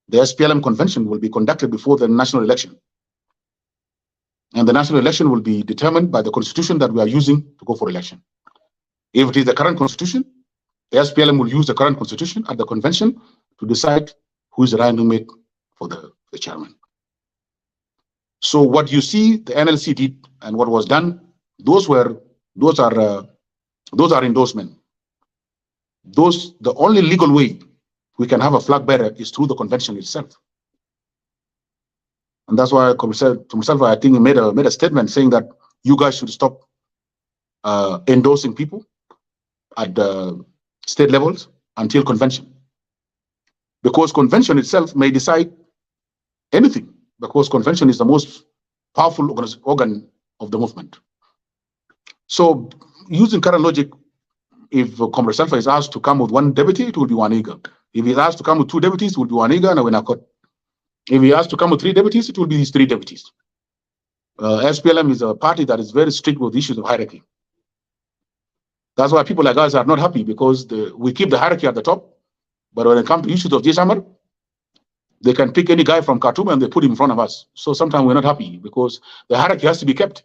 the SPLM convention will be conducted before the national election. And the national election will be determined by the constitution that we are using to go for election. If it is the current constitution, the SPLM will use the current constitution at the convention to decide who is the running mate for the chairman. So what you see the NLC did and what was done, those are endorsements. The only legal way we can have a flag bearer is through the convention itself. And that's why Comrade Salfa, I think, made a statement saying that you guys should stop endorsing people at the state levels until convention. Because convention itself may decide anything, because convention is the most powerful organ of the movement. So using current logic, if Comrade Salfa is asked to come with one deputy, it will be Waniga. If he's asked to come with two deputies, it will be Waniga and Awenakot. If he has to come with three deputies, it will be his three deputies. SPLM is a party that is very strict with issues of hierarchy. That's why people like us are not happy, because we keep the hierarchy at the top, but when it comes to issues of Jeshamar, they can pick any guy from Khartoum and they put him in front of us. So sometimes we're not happy, because the hierarchy has to be kept.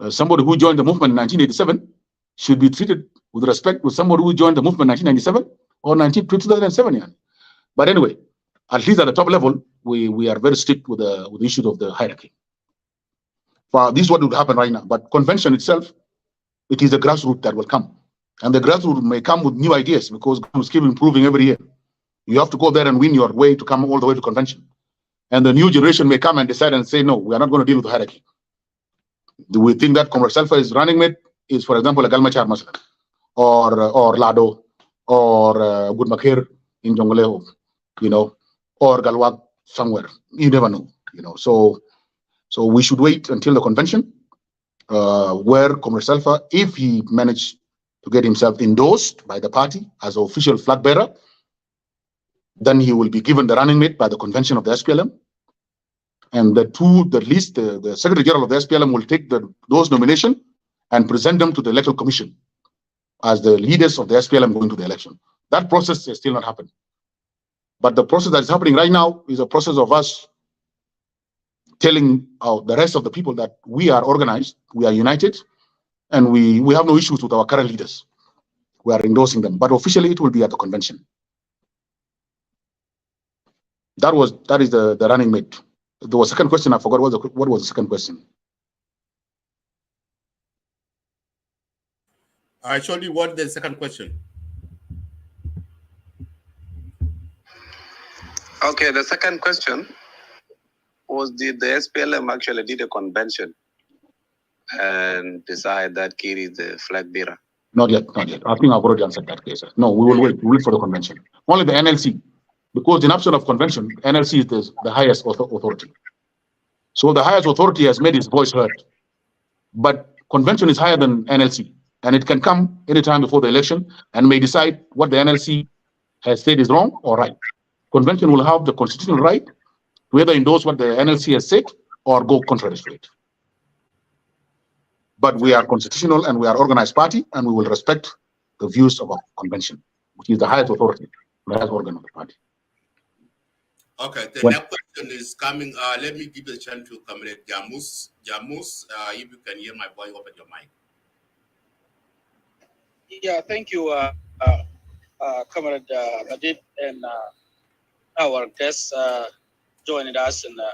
Somebody who joined the movement in 1987 should be treated with respect with somebody who joined the movement in 1997 or 2007. Yeah. But anyway, at least at the top level, we are very strict with the issues of the hierarchy. This is what would happen right now. But convention itself, it is the grassroots that will come. And the grassroots may come with new ideas, because governments keep improving every year. You have to go there and win your way to come all the way to convention. And the new generation may come and decide and say, no, we are not going to deal with the hierarchy. Do we think that Comrade Salfa is running mate is, for example, a Machar or Lado or Good Makir in Jongleo, or Galwak somewhere? You never know, So we should wait until the convention, where Comrade Salfa, if he managed to get himself endorsed by the party as an official flag bearer, then he will be given the running mate by the convention of the SPLM. And the Secretary General of the SPLM will take those nominations and present them to the Electoral Commission as the leaders of the SPLM going to the election. That process has still not happened. But the process that is happening right now is a process of us telling the rest of the people that we are organized, we are united, and we have no issues with our current leaders. We are endorsing them. But officially, it will be at the convention. That is the running mate. There was a second question. I forgot what was the second question. Actually, what the second question? Okay, the second question was, did the SPLM actually did a convention and decide that Kiri is the flag bearer? Not yet. I think I've already answered that case. No, we will wait. We'll wait for the convention. Only the NLC, because in absence of convention, NLC is the highest authority. So the highest authority has made its voice heard. But convention is higher than NLC, and it can come anytime before the election and may decide what the NLC has said is wrong or right. Convention will have the constitutional right to either endorse what the NLC has said or go contrary to it. But we are constitutional and we are organized party, and we will respect the views of our convention, which is the highest authority, the highest organ of the party. Okay, the next question is coming. Let me give the chance to Comrade Jamus. Jamus, if you can hear my voice, open your mic. Yeah, thank you, Comrade Madid, and our guests joining us in the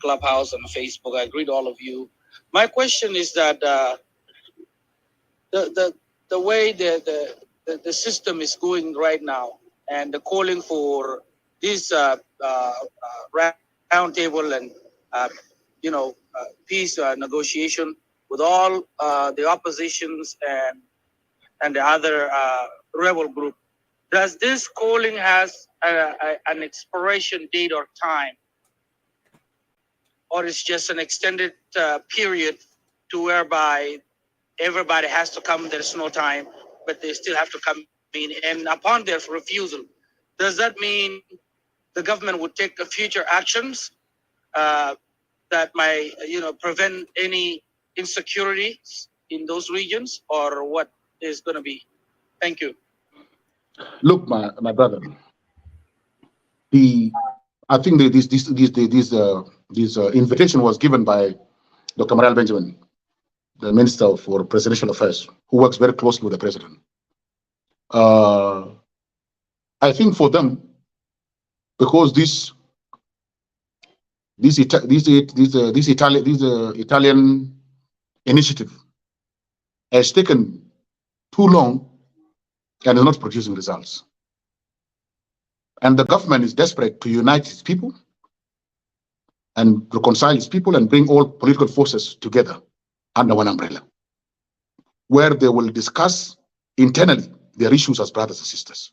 Clubhouse and Facebook. I greet all of you. My question is that the way the system is going right now, and the calling for this round table and peace negotiation with all the oppositions and the other rebel group. Does this calling has an expiration date or time, or is just an extended period to whereby everybody has to come? There's no time, but they still have to come in. And upon their refusal, does that mean the government would take future actions that might, prevent any insecurities in those regions, or what is going to be? Thank you. Look, my brother, I think this invitation was given by Dr. Maral Benjamin, the Minister for Presidential Affairs, who works very closely with the President. I think for them, because this Italian initiative has taken too long and is not producing results. And the government is desperate to unite its people and reconcile its people and bring all political forces together under one umbrella, where they will discuss internally their issues as brothers and sisters.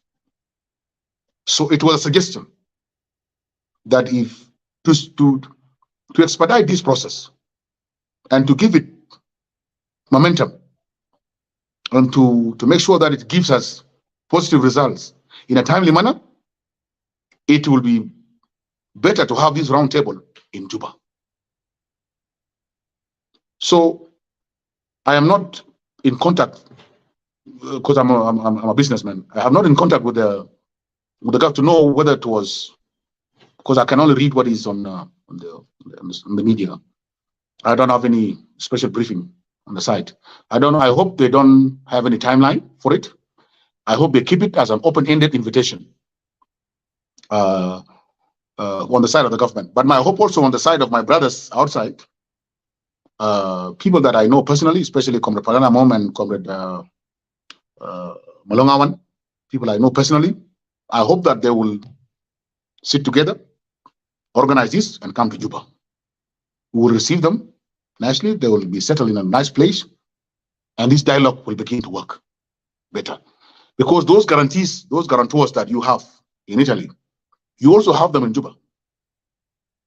So it was a suggestion that if to expedite this process and to give it momentum and to make sure that it gives us positive results in a timely manner, it will be better to have this roundtable in Juba. So I am not in contact because I'm a businessman. I have not in contact with the government to know whether it was, because I can only read what is on the media. I don't have any special briefing on the site. I don't know. I hope they don't have any timeline for it. I hope they keep it as an open-ended invitation on the side of the government. But my hope also on the side of my brothers outside, people that I know personally, especially Comrade Palana Mom and Comrade Malongawan, people I know personally, I hope that they will sit together, organize this, and come to Juba. We will receive them nationally. They will be settled in a nice place, and this dialogue will begin to work better. Because those guarantees, those guarantors that you have in Italy, you also have them in Juba.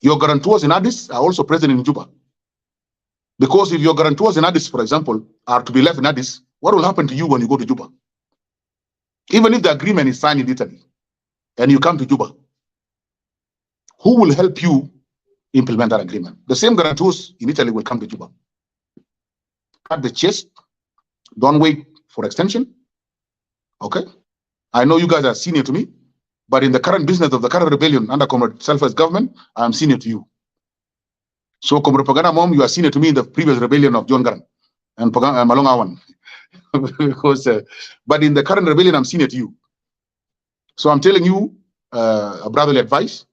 Your guarantors in Addis are also present in Juba. Because if your guarantors in Addis, for example, are to be left in Addis, what will happen to you when you go to Juba? Even if the agreement is signed in Italy and you come to Juba, who will help you implement that agreement? The same guarantors in Italy will come to Juba. Cut the chest. Don't wait for extension. Okay? I know you guys are senior to me, but in the current business of the current rebellion under Comrade Selfa's government, I am senior to you. So, Comrade Pagana Mom, you are senior to me in the previous rebellion of John Garan and Malong Awan. Because, but in the current rebellion, I'm senior to you. So I'm telling you a brotherly advice.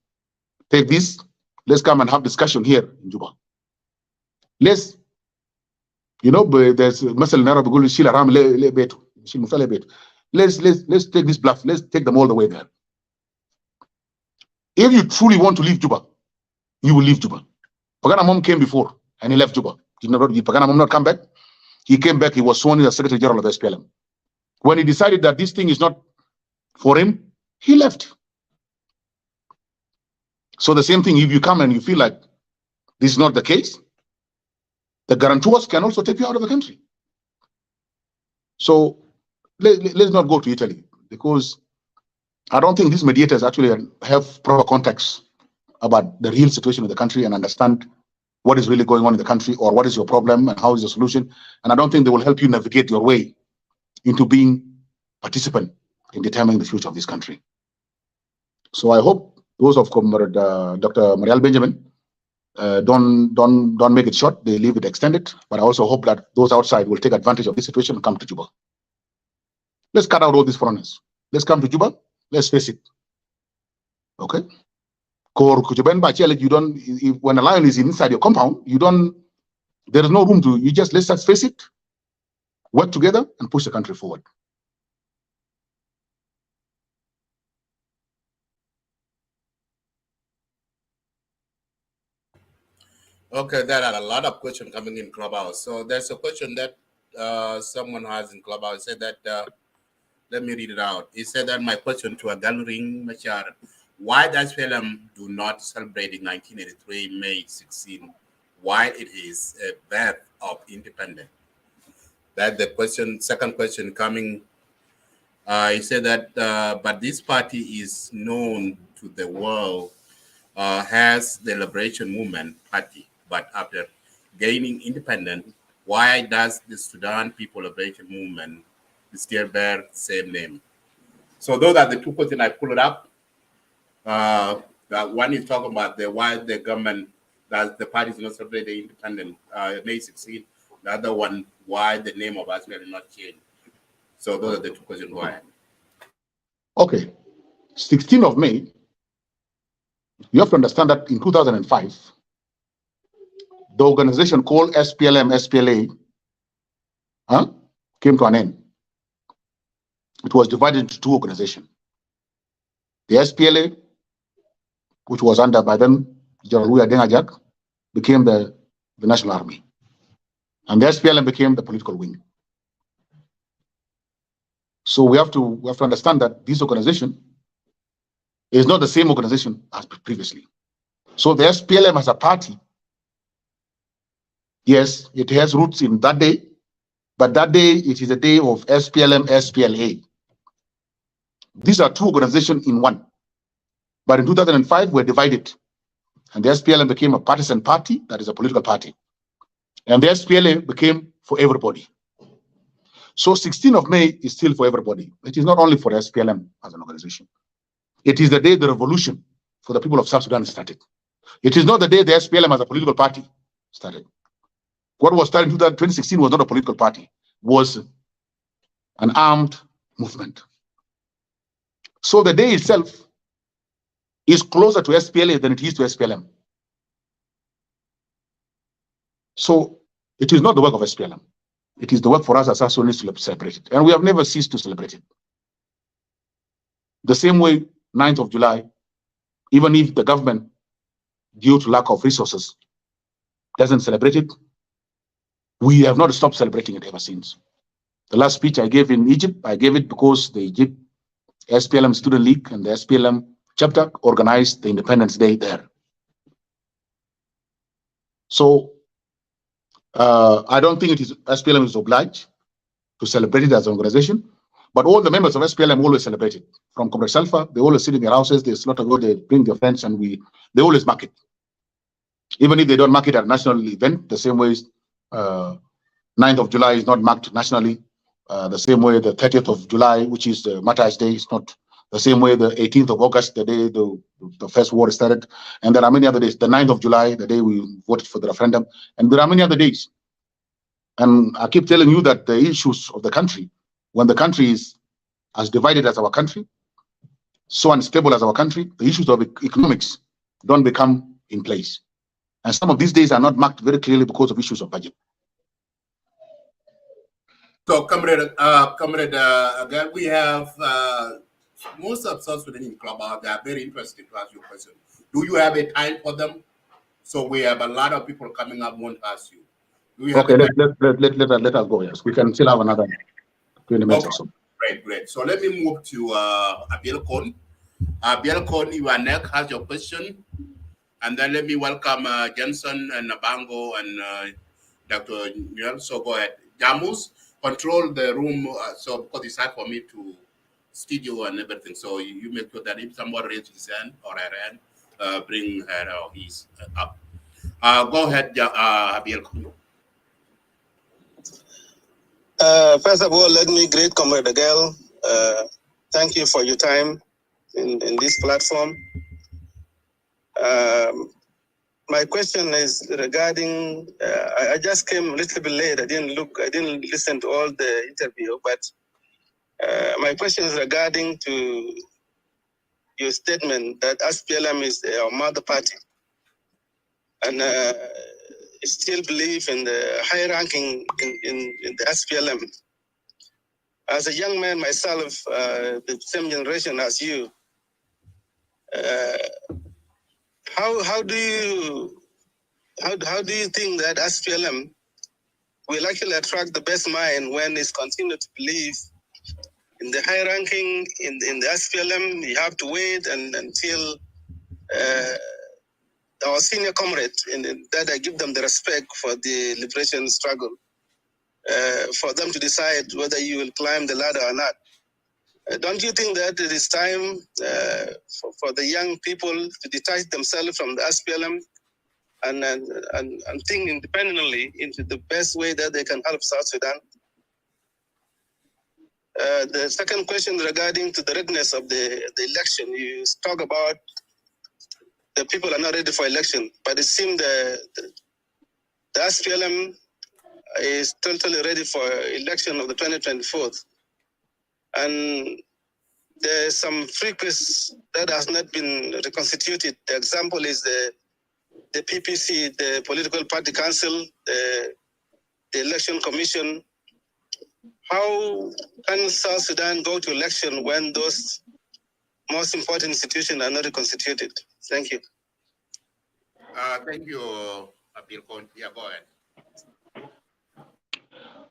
Take this. Let's come and have discussion here in Juba. Let's, there's Masal Nara Bugul Shila Ram Lebetu. Let's take this bluff. Let's take them all the way there. If you truly want to leave Juba, you will leave Juba. Pagana Mom came before and he left Juba. Did Pagana Mom not come back? He came back. He was sworn in as Secretary General of SPLM. When he decided that this thing is not for him, he left. So the same thing, if you come and you feel like this is not the case, the guarantors can also take you out of the country. So let's not go to Italy, because I don't think these mediators actually have proper context about the real situation of the country and understand what is really going on in the country, or what is your problem and how is the solution. And I don't think they will help you navigate your way into being participant in determining the future of this country. So I hope those of Comrade Dr. Mariel Benjamin don't make it short, they leave it extended. But I also hope that those outside will take advantage of this situation and come to Juba. Let's cut out all these foreigners. Let's come to Juba. Let's face it. Okay? You don't, when a lion is inside your compound, there is no room to, let's face it, work together and push the country forward. Okay, there are a lot of questions coming in Clubhouse. So there's a question that someone has in Clubhouse. Said that, let me read it out. He said that my question to Agel R, Machar, why does SPLM do not celebrate in 1983 May 16, while it is a birth of independence? That's the question. Second question coming. He said that, but this party is known to the world as the Liberation Movement Party. But after gaining independence, why does the Sudan People Liberation Movement still bear the same name? So those are the two questions I pulled up. That one is talking about why the government, that the party is not celebrate the independence May 16. The other one, why the name of us will not change. So those are the two questions why. Okay, 16th of May. You have to understand that in 2005, the organization called SPLM, SPLA came to an end. It was divided into two organizations. The SPLA, which was under by then General Dengajak, became the National Army. And the SPLM became the political wing. So we have to understand that this organization is not the same organization as previously. So the SPLM as a party, yes, it has roots in that day, but that day it is a day of SPLM, SPLA. These are two organizations in one. But in 2005, we're divided. And the SPLM became a partisan party, that is a political party. And the SPLA became for everybody. So 16th of May is still for everybody. It is not only for the SPLM as an organization. It is the day the revolution for the people of South Sudan started. It is not the day the SPLM as a political party started. What was started in 2016 was not a political party, was an armed movement. So the day itself is closer to SPLA than it is to SPLM. So it is not the work of SPLM. It is the work for us as South Sudanese to celebrate it. And we have never ceased to celebrate it. The same way, 9th of July, even if the government, due to lack of resources, doesn't celebrate it, we have not stopped celebrating it ever since. The last speech I gave in Egypt, I gave it because the Egypt SPLM Student League and the SPLM chapter organized the Independence Day there. So I don't think SPLM is obliged to celebrate it as an organization, but all the members of SPLM always celebrate it. From Comrade Salfa, they always sit in their houses, they slaughter goat, they bring their friends, and they always mark it. Even if they don't mark it at a national event, the same way 9th of July is not marked nationally, the same way the 30th of July, which is the Machar's Day, is not the same way the 18th of August, the day the first war started. And there are many other days. The 9th of July, the day we voted for the referendum. And there are many other days. And I keep telling you that the issues of the country, when the country is as divided as our country, so unstable as our country, the issues of economics don't become in place. And some of these days are not marked very clearly because of issues of budget. So, Comrade, again, we have most of South Sudan in Clubhouse. They are very interested to ask you a question. Do you have a time for them? So we have a lot of people coming up want to ask you. Do you have okay, let us go. Yes, we can still have another 20 minutes or so. Great. So let me move to Abiel Kon. Abiel Kon, you are next. Has your question, and then let me welcome Jensen and Nabango and Dr. Nguyen. So go ahead. Jamus, control the room. So because it's hard for me to studio and everything. So you make sure that if someone raises his hand or her hand, bring her or his up. Go ahead, Abiel Kon. First of all, let me greet Comrade Agel. Thank you for your time in this platform. My question is regarding, I just came a little bit late. I didn't listen to all the interview, but my question is regarding to your statement that SPLM is our mother party. And still believe in the high ranking in the SPLM. As a young man myself, the same generation as you, how do you think that SPLM will actually attract the best mind when it's continued to believe in the high ranking in the SPLM? You have to wait until our senior comrades, that I give them the respect for the liberation struggle, for them to decide whether you will climb the ladder or not. Don't you think that it is time for the young people to detach themselves from the SPLM and think independently into the best way that they can help South Sudan? The second question regarding to the readiness of the election, you talk about the people are not ready for election, but it seems the SPLM is totally ready for election of the 2024. And there's some frequencies that has not been reconstituted. The example is the PPC, the Political Party Council, the Election Commission. How can South Sudan go to election when those most important institutions are not reconstituted? Thank you. Thank you, Abiel Kon. Yeah, go ahead.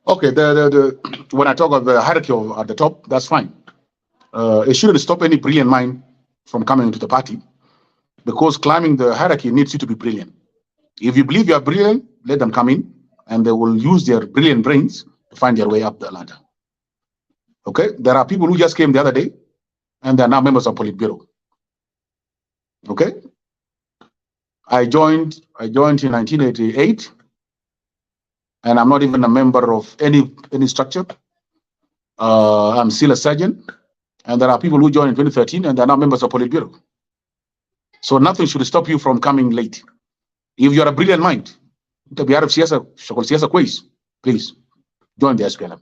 Okay, when I talk of the hierarchy at the top, that's fine. It shouldn't stop any brilliant mind from coming into the party, because climbing the hierarchy needs you to be brilliant. If you believe you are brilliant, let them come in, and they will use their brilliant brains to find their way up the ladder. Okay, there are people who just came the other day, and they are now members of Politburo. Okay, I joined in 1988, and I'm not even a member of any structure. I'm still a sergeant, and there are people who joined in 2013, and they're now members of Politburo. So nothing should stop you from coming late. If you are a brilliant mind, please join the SPLM.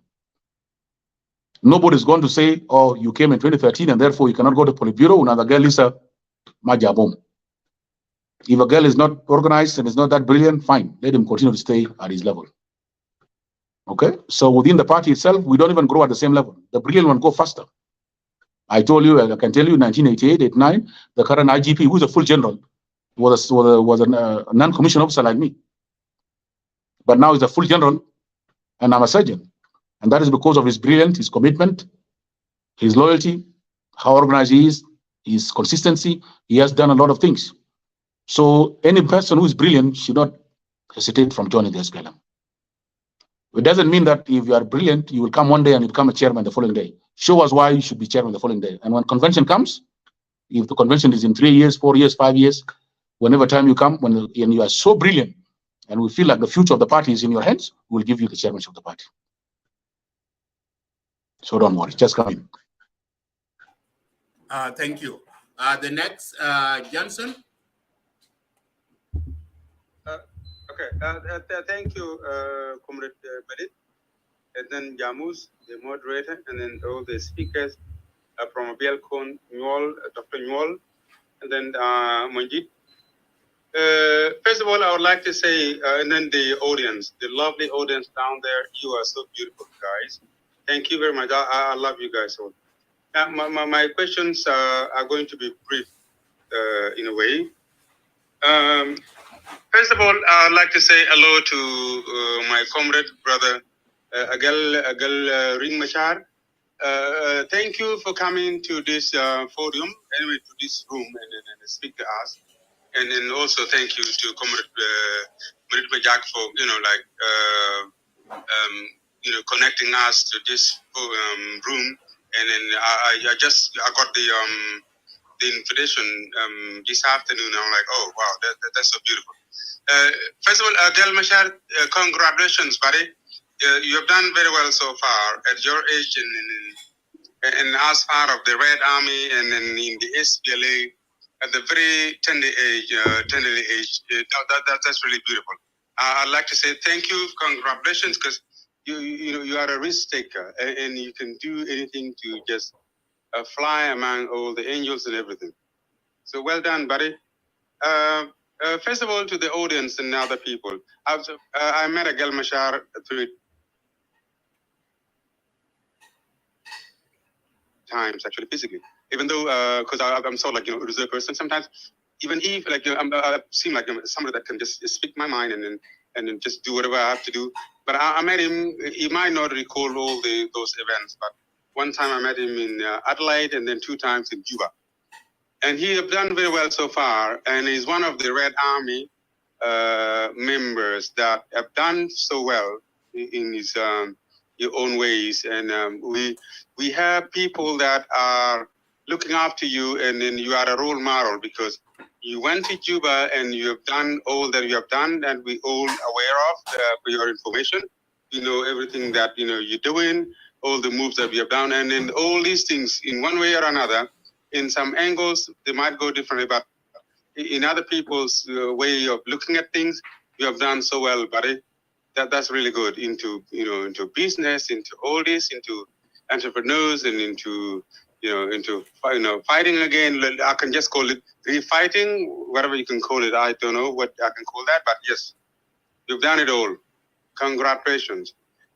Nobody's going to say, oh, you came in 2013 and therefore you cannot go to Politburo. Another girl is a majabom. If a girl is not organized and is not that brilliant, fine, let him continue to stay at his level. Okay, so within the party itself, we don't even grow at the same level. The brilliant one go faster. I told you, I can tell you, 1988, 89, the current IGP, who's a full general, was a non-commissioned officer like me. But now he's a full general, and I'm a sergeant. And that is because of his brilliance, his commitment, his loyalty, how organized he is, his consistency. He has done a lot of things. So any person who is brilliant should not hesitate from joining the SPLM. It doesn't mean that if you are brilliant, you will come one day and you become a chairman the following day. Show us why you should be chairman the following day. And when convention comes, if the convention is in 3 years, 4 years, 5 years, whenever time you come, when you are so brilliant and we feel like the future of the party is in your hands, we'll give you the chairmanship of the party. So don't worry, just come in. Thank you. The next, Johnson. Thank you, Comrade Badit, and then Jamus, the moderator, and then all the speakers from Bielkon, Newell, Dr. Newell, and then Manjit. First of all, I would like to say, and then the audience, the lovely audience down there, you are so beautiful, guys. Thank you very much. I love you guys all. My questions are going to be brief in a way. First of all, I'd like to say hello to my comrade, brother Agel Machar. Thank you for coming to this podium, anyway, to this room, and speak to us. And then also thank you to Comrade Majak for, connecting us to this room. And then I got the invitation this afternoon. I'm like, oh wow, that's so beautiful. First of all, Del Machar, congratulations, buddy. You have done very well so far at your age and as part of the Red Army and then in the SPLA at the very tender age. That's really beautiful. I'd like to say thank you, congratulations, because you are a risk taker and you can do anything to just fly among all the angels and everything. So well done, buddy. First of all, to the audience and other people, I met Agel Machar 3 times actually physically. Even though, because I'm so a reserved person, sometimes even if I seem like somebody that can just speak my mind and then just do whatever I have to do. But I met him. He might not recall all those events, but one time I met him in Adelaide and then 2 times in Juba. And he has done very well so far, and he's one of the Red Army members that have done so well in his own ways. And we have people that are looking after you, and then you are a role model because you went to Juba and you have done all that you have done, and we all aware of for your information. You know everything that you're doing, all the moves that we have done, and then all these things in one way or another. In some angles, they might go differently, but in other people's way of looking at things, you have done so well, buddy. That's really good into business, into all this, into entrepreneurs, and into fighting again. I can just call it refighting, whatever you can call it. I don't know what I can call that, but yes, you've done it all. Congratulations.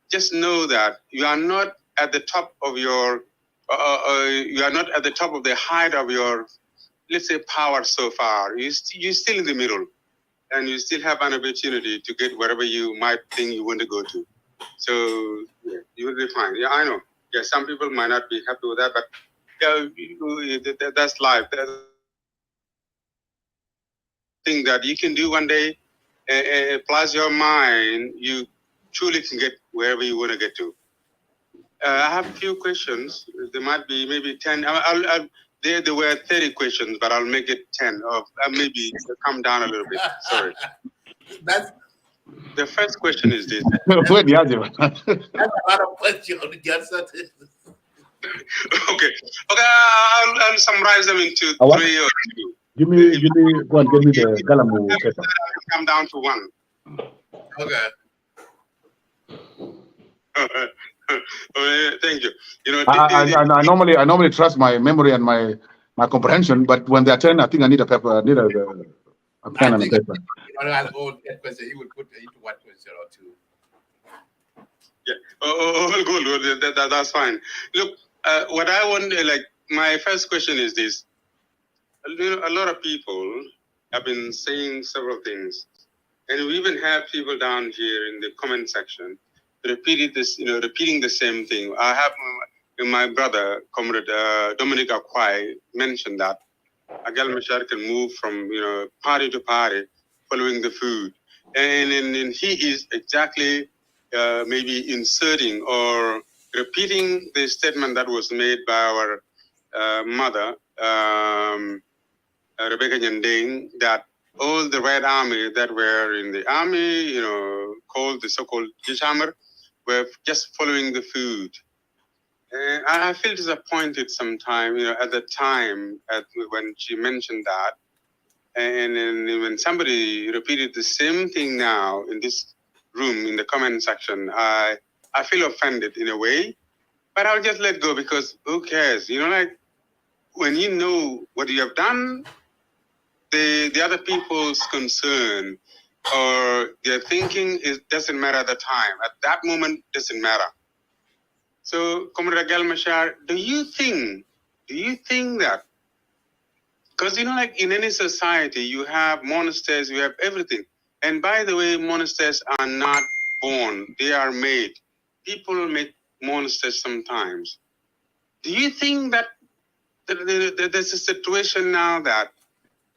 Just know that you are not at the top of your. You are not at the top of the height of your, let's say, power so far. You're still in the middle, and you still have an opportunity to get wherever you might think you want to go to. So yeah, you will be fine. Yeah, I know. Yeah, some people might not be happy with that, but yeah, that's life. That's thing that you can do one day, plus your mind, you truly can get wherever you want to get to. I have a few questions. There might be maybe 10. There were 30 questions, but I'll make it 10, or maybe come down a little bit. Sorry. That's The first question is this. Wait, yeah, that's a lot of questions to get started. Okay. I'll summarize them into what? 3 or 2. Give me, go and get me the Galamu paper. Come down to 1. Okay. Thank you. You know, I normally trust my memory and my comprehension, but when they're 10, I think I need a paper. I need a pen and a paper. You know, as old that question, he would put into 1 question or 2. Yeah. Good. That's fine. Look, what I want, my first question is this. A lot of people have been saying several things, and we even have people down here in the comment section repeating the same thing. I have my brother, Comrade Dominic Akwai, mentioned that Agel Machar can move from party to party following the food, and he is exactly maybe inserting or repeating the statement that was made by our mother, Rebecca Nyandeng, that all the Red Army that were in the army, called the so-called Jishammer, were just following the food. And I feel disappointed sometimes, at the time when she mentioned that. And when somebody repeated the same thing now in this room, in the comment section, I feel offended in a way, but I'll just let go because who cares? When you know what you have done, the other people's concern or their thinking doesn't matter at the time. At that moment, doesn't matter. So, Comrade Agel Machar, do you think that, because in any society, you have monasteries, you have everything. And by the way, monasteries are not born, they are made. People make monasteries sometimes. Do you think that there's a situation now that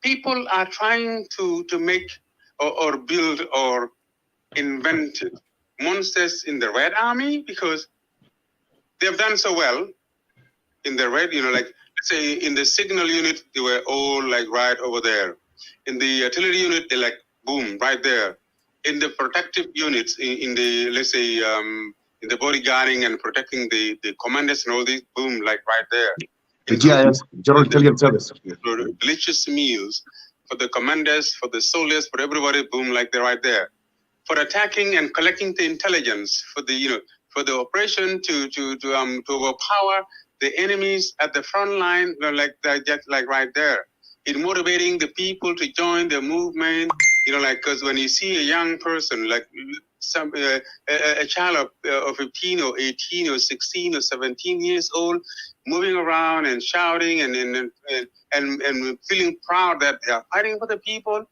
people are trying to make or build or invent monsters in the Red Army because they've done so well in the Red, let's say in the signal unit, they were all right over there. In the artillery unit, they're boom, right there. In the protective units, in the, let's say, in the bodyguarding and protecting the commanders and all these, boom, right there. The GIS, General Intelligence Service. Delicious meals for the commanders, for the soldiers, for everybody, boom, they're right there. For attacking and collecting the intelligence, for the for the operation to overpower the enemies at the front line, they're just right there. In motivating the people to join the movement, because when you see a young person a child of 15 or 18 or 16 or 17 years old, moving around and shouting and feeling proud that they are fighting for the people.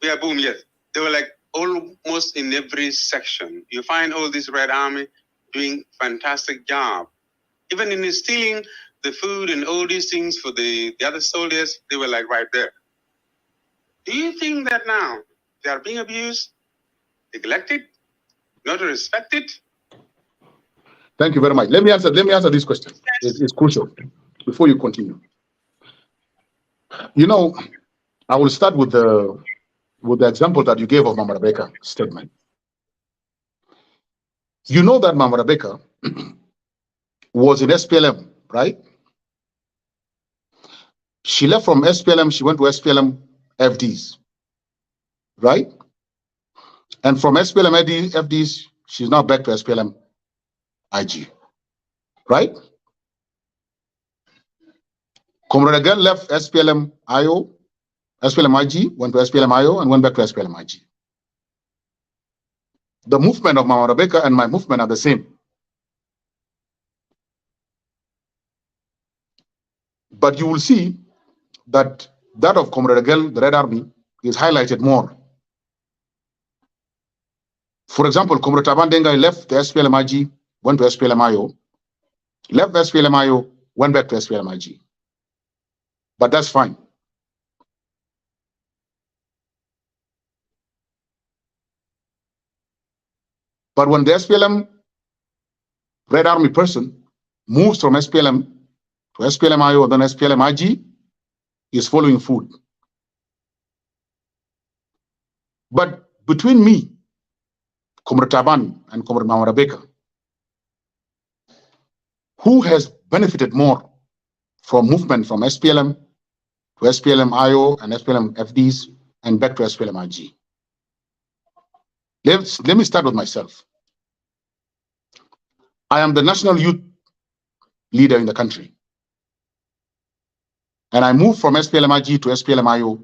Yeah, boom, yes. They were almost in every section. You find all this Red Army doing fantastic job. Even in stealing the food and all these things for the other soldiers, they were right there. Do you think that now they are being abused, neglected, not respected? Thank you very much. Let me answer this question. It's crucial before you continue. I will start with the example that you gave of Mama Rebecca's statement. You know that Mama Rebecca was in SPLM, right? She left from SPLM, she went to SPLM FDs, right? And from SPLM FDs, she's now back to SPLM IG, right? Comrade Agel left SPLM IO, SPLM IG, went to SPLM IO, and went back to SPLM IG. The movement of Mama Rebecca and my movement are the same. But you will see that of Comrade Agel, the Red Army, is highlighted more. For example, Comrade Taban Dengai left the SPLM-IG, went to SPLM-IO, left the SPLM-IO, went back to SPLM-IG. But that's fine. But when the SPLM Red Army person moves from SPLM to SPLM-IO, then SPLM-IG, is following food. But between me, Comrade Taban, and Comrade Mamarabeka, who has benefited more from movement from SPLM to SPLM-IO and SPLM-FDs and back to SPLM-IG? Let me start with myself. I am the national youth leader in the country. And I moved from SPLM-IG to SPLM-IO.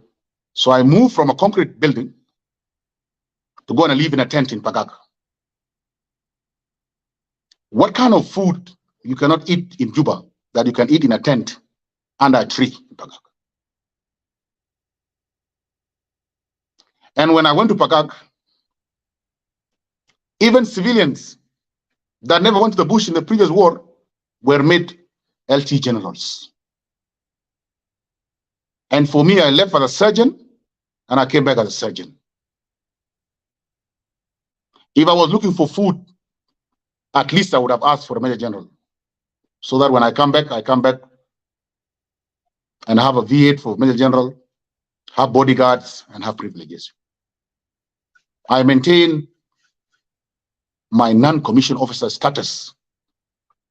So I moved from a concrete building to go and live in a tent in Pagak. What kind of food you cannot eat in Juba that you can eat in a tent under a tree in Pagak? And when I went to Pagak, even civilians that never went to the bush in the previous war were made LT generals. And for me, I left as a surgeon and I came back as a surgeon. If I was looking for food, at least I would have asked for a major general, so that when I come back and have a V8 for major general, have bodyguards, and have privileges. I maintain my non-commissioned officer status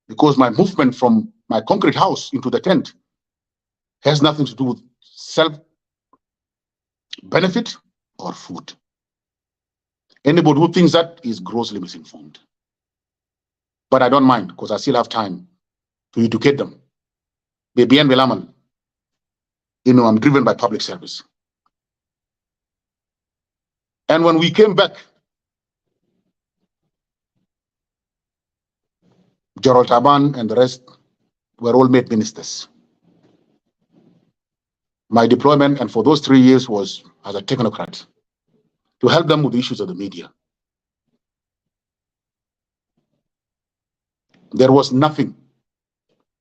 because my movement from my concrete house into the tent has nothing to do with self-benefit or food. Anybody who thinks that is grossly misinformed. But I don't mind because I still have time to educate them. I'm driven by public service. And when we came back, Gerald Taban and the rest were all made ministers. My deployment, and for those 3 years, was as a technocrat to help them with the issues of the media. There was nothing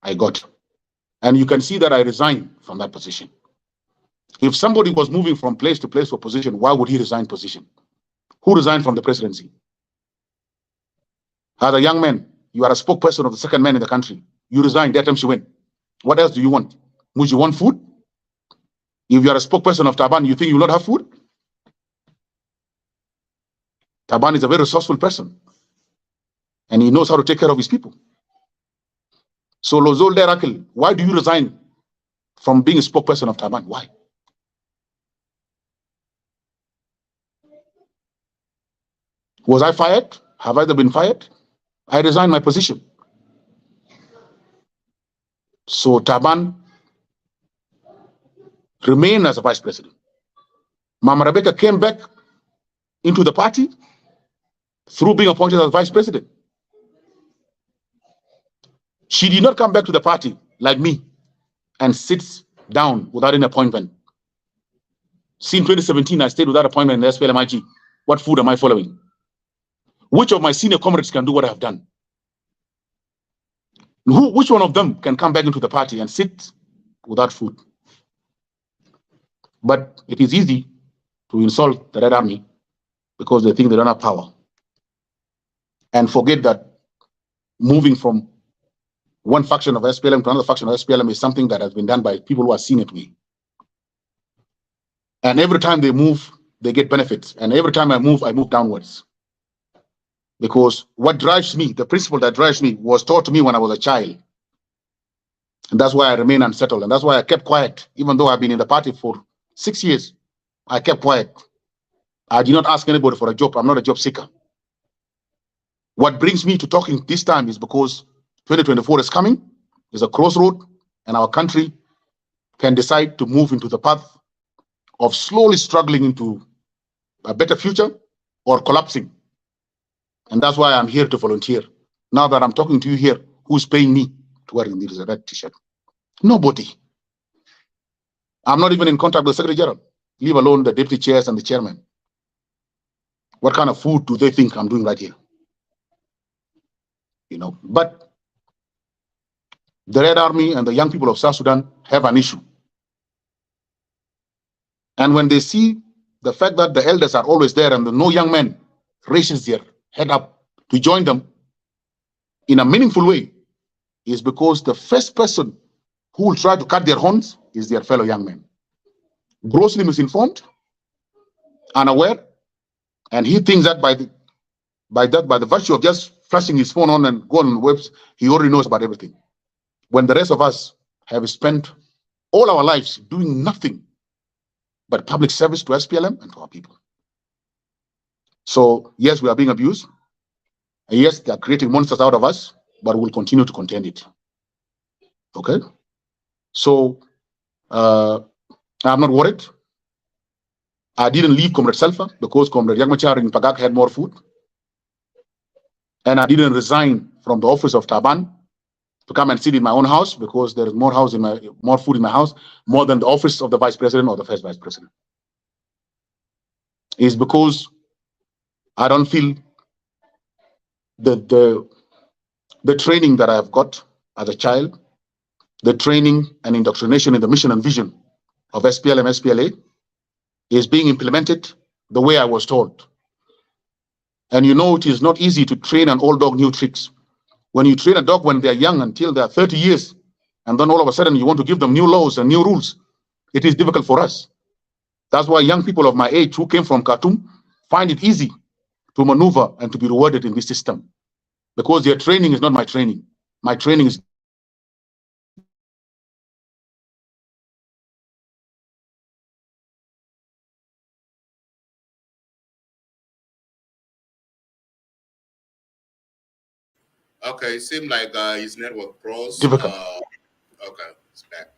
I got. And you can see that I resigned from that position. If somebody was moving from place to place for position, why would he resign position? Who resigned from the presidency? As a young man, you are a spokesperson of the second man in the country. You resign, that time you win. What else do you want? Would you want food? If you are a spokesperson of Taban, you think you will not have food? Taban is a very resourceful person. And he knows how to take care of his people. So Lozol Derakil, why do you resign from being a spokesperson of Taban? Why? Was I fired? Have I been fired? I resigned my position. So Taban remained as a vice president. Mama Rebecca came back into the party through being appointed as vice president. She did not come back to the party like me and sits down without an appointment. Since 2017, I stayed without appointment in the SPLM-IG. What food am I following? Which of my senior comrades can do what I have done? Which one of them can come back into the party and sit without food? But it is easy to insult the Red Army because they think they don't have power. And forget that moving from one faction of SPLM to another faction of SPLM is something that has been done by people who are senior to me. And every time they move, they get benefits. And every time I move downwards. Because what drives me, the principle that drives me, was taught to me when I was a child. And that's why I remain unsettled. And that's why I kept quiet. Even though I've been in the party for 6 years, I kept quiet. I did not ask anybody for a job. I'm not a job seeker. What brings me to talking this time is because 2024 is coming. There's a crossroad, and our country can decide to move into the path of slowly struggling into a better future or collapsing. And that's why I'm here to volunteer. Now that I'm talking to you here, who's paying me to wear this red t-shirt? Nobody. I'm not even in contact with the Secretary General, leave alone the deputy chairs and the chairman. What kind of food do they think I'm doing right here? You know, but the Red Army and the young people of South Sudan have an issue. And when they see the fact that the elders are always there and no young man raises their head up to join them in a meaningful way, is because the first person who will try to cut their horns is their fellow young men. Grossly misinformed, unaware, and he thinks that by the virtue of just flashing his phone on and going on the webs, he already knows about everything. When the rest of us have spent all our lives doing nothing but public service to SPLM and to our people. So yes, we are being abused. And yes, they are creating monsters out of us, but we'll continue to contend it. Okay? So I'm not worried. I didn't leave Comrade Salfa because Comrade Machar in Pagak had more food. And I didn't resign from the office of Taban to come and sit in my own house because there is more food in my house, more than the office of the vice president or the first vice president. It's because I don't feel the training that I have got as a child, the training and indoctrination in the mission and vision of SPLM, SPLA is being implemented the way I was told. And you know, it is not easy to train an old dog new tricks. When you train a dog when they're young until they're 30 years, and then all of a sudden you want to give them new laws and new rules, it is difficult for us. That's why young people of my age who came from Khartoum find it easy to maneuver and to be rewarded in this system, because their training is not my training. My training is Okay, it seems like his network froze. difficult. Okay, it's back.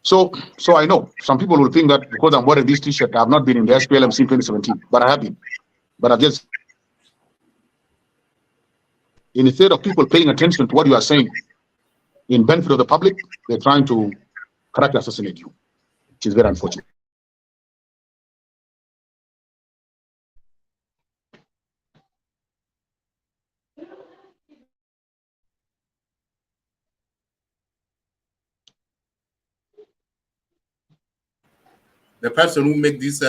So I know some people will think that because I'm wearing this T-shirt, I have not been in the SPLM since 2017, but I have been. But I've just, instead of people paying attention to what you are saying in benefit of the public, they're trying to character assassinate you, which is very unfortunate. The person who made this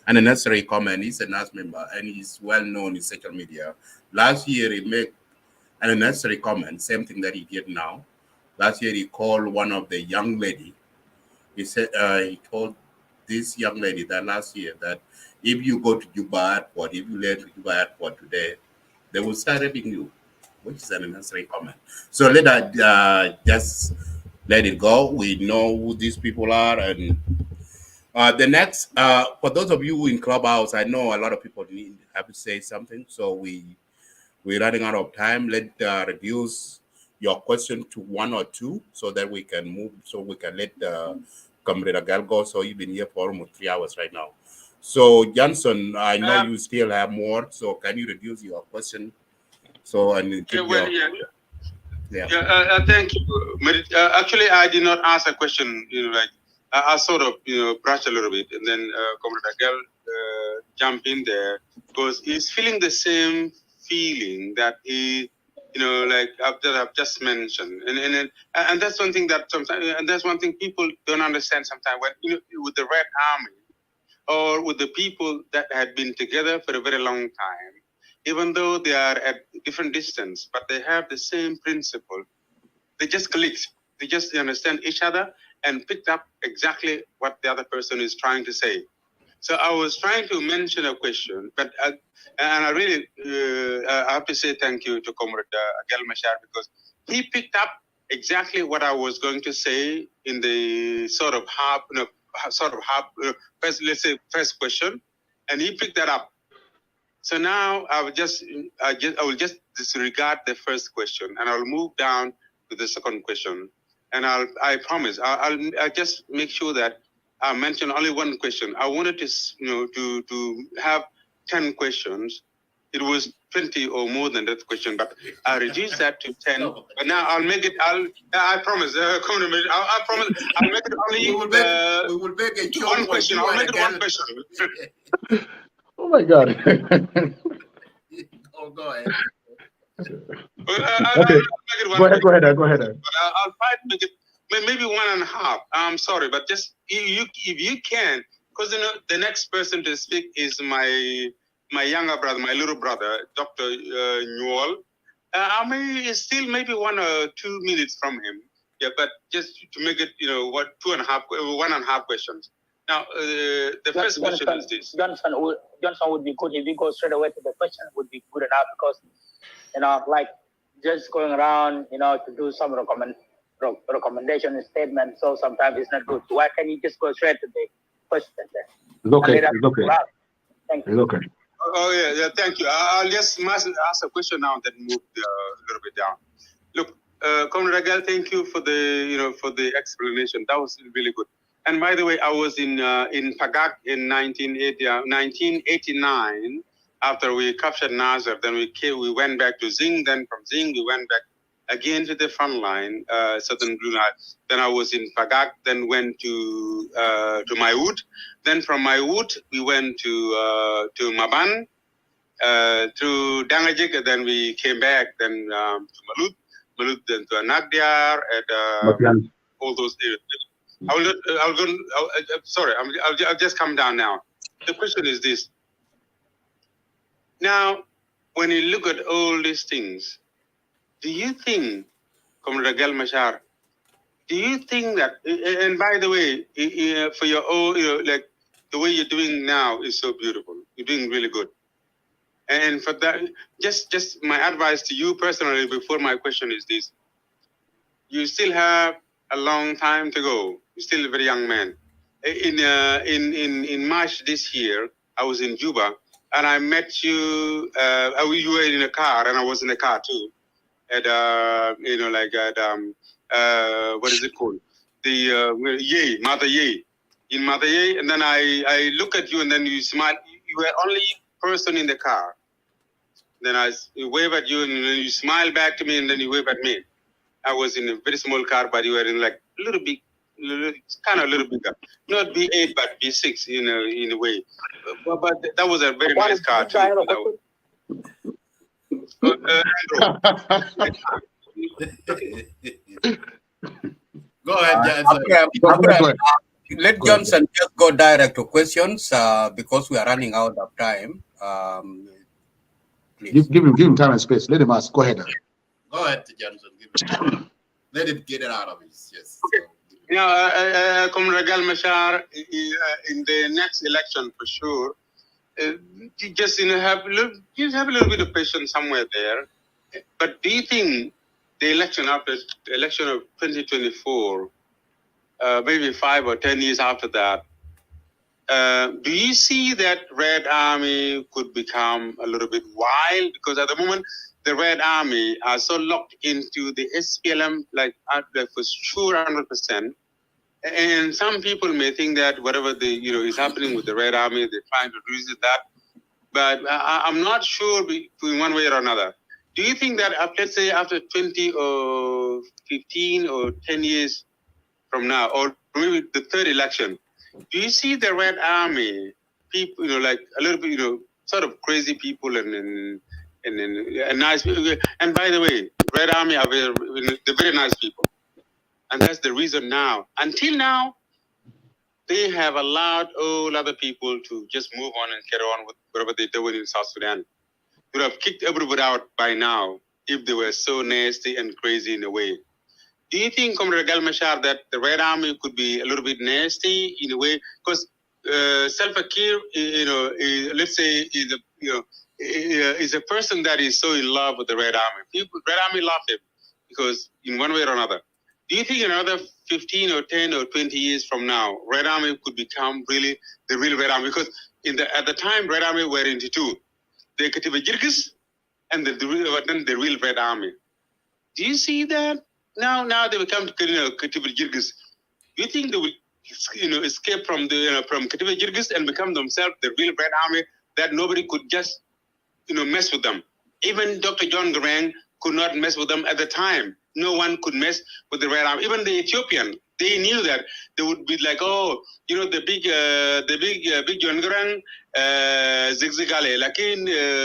unnecessary comment is a NAS member and he's well known in social media. Last year he made an unnecessary comment, same thing that he did now. Last year he called one of the young lady. He said he told this young lady that last year that if you go to Juba Airport, if you land to Juba Airport today, they will start raping you, which is an unnecessary comment. So let that just let it go. We know who these people are, and the next, for those of you in Clubhouse, I know a lot of people have to say something, so we're running out of time. Let reduce your question to 1 or 2 so that we can move, so we can let Comrade Agel go. So you've been here for almost 3 hours right now. So Johnson, I know you still have more, so can you reduce your question? So and thank you. Actually, I did not ask a question. I sort of brush a little bit, and then Comrade Agel jump in there because he's feeling the same feeling that he, I've just mentioned, and that's one thing that sometimes, and that's one thing people don't understand sometimes when with the Red Army or with the people that had been together for a very long time, even though they are at different distance, but they have the same principle. They just clicked. They just understand each other and picked up exactly what the other person is trying to say. So I was trying to mention a question, but and I really I have to say thank you to Comrade Agel Machar because he picked up exactly what I was going to say in the first question, and he picked that up. So now I will just disregard the first question, and I'll move down to the second question. And I promise I'll just make sure that I mention only one question. I wanted to have 10 questions, it was 20 or more than that question, but I reduced that to 10. But now I'll make it. I promise. I promise. I'll make it only. We will make a show one question. I'll make it one question. Oh my God. Oh, go ahead. Okay. Go ahead. Go ahead. I'll try to make it maybe 1.5. I'm sorry, but just if you can, because the next person to speak is my younger brother, my little brother, Dr. Newell. I may still maybe 1 or 2 minutes from him. Yeah, but just to make it, 1.5 questions. Now, the first question is this. Johnson would be good if you go straight away to the question. Would be good enough because, like just going around, to do some recommendation statement. So sometimes it's not good. Why can't you just go straight to the question then? It's okay. It's okay. Thank you. It's okay. Oh yeah, thank you. I'll just ask a question now and then move a little bit down. Look, Comrade Agel, thank you for the explanation. That was really good. And by the way, I was in Pagak in 1989 after we captured Nasser. Then we went back to Zing. Then from Zing we went back again to the front line, Southern Blue Line. Then I was in Pagak. Then went to Maiwut. Then from Maiwut we went to Maban, through Dangajik. And then we came back then to Malut, then to Anagdiar, and all those areas. I'll just come down now. The question is this. Now, when you look at all these things, do you think, Comrade Agel Machar, do you think that, and by the way, for your own, like the way you're doing now is so beautiful. You're doing really good. And for that, just my advice to you personally before my question is this. You still have a long time to go. You're still a very young man. In March this year, I was in Juba, and I met you. You were in a car, and I was in a car too. At what is it called? The Mother Ye, in Mother Ye, and then I look at you, and then you smile. You were only person in the car. Then I wave at you, and then you smile back to me, and then you wave at me. I was in a very small car, but you were in like a little big, kind of a little bigger. Not B8, but B6 in a way. But that was a very nice car too. Go ahead, Johnson. Let Johnson just go direct to questions because we are running out of time. Please. Give him time and space. Let him ask. Go ahead. Go ahead, Johnson. Let it get it out of his chest. Okay. Comrade Agel Machar, in the next election for sure, you just have a little bit of patience somewhere there. But do you think the election after the election of 2024, maybe 5 or 10 years after that, do you see that Red Army could become a little bit wild? Because at the moment, the Red Army are so locked into the SPLM, like for sure 100%. And some people may think that whatever is happening with the Red Army, they're trying to reason that. But I'm not sure in one way or another. Do you think that, let's say, after 20 or 15 or 10 years from now, or maybe the third election, do you see the Red Army people, like a little bit, sort of crazy people and nice people? And by the way, Red Army are they're very nice people. And that's the reason now. Until now, they have allowed all other people to just move on and carry on with whatever they're doing in South Sudan. They would have kicked everybody out by now if they were so nasty and crazy in a way. Do you think, Comrade Agel Machar, that the Red Army could be a little bit nasty in a way? Because Salva Kiir, let's say, is a person that is so in love with the Red Army. Red Army love him because in one way or another. Do you think in another 15 or 10 or 20 years from now, Red Army could become really the real Red Army? Because at the time, Red Army were into two. The Katiba Jirgis and the real Red Army. Do you see that? Now they become Katiba Jirgis. Do you think they will escape from from Katiba Jirgis and become themselves the real Red Army that nobody could just mess with them. Even Dr. John Garang could not mess with them at the time. No one could mess with the Red Army. Even the Ethiopian, they knew that they would be like, the big John Garang, zigzagale,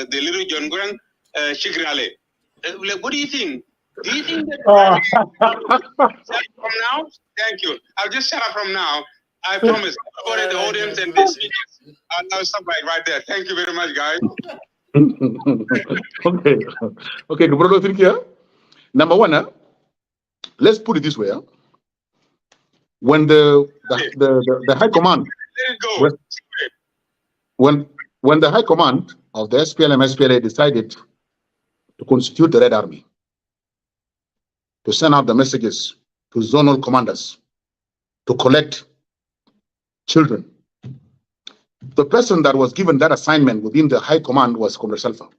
the little John Garang, shigrale. Like, what do you think? Do you think that from now? Thank you. I'll just shut up from now. I promise. For the audience and the speakers, I'll stop right there. Thank you very much, guys. Okay, brother, think here. Number one, let's put it this way. When the high command, when the high command of the SPLA decided to constitute the Red Army, to send out the messages to zonal commanders to collect children, the person that was given that assignment within the high command was Comrade Salfa.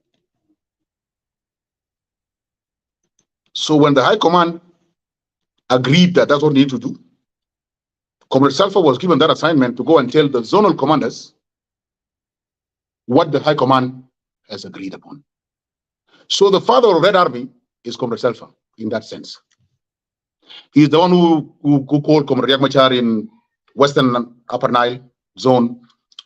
So when the high command agreed that that's what we need to do, Comrade Salfa was given that assignment to go and tell the zonal commanders what the high command has agreed upon. So the father of Red Army is Comrade Salfa in that sense. He's the one who called Comrade Machar in Western Upper Nile zone,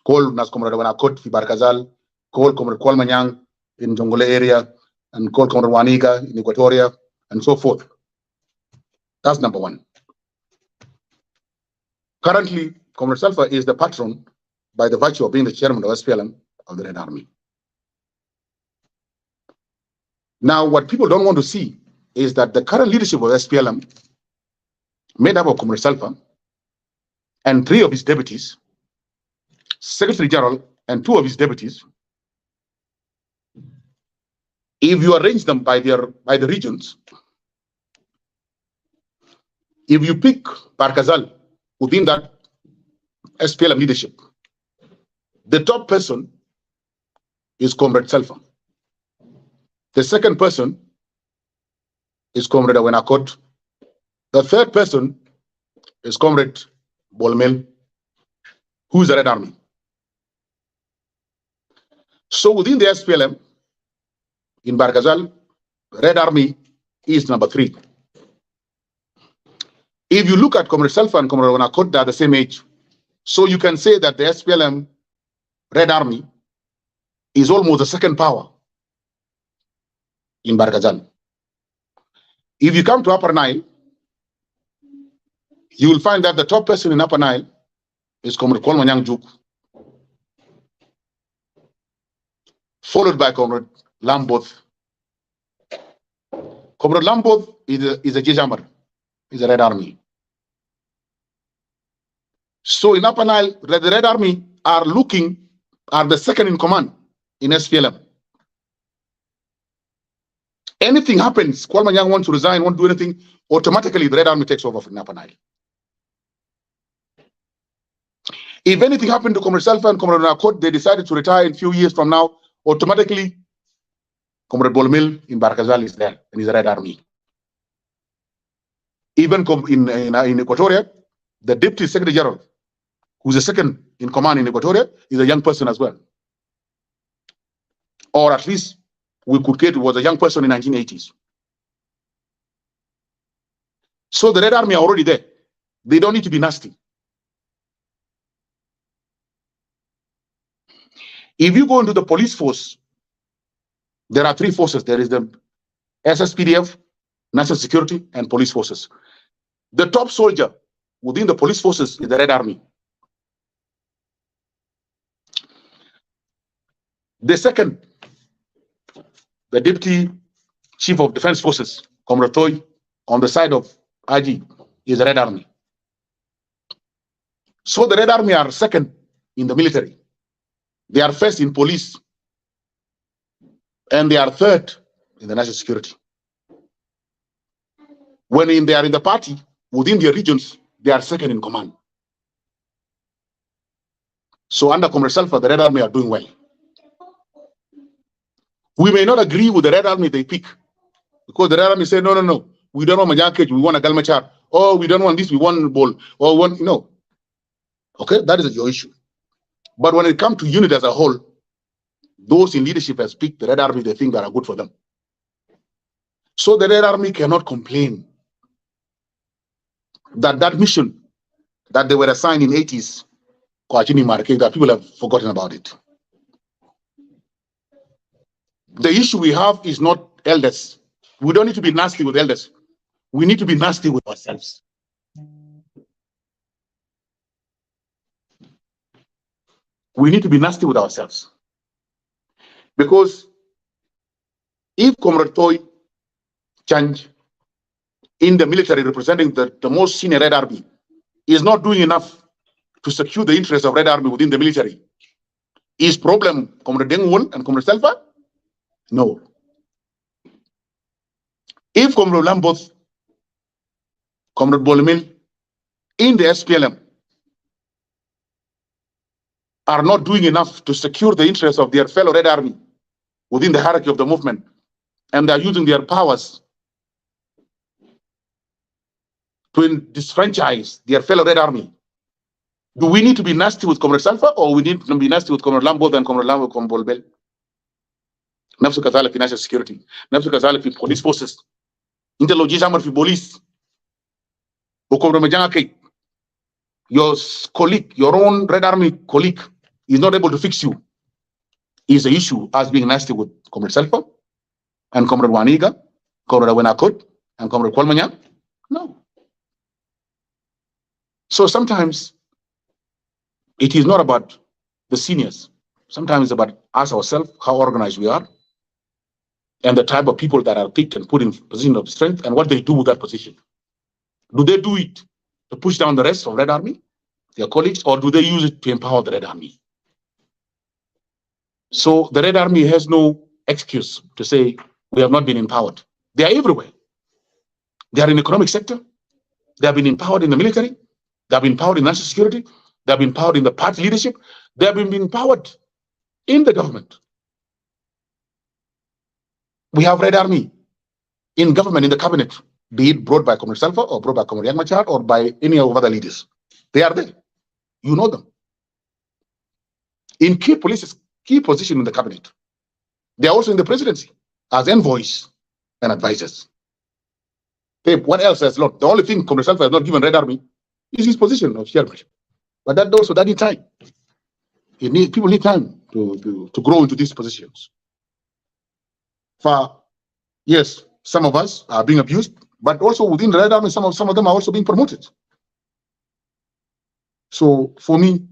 called Nas Comrade Wanakot fi Barkazal, called Comrade Kwalmanyang in Jongole area, and called Comrade Waniga in Equatoria, and so forth. That's number one. Currently, Comrade Salfa is the patron by the virtue of being the chairman of SPLM of the Red Army. Now, what people don't want to see is that the current leadership of SPLM, made up of Comrade Salfa and 3 of his deputies, Secretary General and 2 of his deputies, if you arrange them by the regions, if you pick Barkazal within that SPLM leadership, the top person is Comrade Salfa. The second person is Comrade Awenakot. The third person is Comrade Bolmel, who is the Red Army. So within the SPLM, in Barkazal, Red Army is number 3. If you look at Comrade Salfa and Comrade Awenakot, they are the same age. So you can say that the SPLM Red Army is almost the second power in Barkazal. If you come to Upper Nile, you will find that the top person in Upper Nile is Comrade Kwalmanyang Juk, followed by Comrade Lamboth. Comrade Lamboth is a Jejamar, is a Red Army. So in Upper Nile, the Red Army are the second in command in SPLM. Anything happens, Kwalmanyang wants to resign, won't do anything, automatically the Red Army takes over from Upper Nile. If anything happened to Comrade Salfa and Comrade Awenakot, they decided to retire in a few years from now, automatically Comrade Bolmel in Barkazal is there and he's a Red Army. Even in Equatoria, the Deputy Secretary General, who's the second in command in Equatoria, is a young person as well. Or at least we could get was a young person in 1980s. So the Red Army are already there. They don't need to be nasty. If you go into the police force, there are 3 forces. There is the SSPDF, National Security, and police forces. The top soldier within the police forces is the Red Army. The second, the Deputy Chief of Defense Forces, Comrade Toy, on the side of IG, is the Red Army. So the Red Army are second in the military. They are first in police, and they are third in the national security. When they are in the party, within their regions, they are second in command. So under Comrade Salfa, the Red Army are doing well. We may not agree with the Red Army they pick, because the Red Army say, no, we don't want Majakej, we want a Galmachar. Oh, we don't want this, we want Bol. Or no. Okay, that is your issue. But when it comes to unit as a whole, those in leadership have picked the Red Army they think that are good for them. So the Red Army cannot complain that that mission that they were assigned in 80s, that people have forgotten about it. The issue we have is not elders. We don't need to be nasty with elders. We need to be nasty with ourselves. We need to be nasty with ourselves. Because if Comrade Toy Change in the military representing the most senior Red Army is not doing enough to secure the interests of Red Army within the military, is problem Comrade Dengwon and Comrade Selfa? No. If Comrade Lamboth, Comrade Bolomil in the SPLM are not doing enough to secure the interests of their fellow Red Army within the hierarchy of the movement, and they are using their powers to disfranchise their fellow Red Army, do we need to be nasty with Comrade Salfa, or we need to be nasty with Comrade Lamboth and Comrade Lambo Combolbel? Nafsu Kazala financial security, Nafsu Kazala police forces, Interlogi Jamar for police, your colleague, your own Red Army colleague is not able to fix you. Is the issue as being nasty with Comrade Salfa and Comrade Waniga, Comrade Wenakot, and Comrade Kwalmanya? No. So sometimes it is not about the seniors. Sometimes it's about us ourselves, how organized we are, and the type of people that are picked and put in position of strength, and what they do with that position. Do they do it to push down the rest of Red Army, their colleagues, or do they use it to empower the Red Army? So the Red Army has no excuse to say we have not been empowered. They are everywhere. They are in the economic sector. They have been empowered in the military. They have been empowered in national security. They have been empowered in the party leadership. They have been empowered in the government. We have Red Army in government, in the cabinet, be it brought by Comrade Salfa or brought by Comrade Machar or by any of other leaders. They are there. You know them. In key position in the cabinet. They are also in the presidency as envoys and advisors. What else has not? The only thing Comrade Salfa has not given Red Army is his position of chairmanship. But that also, that needs time. People need time to grow into these positions. Yes, some of us are being abused, but also within the Red Army, some of them are also being promoted. So for me,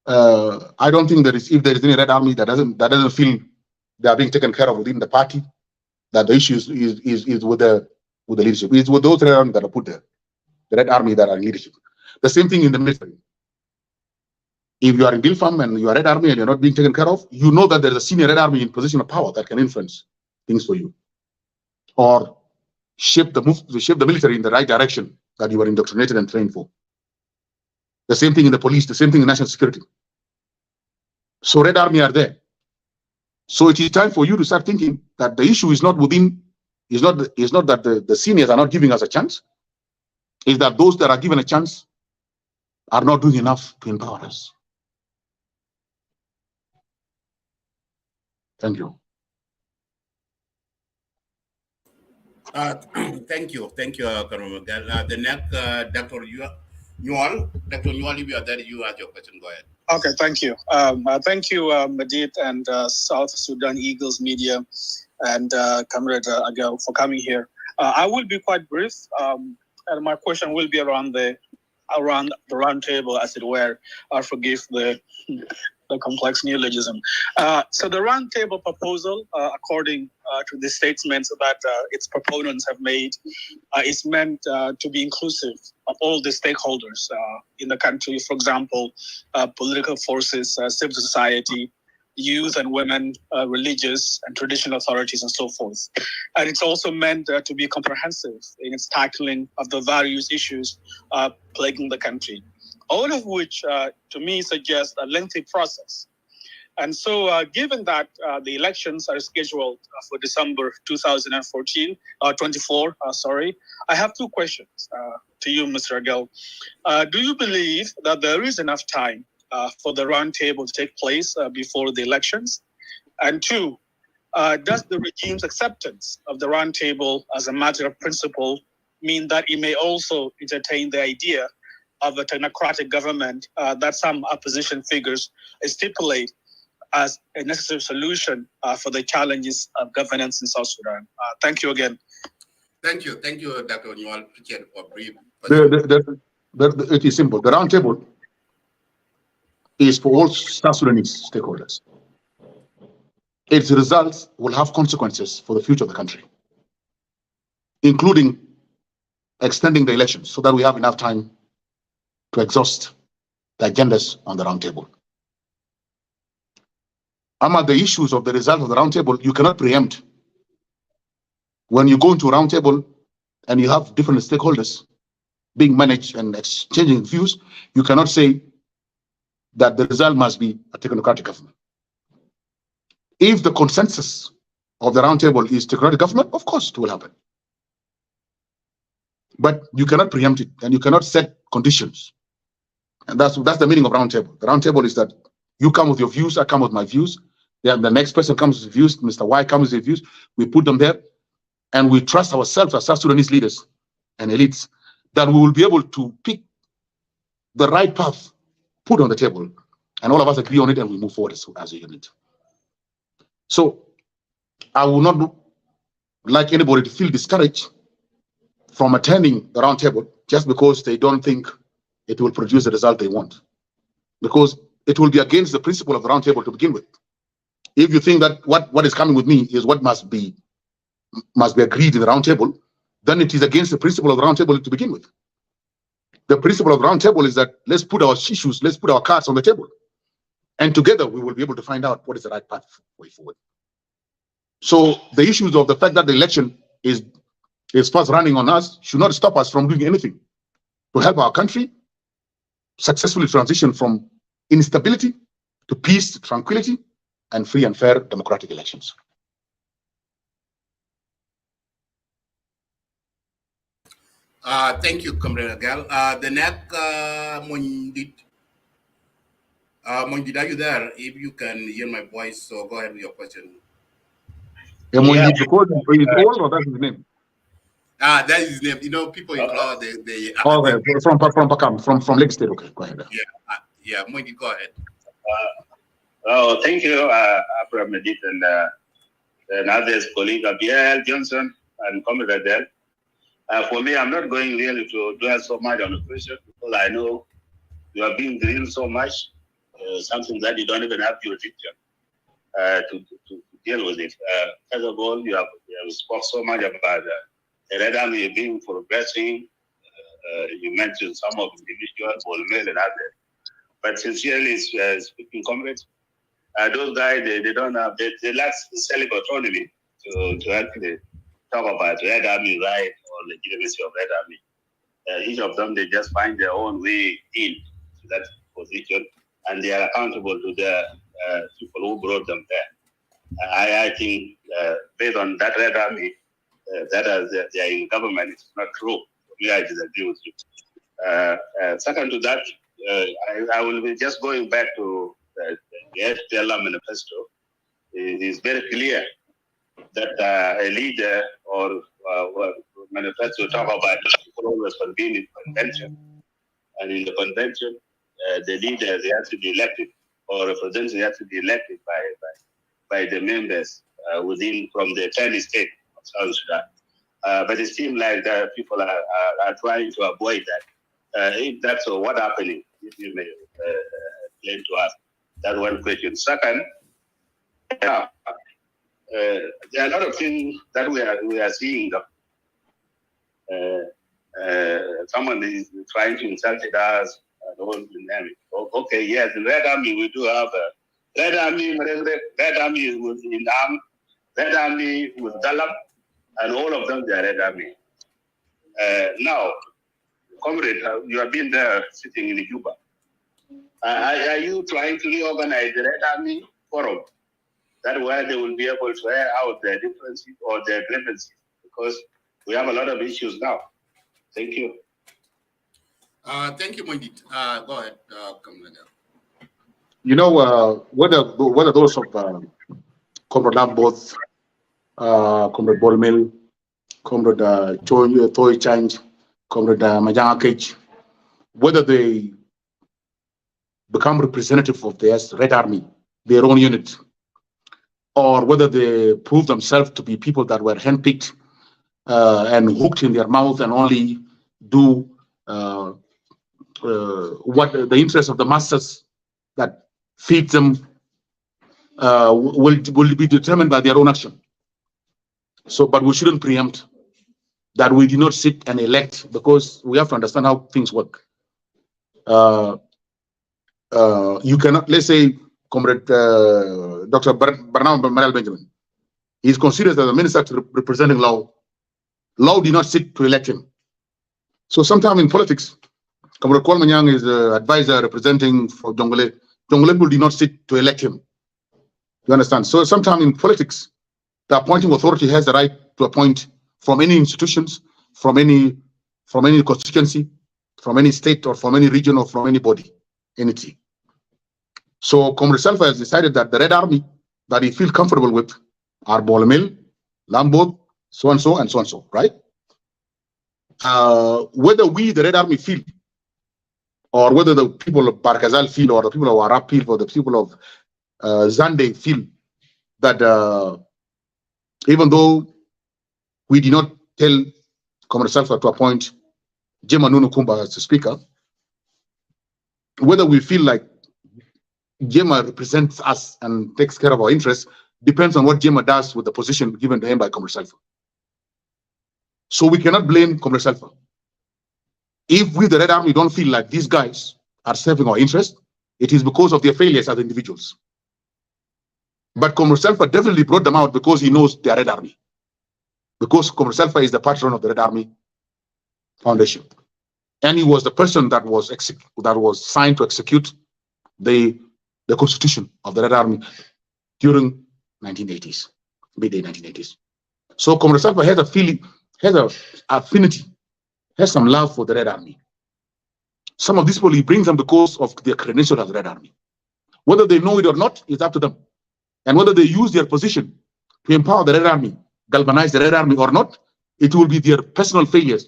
I don't think if there is any Red Army that doesn't feel they are being taken care of within the party, that the issue is with the leadership. It's with those Red Army that are put there, the Red Army that are in leadership. The same thing in the military. If you are in Bilfam and you are Red Army and you're not being taken care of, you know that there's a senior Red Army in position of power that can influence things for you, or shape the military in the right direction that you were indoctrinated and trained for. The same thing in the police, the same thing in national security. So Red Army are there. So it is time for you to start thinking that the issue is not that the seniors are not giving us a chance, is that those that are given a chance are not doing enough to empower us. Thank you. Thank you, Colonel Miguel. The next, Dr. Newell. Dr. Newell, if you are there, you ask your question. Go ahead. Okay, thank you. Thank you, Madid and South Sudan Eagles Media and Comrade Agel for coming here. I will be quite brief, and my question will be around the round table, as it were. Forgive the complex neologism. So the round table proposal, according to the statements that its proponents have made, is meant to be inclusive of all the stakeholders in the country. For example, political forces, civil society, youth and women, religious and traditional authorities, and so forth. And it's also meant to be comprehensive in its tackling of the various issues plaguing the country, all of which, to me, suggest a lengthy process. And so, given that the elections are scheduled for December 2024, I have two questions to you, Mr. Agel. Do you believe that there is enough time for the roundtable to take place before the elections? And two, does the regime's acceptance of the roundtable as a matter of principle mean that it may also entertain the idea of a technocratic government that some opposition figures stipulate as a necessary solution for the challenges of governance in South Sudan? Thank you again. Thank you, Dr. Onyual. Appreciate it for brief. It is simple. The roundtable is for all South Sudanese stakeholders. Its results will have consequences for the future of the country, including extending the elections so that we have enough time to exhaust the agendas on the roundtable. Among the issues of the result of the roundtable, you cannot preempt. When you go into a roundtable and you have different stakeholders being managed and exchanging views, you cannot say that the result must be a technocratic government. If the consensus of the roundtable is technocratic government, of course it will happen. But you cannot preempt it and you cannot set conditions. And that's the meaning of roundtable. The roundtable is that you come with your views, I come with my views. Then the next person comes with views, Mr. Y comes with views. We put them there, and we trust ourselves as South Sudanese leaders and elites that we will be able to pick the right path, put on the table, and all of us agree on it, and we move forward as a unit. So I will not like anybody to feel discouraged from attending the roundtable just because they don't think it will produce the result they want, because it will be against the principle of the roundtable to begin with. If you think that what is coming with me is what must be agreed in the roundtable, then it is against the principle of the roundtable to begin with. The principle of the roundtable is that let's put our issues, let's put our cards on the table, and together we will be able to find out what is the right path way forward. So the issues of the fact that the election is fast running on us should not stop us from doing anything to help our country successfully transition from instability to peace, tranquility, and free and fair democratic elections. Thank you, Comrade Agel. The next, Mondit, are you there? If you can hear my voice, so go ahead with your question. Yeah, because he's old, or that's his name? That is his name. You know, people in crowd, they from Pakam, from Lake State. Okay, go ahead. Yeah, Mondit, go ahead. Thank you, Abraham Medit and others, colleague Abiel Johnson and Comrade Adel. For me, I'm not going really to dwell so much on the question because I know you are being grilled so much, something that you don't even have jurisdiction to deal with it. First of all, you have spoke so much about the Red Army being progressing. You mentioned some of the individuals, Bolmel and others. But sincerely speaking, comrades, those guys, they don't have, they lack self autonomy to actually talk about Red Army right or legitimacy of Red Army. Each of them, they just find their own way in to that position, and they are accountable to the people who brought them there. I think based on that Red Army, that they are in government, it's not true. For me, I disagree with you. Second to that, I will be just going back to the SPLM manifesto. It is very clear that a leader or manifesto talk about people always convene in convention, and in the convention, the leader they have to be elected, or representatives have to be elected by the members within from the 10 states of South Sudan. But it seems like that people are trying to avoid that. If that's what happening, if you may explain to us, that's one question. Second, there are a lot of things that we are seeing. Someone is trying to insult us and all the name. Okay, yes, the Red Army, we do have a Red Army was in arm, Red Army with Dalam, and all of them, they are Red Army. Now, comrade, you have been there sitting in Cuba. Are you trying to reorganize the Red Army forum? That way they will be able to air out their differences or their grievances, because we have a lot of issues now. Thank you. Thank you, Mondit. Go ahead, Commander. You know, whether those of Comrade Lamboth, Comrade Bolmel, Comrade Toy Change, Comrade Majanga Cage, whether they become representative of the Red Army, their own unit, or whether they prove themselves to be people that were handpicked and hooked in their mouth and only do what the interests of the masters that feed them will be determined by their own action. So, but we shouldn't preempt that we do not sit and elect, because we have to understand how things work. You cannot, let's say, Comrade Dr. Bernard Manuel Benjamin, he is considered as a minister representing Law. Law did not sit to elect him. So sometime in politics, Comrade Kwalmanyang is an advisor representing for Jongole. Jongole did not sit to elect him. You understand? So sometime in politics, the appointing authority has the right to appoint from any institutions, from any constituency, from any state or from any region or from any body, entity. So Comrade Salva has decided that the Red Army that he feels comfortable with are Bolmel, Lambod, so and so and so and so, right? Whether we, the Red Army, feel, or whether the people of Barkazal feel, or the people of Arab feel, or the people of Zande feel that even though we did not tell Comrade Salva to appoint Jema Nunu Kumba as the speaker, whether we feel like Jema represents us and takes care of our interests depends on what Jema does with the position given to him by Comrade Salva. So we cannot blame Comrade Salva. If we, the Red Army, don't feel like these guys are serving our interests, it is because of their failures as individuals. But Comrade Salva definitely brought them out because he knows they are Red Army. Because Comrade Salva is the patron of the Red Army Foundation. And he was the person that was signed to execute the constitution of the Red Army during 1980s, mid 1980s. So Comrade Salva has a feeling, has an affinity, has some love for the Red Army. Some of these people, he brings them because of their credentials as the Red Army. Whether they know it or not, it's up to them. And whether they use their position to empower the Red Army, galvanize the Red Army or not, it will be their personal failures,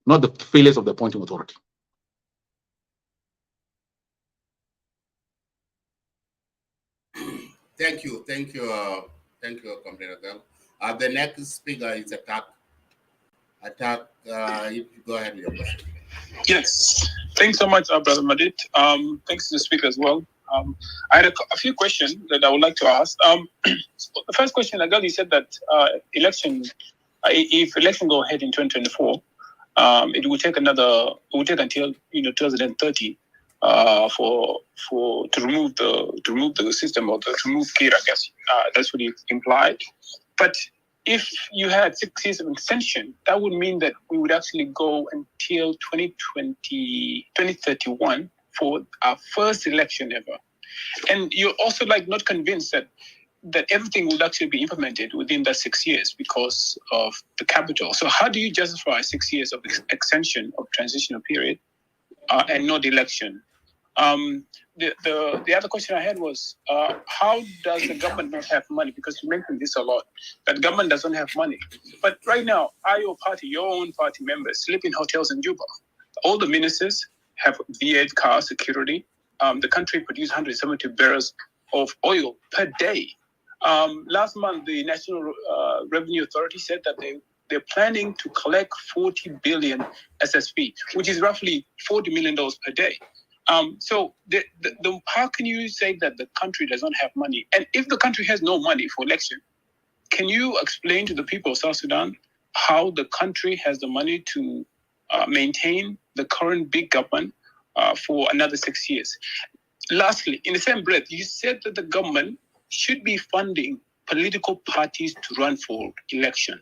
not the failures of the appointing authority. Thank you, Comrade Agel. The next speaker is Attack. You go ahead with your question. Yes, thanks so much, Brother Madit. Thanks to the speaker as well. I had a few questions that I would like to ask. The first question, Agel, you said that if election go ahead in 2024, it will take until 2030 to remove the system, or to remove Kir, I guess. That's what he implied. But if you had 6 years of extension, that would mean that we would actually go until 2031 for our first election ever. And you're also not convinced that everything would actually be implemented within that 6 years because of the capital. So how do you justify 6 years of extension of transitional period and not election? The other question I had was, how does the government not have money? Because you mentioned this a lot, that government doesn't have money. But right now, your own party members sleep in hotels in Juba. All the ministers have V8 car security. The country produced 170 barrels of oil per day. Last month, the National Revenue Authority said that they're planning to collect 40 billion SSP, which is roughly $40 million per day. So how can you say that the country doesn't have money? And if the country has no money for election, can you explain to the people of South Sudan how the country has the money to maintain the current big government for another 6 years? Lastly, in the same breath, you said that the government should be funding political parties to run for election.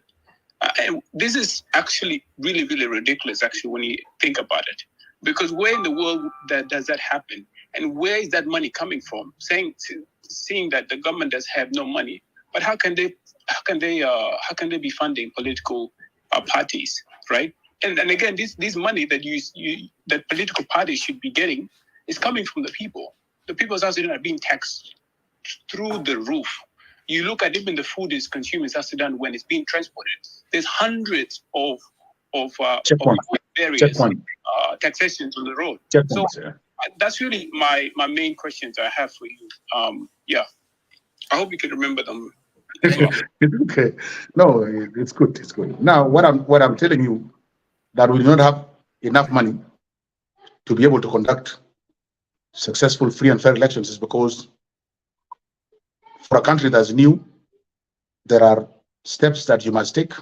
And this is actually really, really ridiculous, actually, when you think about it. Because where in the world does that happen? And where is that money coming from? Seeing that the government does have no money, but how can they be funding political parties, right? And again, this money that that political parties should be getting is coming from the people. The people of South Sudan are being taxed through the roof. You look at even the food is consumed in South Sudan when it's being transported. There's hundreds of various taxations on the road. So that's really my main questions I have for you. Yeah, I hope you can remember them. It's okay. No, it's good. It's good. Now, what I'm telling you, that we do not have enough money to be able to conduct successful, free and fair elections is because for a country that's new, there are steps that you must take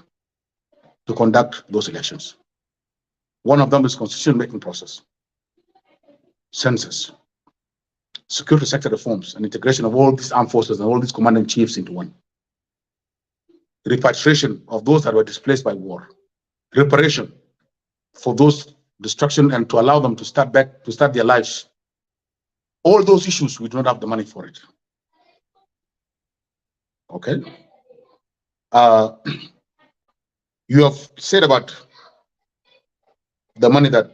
to conduct those elections. One of them is constitution making process, census, security sector reforms, and integration of all these armed forces and all these commanding chiefs into one. Repatriation of those that were displaced by war, reparation for those destruction, and to allow them to start their lives. All those issues, we do not have the money for it. Okay. You have said about the money that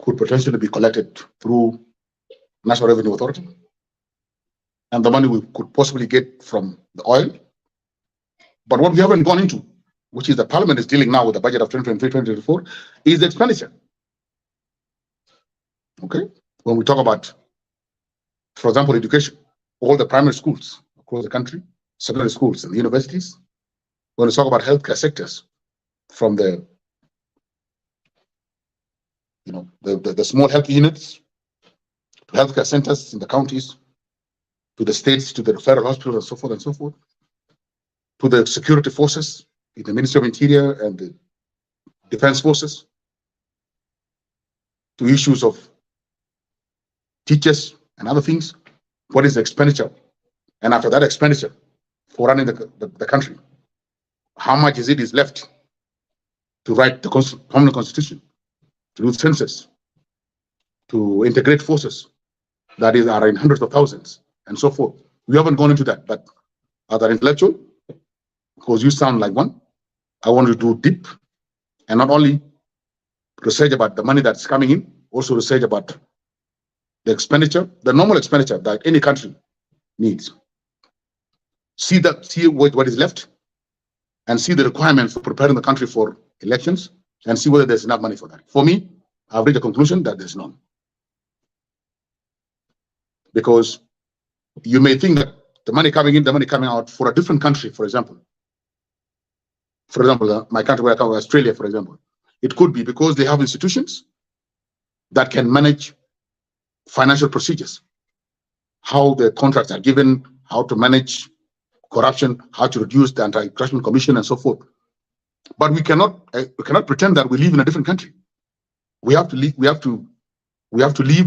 could potentially be collected through National Revenue Authority and the money we could possibly get from the oil. But what we haven't gone into, which is the Parliament is dealing now with the budget of 2023-2024, is the expenditure. Okay. When we talk about, for example, education, all the primary schools across the country, secondary schools and the universities. When we talk about healthcare sectors, from the small health units to healthcare centers in the counties, to the states, to the referral hospitals, and so forth and so forth, to the security forces in the Ministry of Interior and the defense forces, to issues of teachers and other things. What is the expenditure? And after that expenditure for running the country, how much is left to write the permanent constitution, to do census, to integrate forces that are in hundreds of thousands, and so forth. We haven't gone into that, but as an intellectual, because you sound like one, I want to do deep and not only research about the money that's coming in, also research about the expenditure, the normal expenditure that any country needs. See what is left, and see the requirements for preparing the country for elections, and see whether there's enough money for that. For me, I've reached a conclusion that there's none. Because you may think that the money coming in, the money coming out for a different country, for example. My country where I come from, Australia, for example. It could be because they have institutions that can manage financial procedures, how the contracts are given, how to manage corruption, how to reduce the Anti-Corruption Commission, and so forth. But we cannot pretend that we live in a different country. We have to live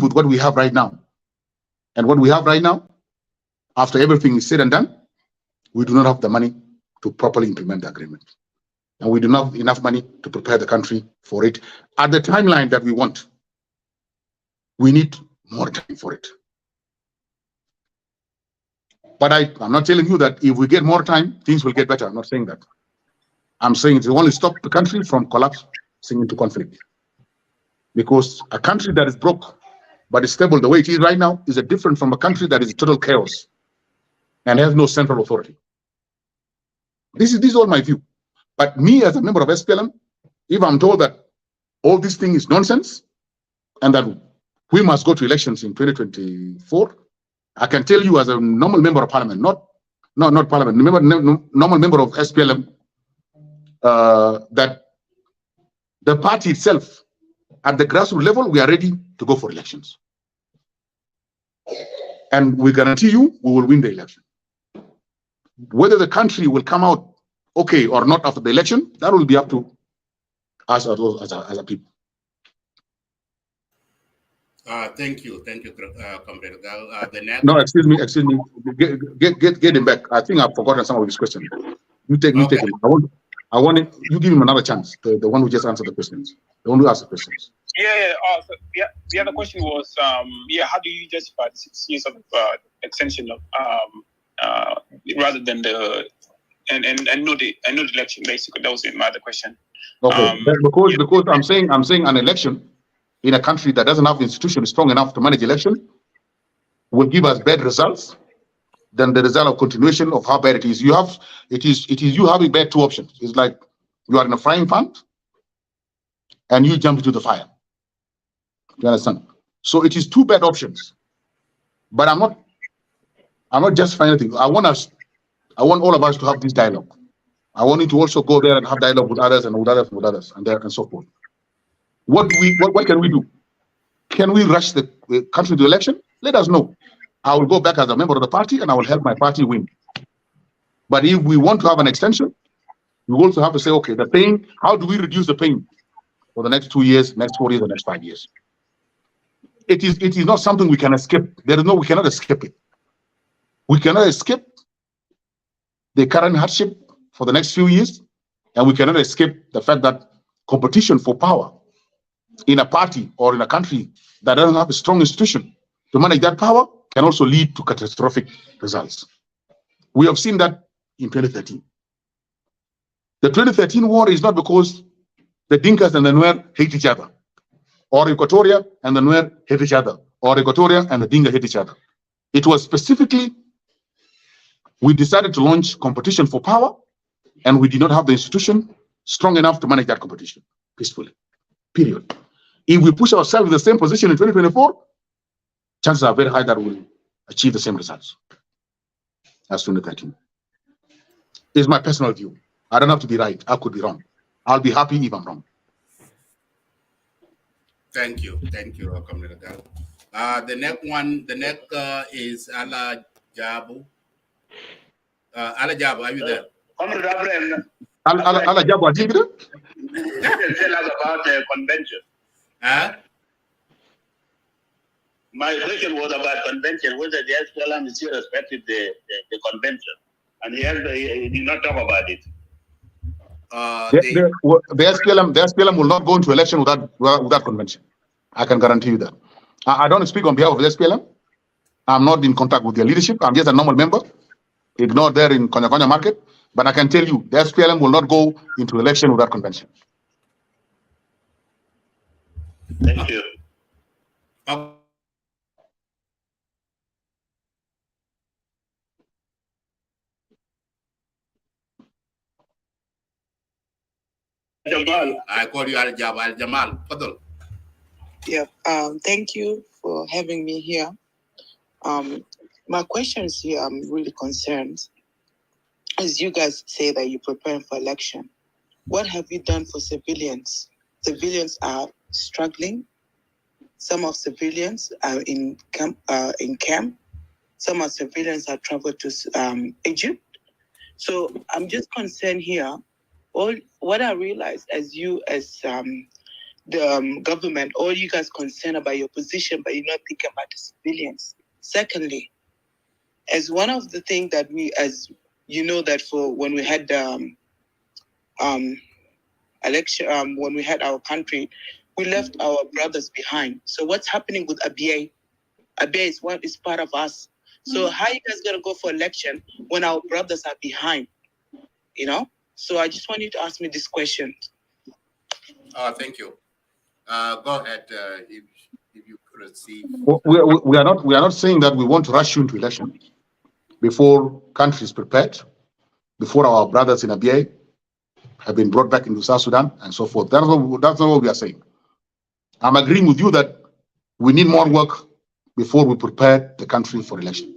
with what we have right now. And what we have right now, after everything is said and done, we do not have the money to properly implement the agreement. And we do not have enough money to prepare the country for it at the timeline that we want. We need more time for it. But I'm not telling you that if we get more time, things will get better. I'm not saying that. I'm saying it will only stop the country from collapsing into conflict. Because a country that is broke but is stable the way it is right now is different from a country that is total chaos and has no central authority. This is all my view. But me as a member of SPLM, if I'm told that all this thing is nonsense and that we must go to elections in 2024, I can tell you as a normal member of parliament, not parliament, normal member of SPLM, that the party itself, at the grassroots level, we are ready to go for elections. And we guarantee you, we will win the election. Whether the country will come out okay or not after the election, that will be up to us as a people. Thank you, Comrade Gal. The next. No, excuse me. Get him back. I think I've forgotten some of his questions. You take him. I want it. You give him another chance. The one who just answered the questions. The one who asked the questions. The other question was, how do you justify the 6 years of extension of rather than the and not the election? Basically, that was my other question. Okay, because I'm saying an election in a country that doesn't have institutions strong enough to manage election will give us bad results than the result of continuation of how bad it is. It is you having bad two options. It's like you are in a frying pan and you jump into the fire. You understand? So it is two bad options. But I'm not justifying anything. I want all of us to have this dialogue. I want you to also go there and have dialogue with others and with others and with others and so forth. What can we do? Can we rush the country to election? Let us know. I will go back as a member of the party and I will help my party win. But if we want to have an extension, we also have to say, okay, the pain, how do we reduce the pain for the next 2 years, next 4 years, the next 5 years? It is not something we can escape. We cannot escape it. We cannot escape the current hardship for the next few years, and we cannot escape the fact that competition for power in a party or in a country that doesn't have a strong institution to manage that power can also lead to catastrophic results. We have seen that in 2013. The 2013 war is not because the Dinkas and the Nuer hate each other, or Equatoria and the Nuer hate each other, or Equatoria and the Dinka hate each other. It was specifically, we decided to launch competition for power, and we did not have the institution strong enough to manage that competition peacefully, period. If we push ourselves in the same position in 2024, chances are very high that we'll achieve the same results as 2013. It's my personal view. I don't have to be right. I could be wrong. I'll be happy if I'm wrong. Thank you, Comrade Agel. The next is Ala Jabu. Ala Jabu, are you there? Comrade Abraham, Ala Jabu, are you there? Tell us about the convention. My question was about convention, whether the SPLM still respected the convention. And he did not talk about it. The SPLM will not go into election without convention. I can guarantee you that. I don't speak on behalf of the SPLM. I'm not in contact with their leadership. I'm just a normal member, ignored there in Konya Konya market. But I can tell you, the SPLM will not go into election without convention. Thank you. Jamal. I call you Al Jamal. Fadal. Yeah, thank you for having me here. My question is here, I'm really concerned. As you guys say that you're preparing for election, what have you done for civilians? Civilians are struggling. Some of civilians are in camp. Some of civilians have traveled to Egypt. So I'm just concerned here. What I realize as the government, all you guys concerned about your position, but you're not thinking about the civilians. Secondly, as one of the things that we, as you know, that for when we had election, when we had our country, we left our brothers behind. So what's happening with Abiy? Abiy is part of us. So how you guys gonna go for election when our brothers are behind? You know. So I just want you to ask me this question. Thank you. Go ahead if you could receive. We are not saying that we want to rush you into election before country is prepared, before our brothers in Abiy have been brought back into South Sudan and so forth. That's not what we are saying. I'm agreeing with you that we need more work before we prepare the country for election.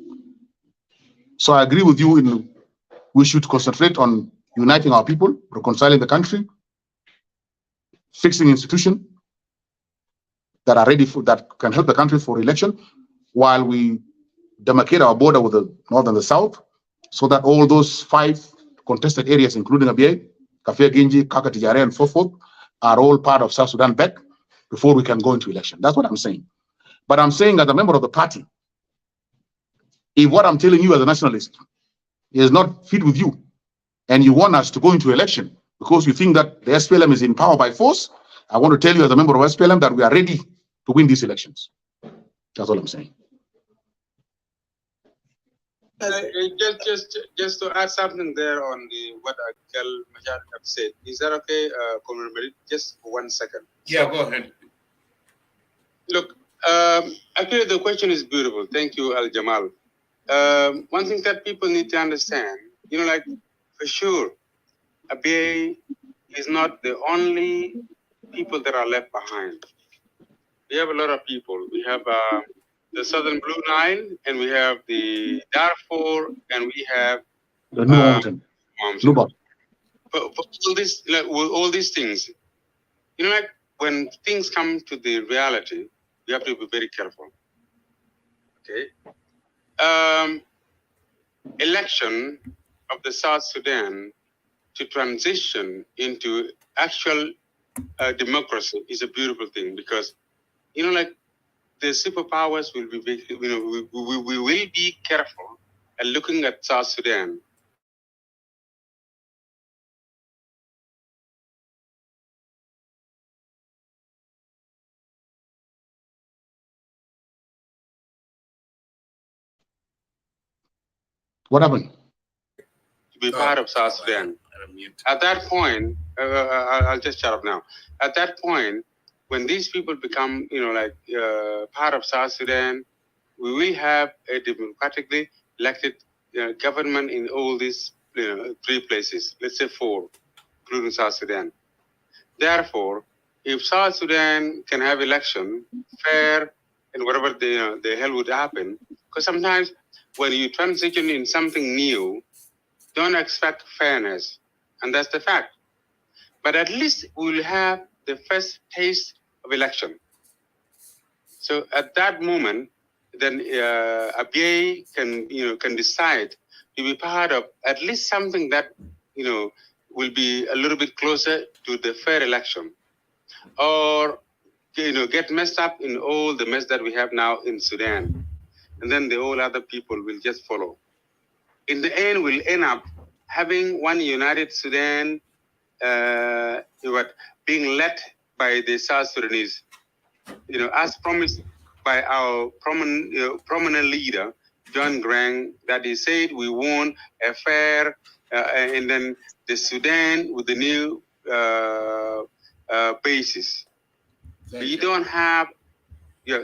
So I agree with you we should concentrate on uniting our people, reconciling the country, fixing institutions that are ready that can help the country for election, while we demarcate our border with the north and the south, so that all those 5 contested areas, including Abiy, Kafir Ginji, Kakatijare, and so forth, are all part of South Sudan back before we can go into election. That's what I'm saying. But I'm saying as a member of the party, if what I'm telling you as a nationalist is not fit with you, and you want us to go into election because you think that the SPLM is in power by force, I want to tell you as a member of SPLM that we are ready to win these elections. That's all I'm saying. Just to add something there on what Agel Machar have said. Is that okay, Comrade? Just for 1 second. Yeah, go ahead. Look, actually the question is beautiful. Thank you, Al Jamal. one thing that people need to understand, like for sure, Abiy is not the only people that are left behind. We have a lot of people. We have the Southern Blue Nile, and we have the Darfur, and we have the New Mountain. For all these things, like when things come to the reality, we have to be very careful. Okay. Election of the South Sudan to transition into actual democracy is a beautiful thing because, like the superpowers will be, we will be careful and looking at South Sudan. What happened? To be part of South Sudan. At that point, I'll just shut up now. At that point, when these people become, part of South Sudan, we will have a democratically elected government in all these 3 places, let's say 4, including South Sudan. Therefore, if South Sudan can have election, fair, and whatever the hell would happen, because sometimes when you transition in something new, don't expect fairness, and that's the fact. But at least we will have the first taste of election. So at that moment, then Abiy can decide to be part of at least something that will be a little bit closer to the fair election, or get messed up in all the mess that we have now in Sudan, and then the whole other people will just follow. In the end, we'll end up having one united Sudan, being led by the South Sudanese, as promised by our prominent leader, John Grant, that he said we want a fair, and then the Sudan with the new basis. You don't have,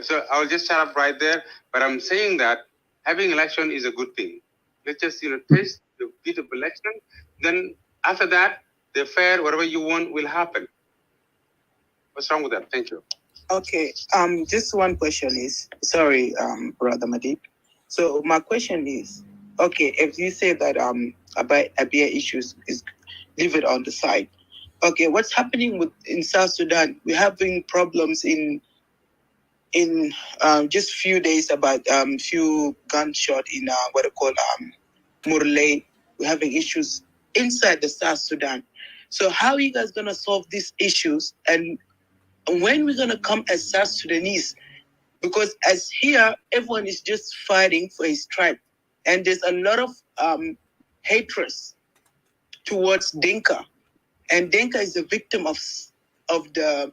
so I'll just shut up right there, but I'm saying that having election is a good thing. Let's just, taste the bit of election, then after that, the fair, whatever you want will happen. What's wrong with that? Thank you. Okay. Just one question is, sorry, Brother Madib. So my question is, okay, if you say that about Abiy issues is leave it on the side. Okay, what's happening in South Sudan? We're having problems in just few days about few gunshot in what they call Murley. We're having issues inside the South Sudan. So how are you guys gonna solve these issues, and when we're gonna come as South Sudanese? Because as here, everyone is just fighting for his tribe, and there's a lot of hatred towards Dinka, and Dinka is a victim of the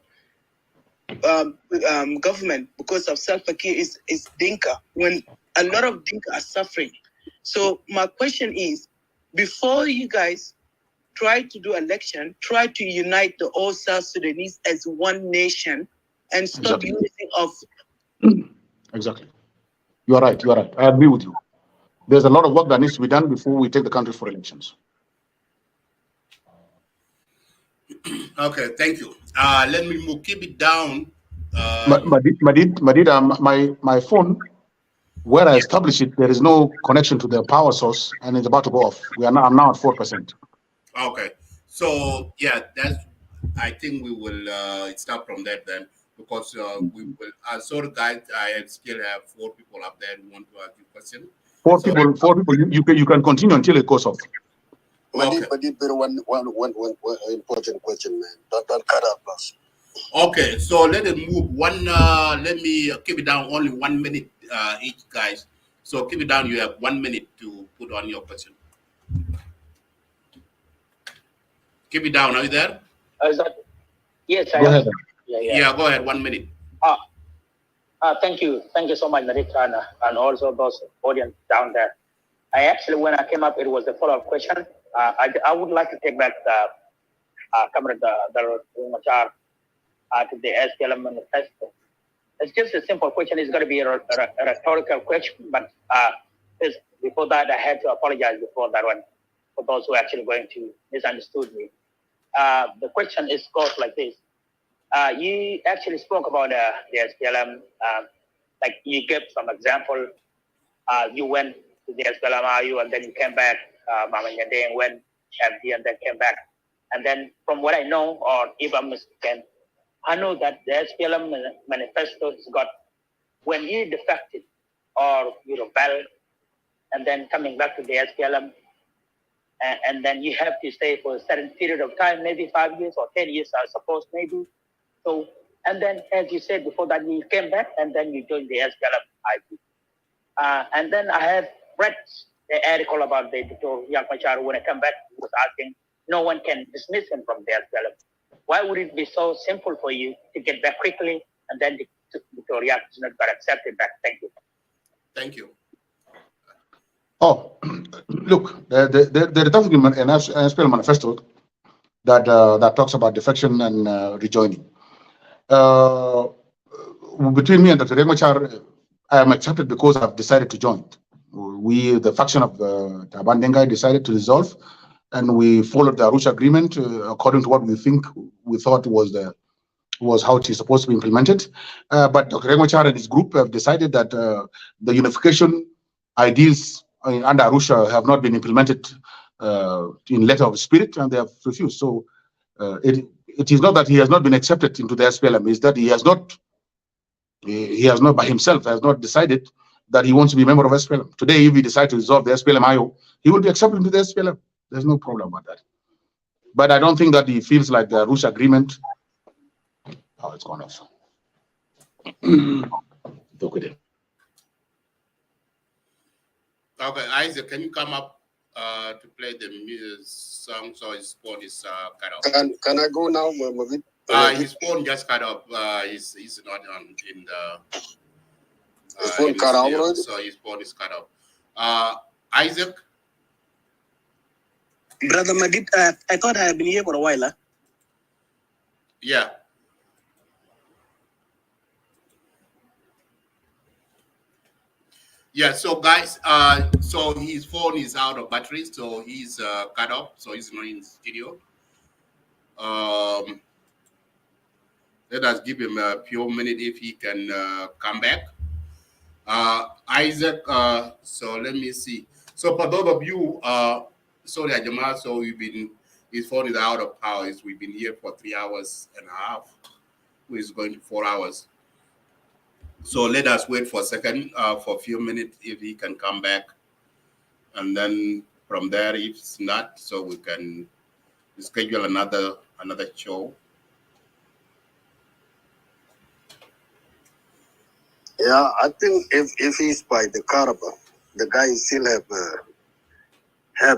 government because of Salva Kiir is Dinka, when a lot of Dinka are suffering. So my question is, before you guys try to do election, try to unite the all South Sudanese as one nation and stop using of... Exactly. You are right. You are right. I agree with you. There's a lot of work that needs to be done before we take the country for elections. Okay, thank you. Let me keep it down. Madid, my phone, where I established it, there is no connection to the power source, and it's about to go off. I'm now at 4%. Okay, so yeah, I think we will start from that then, because we will. Sorry, guys, I still have 4 people up there who want to ask you a question. 4 people. You can continue until it goes off. Okay. Madid, one important question, man. Don't cut up us. Okay, so let it move. Let me keep it down. Only 1 minute each, guys. So keep it down. You have 1 minute to put on your question. Keep it down. Are you there? Yes, go ahead. Yeah, go ahead. 1 minute. Thank you so much, Nadik, and also those audience down there. I actually, when I came up, it was the follow-up question. I would like to take back Comrade Machar to the SPLM manifesto. It's just a simple question. It's going to be a rhetorical question, but Because before that, I had to apologize before that one for those who are actually going to misunderstood me. The question goes like this. You actually spoke about the SPLM, like you gave some example. You went to the SPLM and then you came back. Mama Nyadeng went MD and then came back. And then from what I know, or if I'm mistaken, I know that the SPLM manifesto has got, when you defected or you rebelled, and then coming back to the SPLM, and then you have to stay for a certain period of time, maybe 5 years or 10 years, I suppose, maybe. So, and then, as you said before that, you came back and then you joined the SPLM IP. And then I have read the article about the Dr. Machar. When I come back, he was asking, no one can dismiss him from the SPLM. Why would it be so simple for you to get back quickly and then Dr. is not got accepted back? Thank you. Thank you. Oh, look, there is something in an SPLM manifesto that talks about defection and rejoining. Between me and Dr. Machar, I am accepted because I've decided to join. We, the faction of Taban Dengai, decided to dissolve, and we followed the Arusha agreement according to what we thought was how it is supposed to be implemented. But Dr. Machar and his group have decided that the unification ideals under Arusha have not been implemented in letter of spirit, and they have refused. So it is not that he has not been accepted into the SPLM; it's that he has not by himself has not decided that he wants to be a member of SPLM. Today, if he decides to dissolve the SPLM-IO, he will be accepted into the SPLM. There's no problem about that. But I don't think that he feels like the Arusha agreement. Oh, it's gone off. Okay, Isaac, can you come up to play the music song so his phone is cut off? Can I go now? His phone just cut off. He's not on in the. His phone cut off already? So his phone is cut off. Isaac? Brother Madid, I thought I had been here for a while. Huh? Yeah. Yeah, so guys, so his phone is out of battery, so he's cut off, so he's not in the studio. Let us give him a few minutes if he can come back. Isaac, so let me see. So for those of you, sorry, Ajama, so his phone is out of power. We've been here for 3 hours and a half. We're going to 4 hours. So let us wait for a second, for a few minutes if he can come back. And then from there, if it's not, so we can schedule another show. Yeah, I think if he's by the Karaba, the guy still have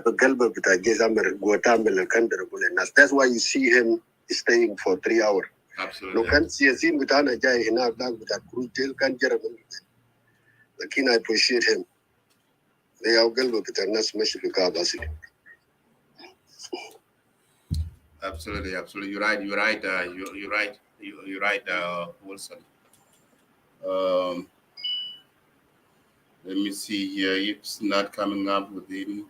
a galba but I guess I'm a Guatemala Kandarabul. That's why you see him staying for 3 hours. Absolutely. No can see a scene with Anna Jai in our dog with that cruise tail can get a Lakin, I appreciate him. They are galba but are not smashed with Kabasi. Absolutely. You're right. You're right, Wilson. Let me see here. If it's not coming up with him,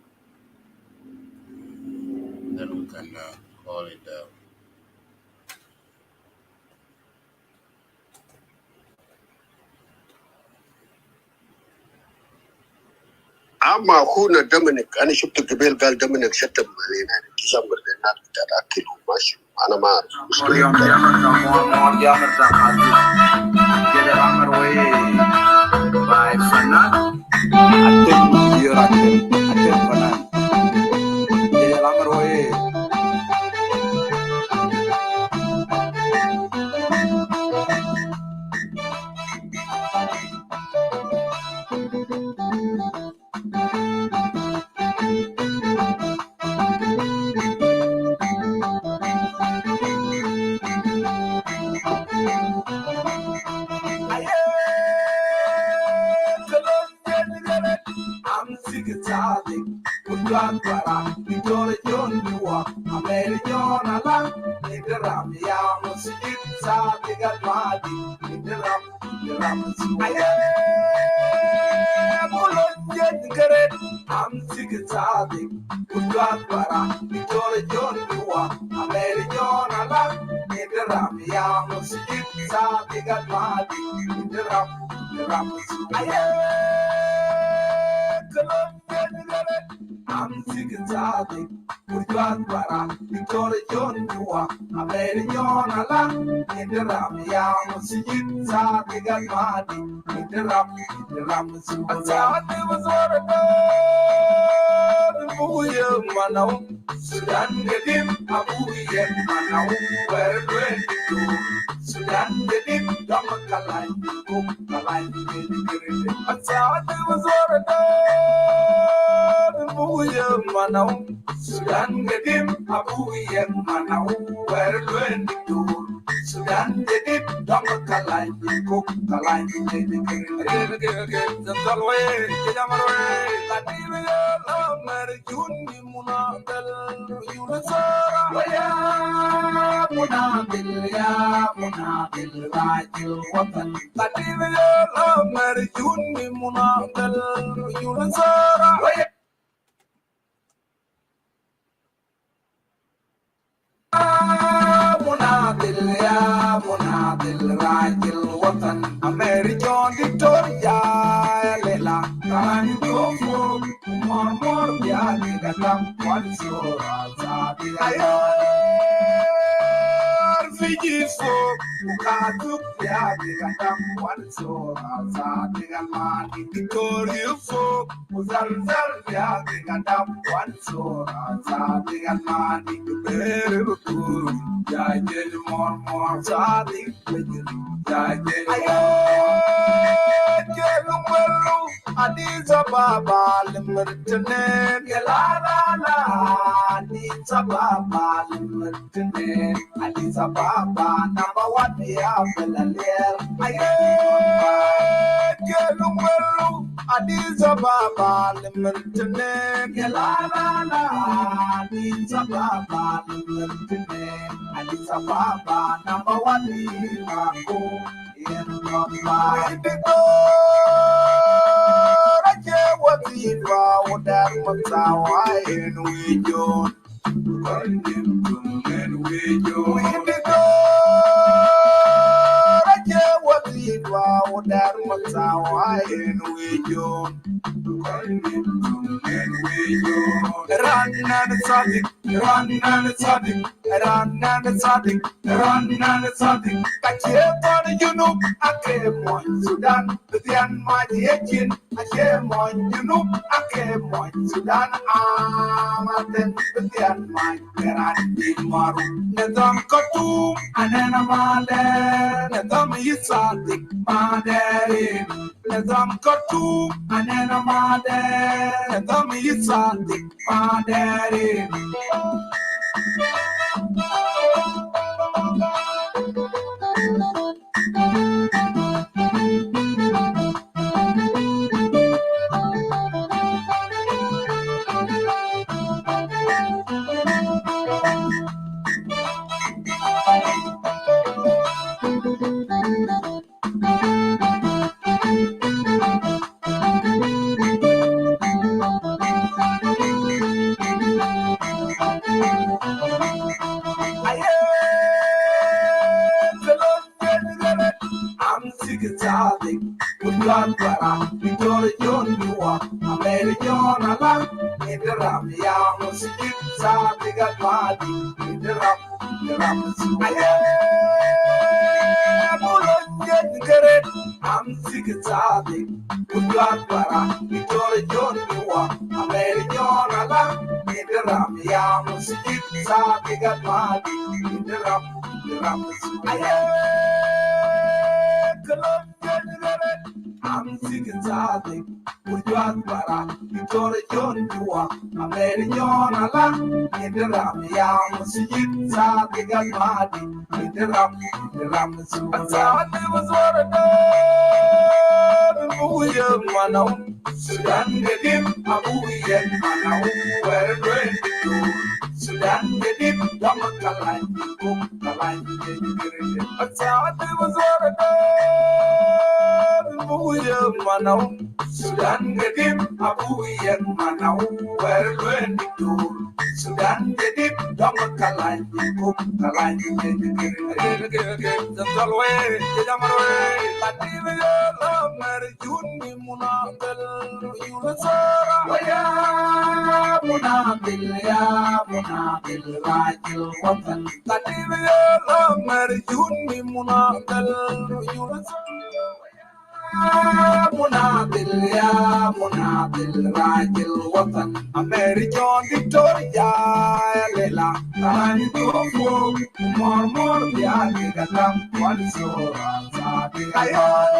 then we can call it down. أما أخونا دومينيك أنا شفت قبل قال دومينيك شتم علينا تشمر لنا تأكل ماشي أنا ما أعرف Sabi, Kugat Para, Victoria John Dua, American Ala, in the Ram, Yamus, Sabi got Madi, in the Ram, I'm sick and tired. Kugat Para, Victoria John Dua, American Ala, in the Ram, Yamus, Sabi got Madi, in the Ram, was Abuya Manau, Sudan Gedim, Abuya Manau, where when you Sudan Gedim, Damakalai, Kukalai, Asadi was Abuya Manau, Sudan Gedim, Abuya Manau, where when you Sudan Gedim, Damakalai, Kukalai, the Galway, Yamarway, Marjuni Munadal Yunasara Ya Munadil Rajil Watan Lativya Marjuni Munadal Yunasara Munadil Rajil Watan American Victoria Lela Kan Kofu More Biani Gatam Wansura Zadi Fiji so Ukatu Biani Gatam Wansura Zadi Amani Victoria so Uzalzal Biani Gatam Wansura Zadi Amani Beru Jajel more Zadi Jajel Addis Ababa, Limertene, Yalala, Addis Ababa, Limertene, Addis Ababa, number one, Yabalale, Ayelumelu, Addis Ababa, Limertene, Yalala, Addis Ababa, Limertene, Addis Ababa, number one, Yabalale, Watifa udah matawa enuijo kandim enuijo indigo raja watifa udah matawa enuijo kandim enuijo ranan sadik kachepan junub akemon Sudan tian majiekin akemon junub akemon Sudan amaten tian majeran di maru nedam katum anena male nedam yisadik madere nedam katum anena male nedam yisadik madere I'm sick and tired. Kugat Para, Victoria John Dua, American Ala, in the Ram, Yamus, Sabi got Madi, in the Ram, I'm sick and tired. Kugat Para, Victoria John Dua, American Ala, in the Ram, Yamus, Sabi got Madi, in the Ram, I'm sick and tired. Kugat Para, Victoria John Dua, American Ala, in the Ram, Yamus, Sabi got Madi, in the Ram, Asadi was Abuya Manau, Sudan Gedim, Abuya Manau, where when you Sudan Gedim, Damakalai, Kukalai, Asadi was Abuya Manau. Sudan Gedip, Abuyan Manau, where when you Sudan Gedip, Damakalai, Kalai, the Galway, the Yamarway, Latina, Mary Juni Munakal, Unisora, Munabil, Rajil, Watan, Latina, Mary Juni Munakal, Unisora. Munabil Rajil Watan American Victoria Lela Tani Tofu Mormor Biagi Gatam Wansora Sabi Ayor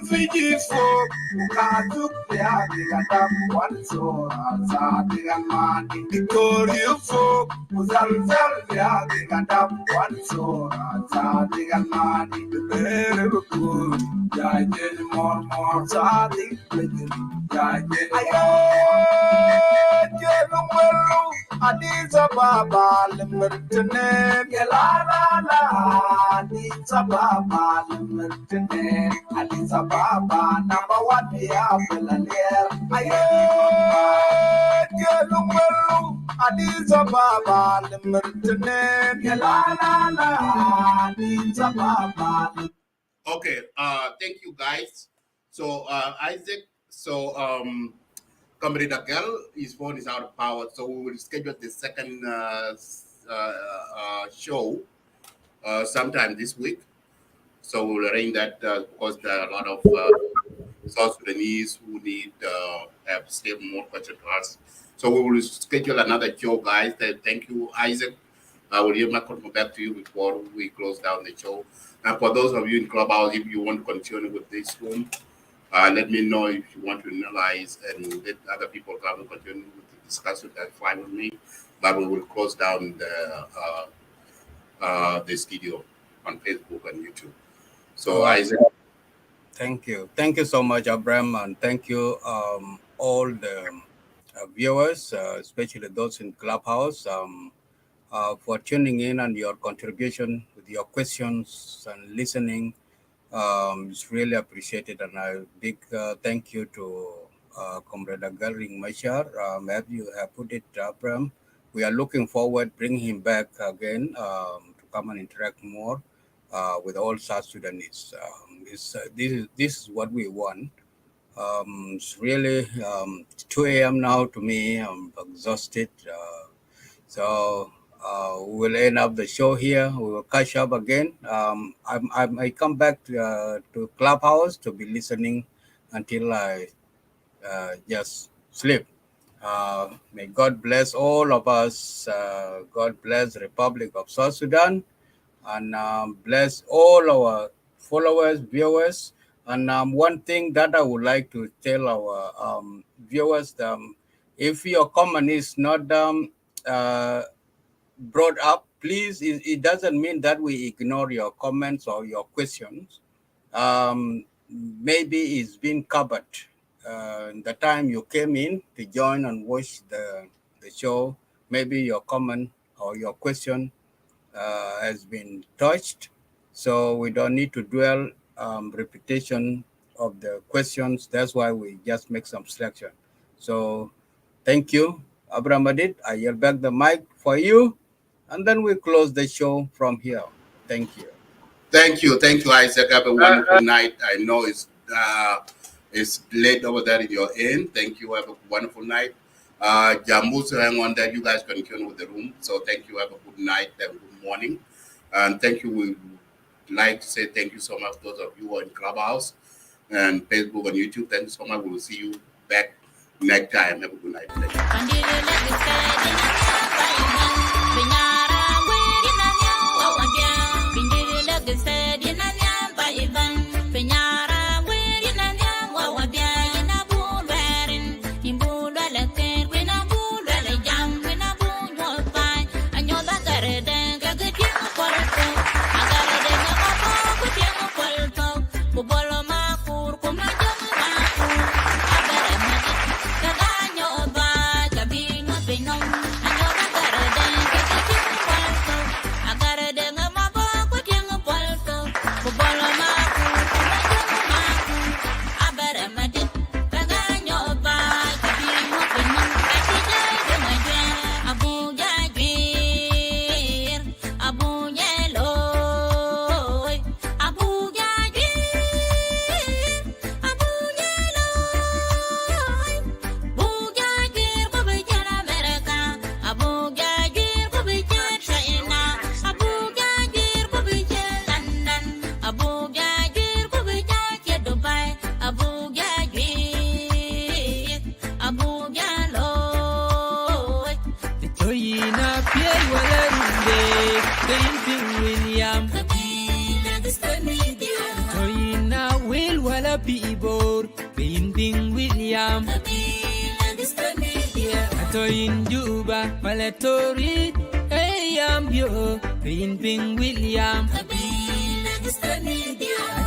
Fiji Folk Katuk Biagi Gatam Wansora Sabi Almani Victoria Folk Uzalzal Biagi Gatam Wansora Sabi Almani Jajen more sadi Jajen ayo Jelumelu Addis Ababa Limertene Yelalala Addis Ababa Limertene Addis Ababa number 1 Belaler ayo Jelumelu Addis Ababa Limertene Yelalala Addis Ababa. Okay, thank you guys. So Isaac, Comrade Agel, his phone is out of power, so we will schedule the second show sometime this week. So we'll arrange that because there are a lot of South Sudanese who need have still more questions to ask. So we will schedule another show, guys. Thank you, Isaac. I will give my comment back to you before we close down the show. And for those of you in Clubhouse, if you want to continue with this room, let me know if you want to analyze and let other people come and continue with the discussion. That's fine with me. But we will close down the studio on Facebook and YouTube. So Isaac. Thank you so much, Abraham, and thank you all the viewers, especially those in Clubhouse, for tuning in and your contribution with your questions and listening. It's really appreciated, and a big thank you to Comrade Agel Machar. As you have put it, Abraham, we are looking forward bringing him back again to come and interact more with all South Sudanese. This is what we want. It's really 2 a.m. now to me. I'm exhausted. So we will end up the show here. We will catch up again. I might come back to Clubhouse to be listening until I just sleep. May God bless all of us. God bless the Republic of South Sudan, and bless all our followers, viewers. And one thing that I would like to tell our viewers, if your comment is not brought up, please, it doesn't mean that we ignore your comments or your questions. Maybe it's been covered. The time you came in to join and watch the show, maybe your comment or your question has been touched. So we don't need to dwell repetition of the questions. That's why we just make some selection. So thank you, Abraham Adit. I yield back the mic for you, and then we close the show from here. Thank you. Thank you, Isaac. Have a wonderful night. I know it's late over there in your end. Thank you. Have a wonderful night. Jambu, hang on that you guys continue with the room. So thank you. Have a good night and good morning. And thank you. We would like to say thank you so much to those of you who are in Clubhouse and Facebook and YouTube. Thank you so much. We will see you back next time. Have a good night. Thank you. Painting William Toyina Will Walla Pibor Painting William Toyin Juba Malatori Hey Ambio Painting William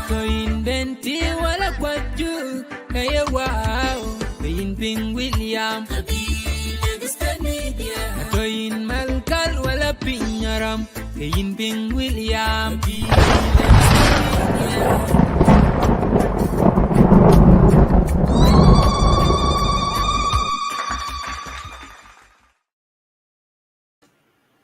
Toyin Benti Walla Kwaju Hey wow Painting William Toyin Malkal Walla Pinyaram Painting William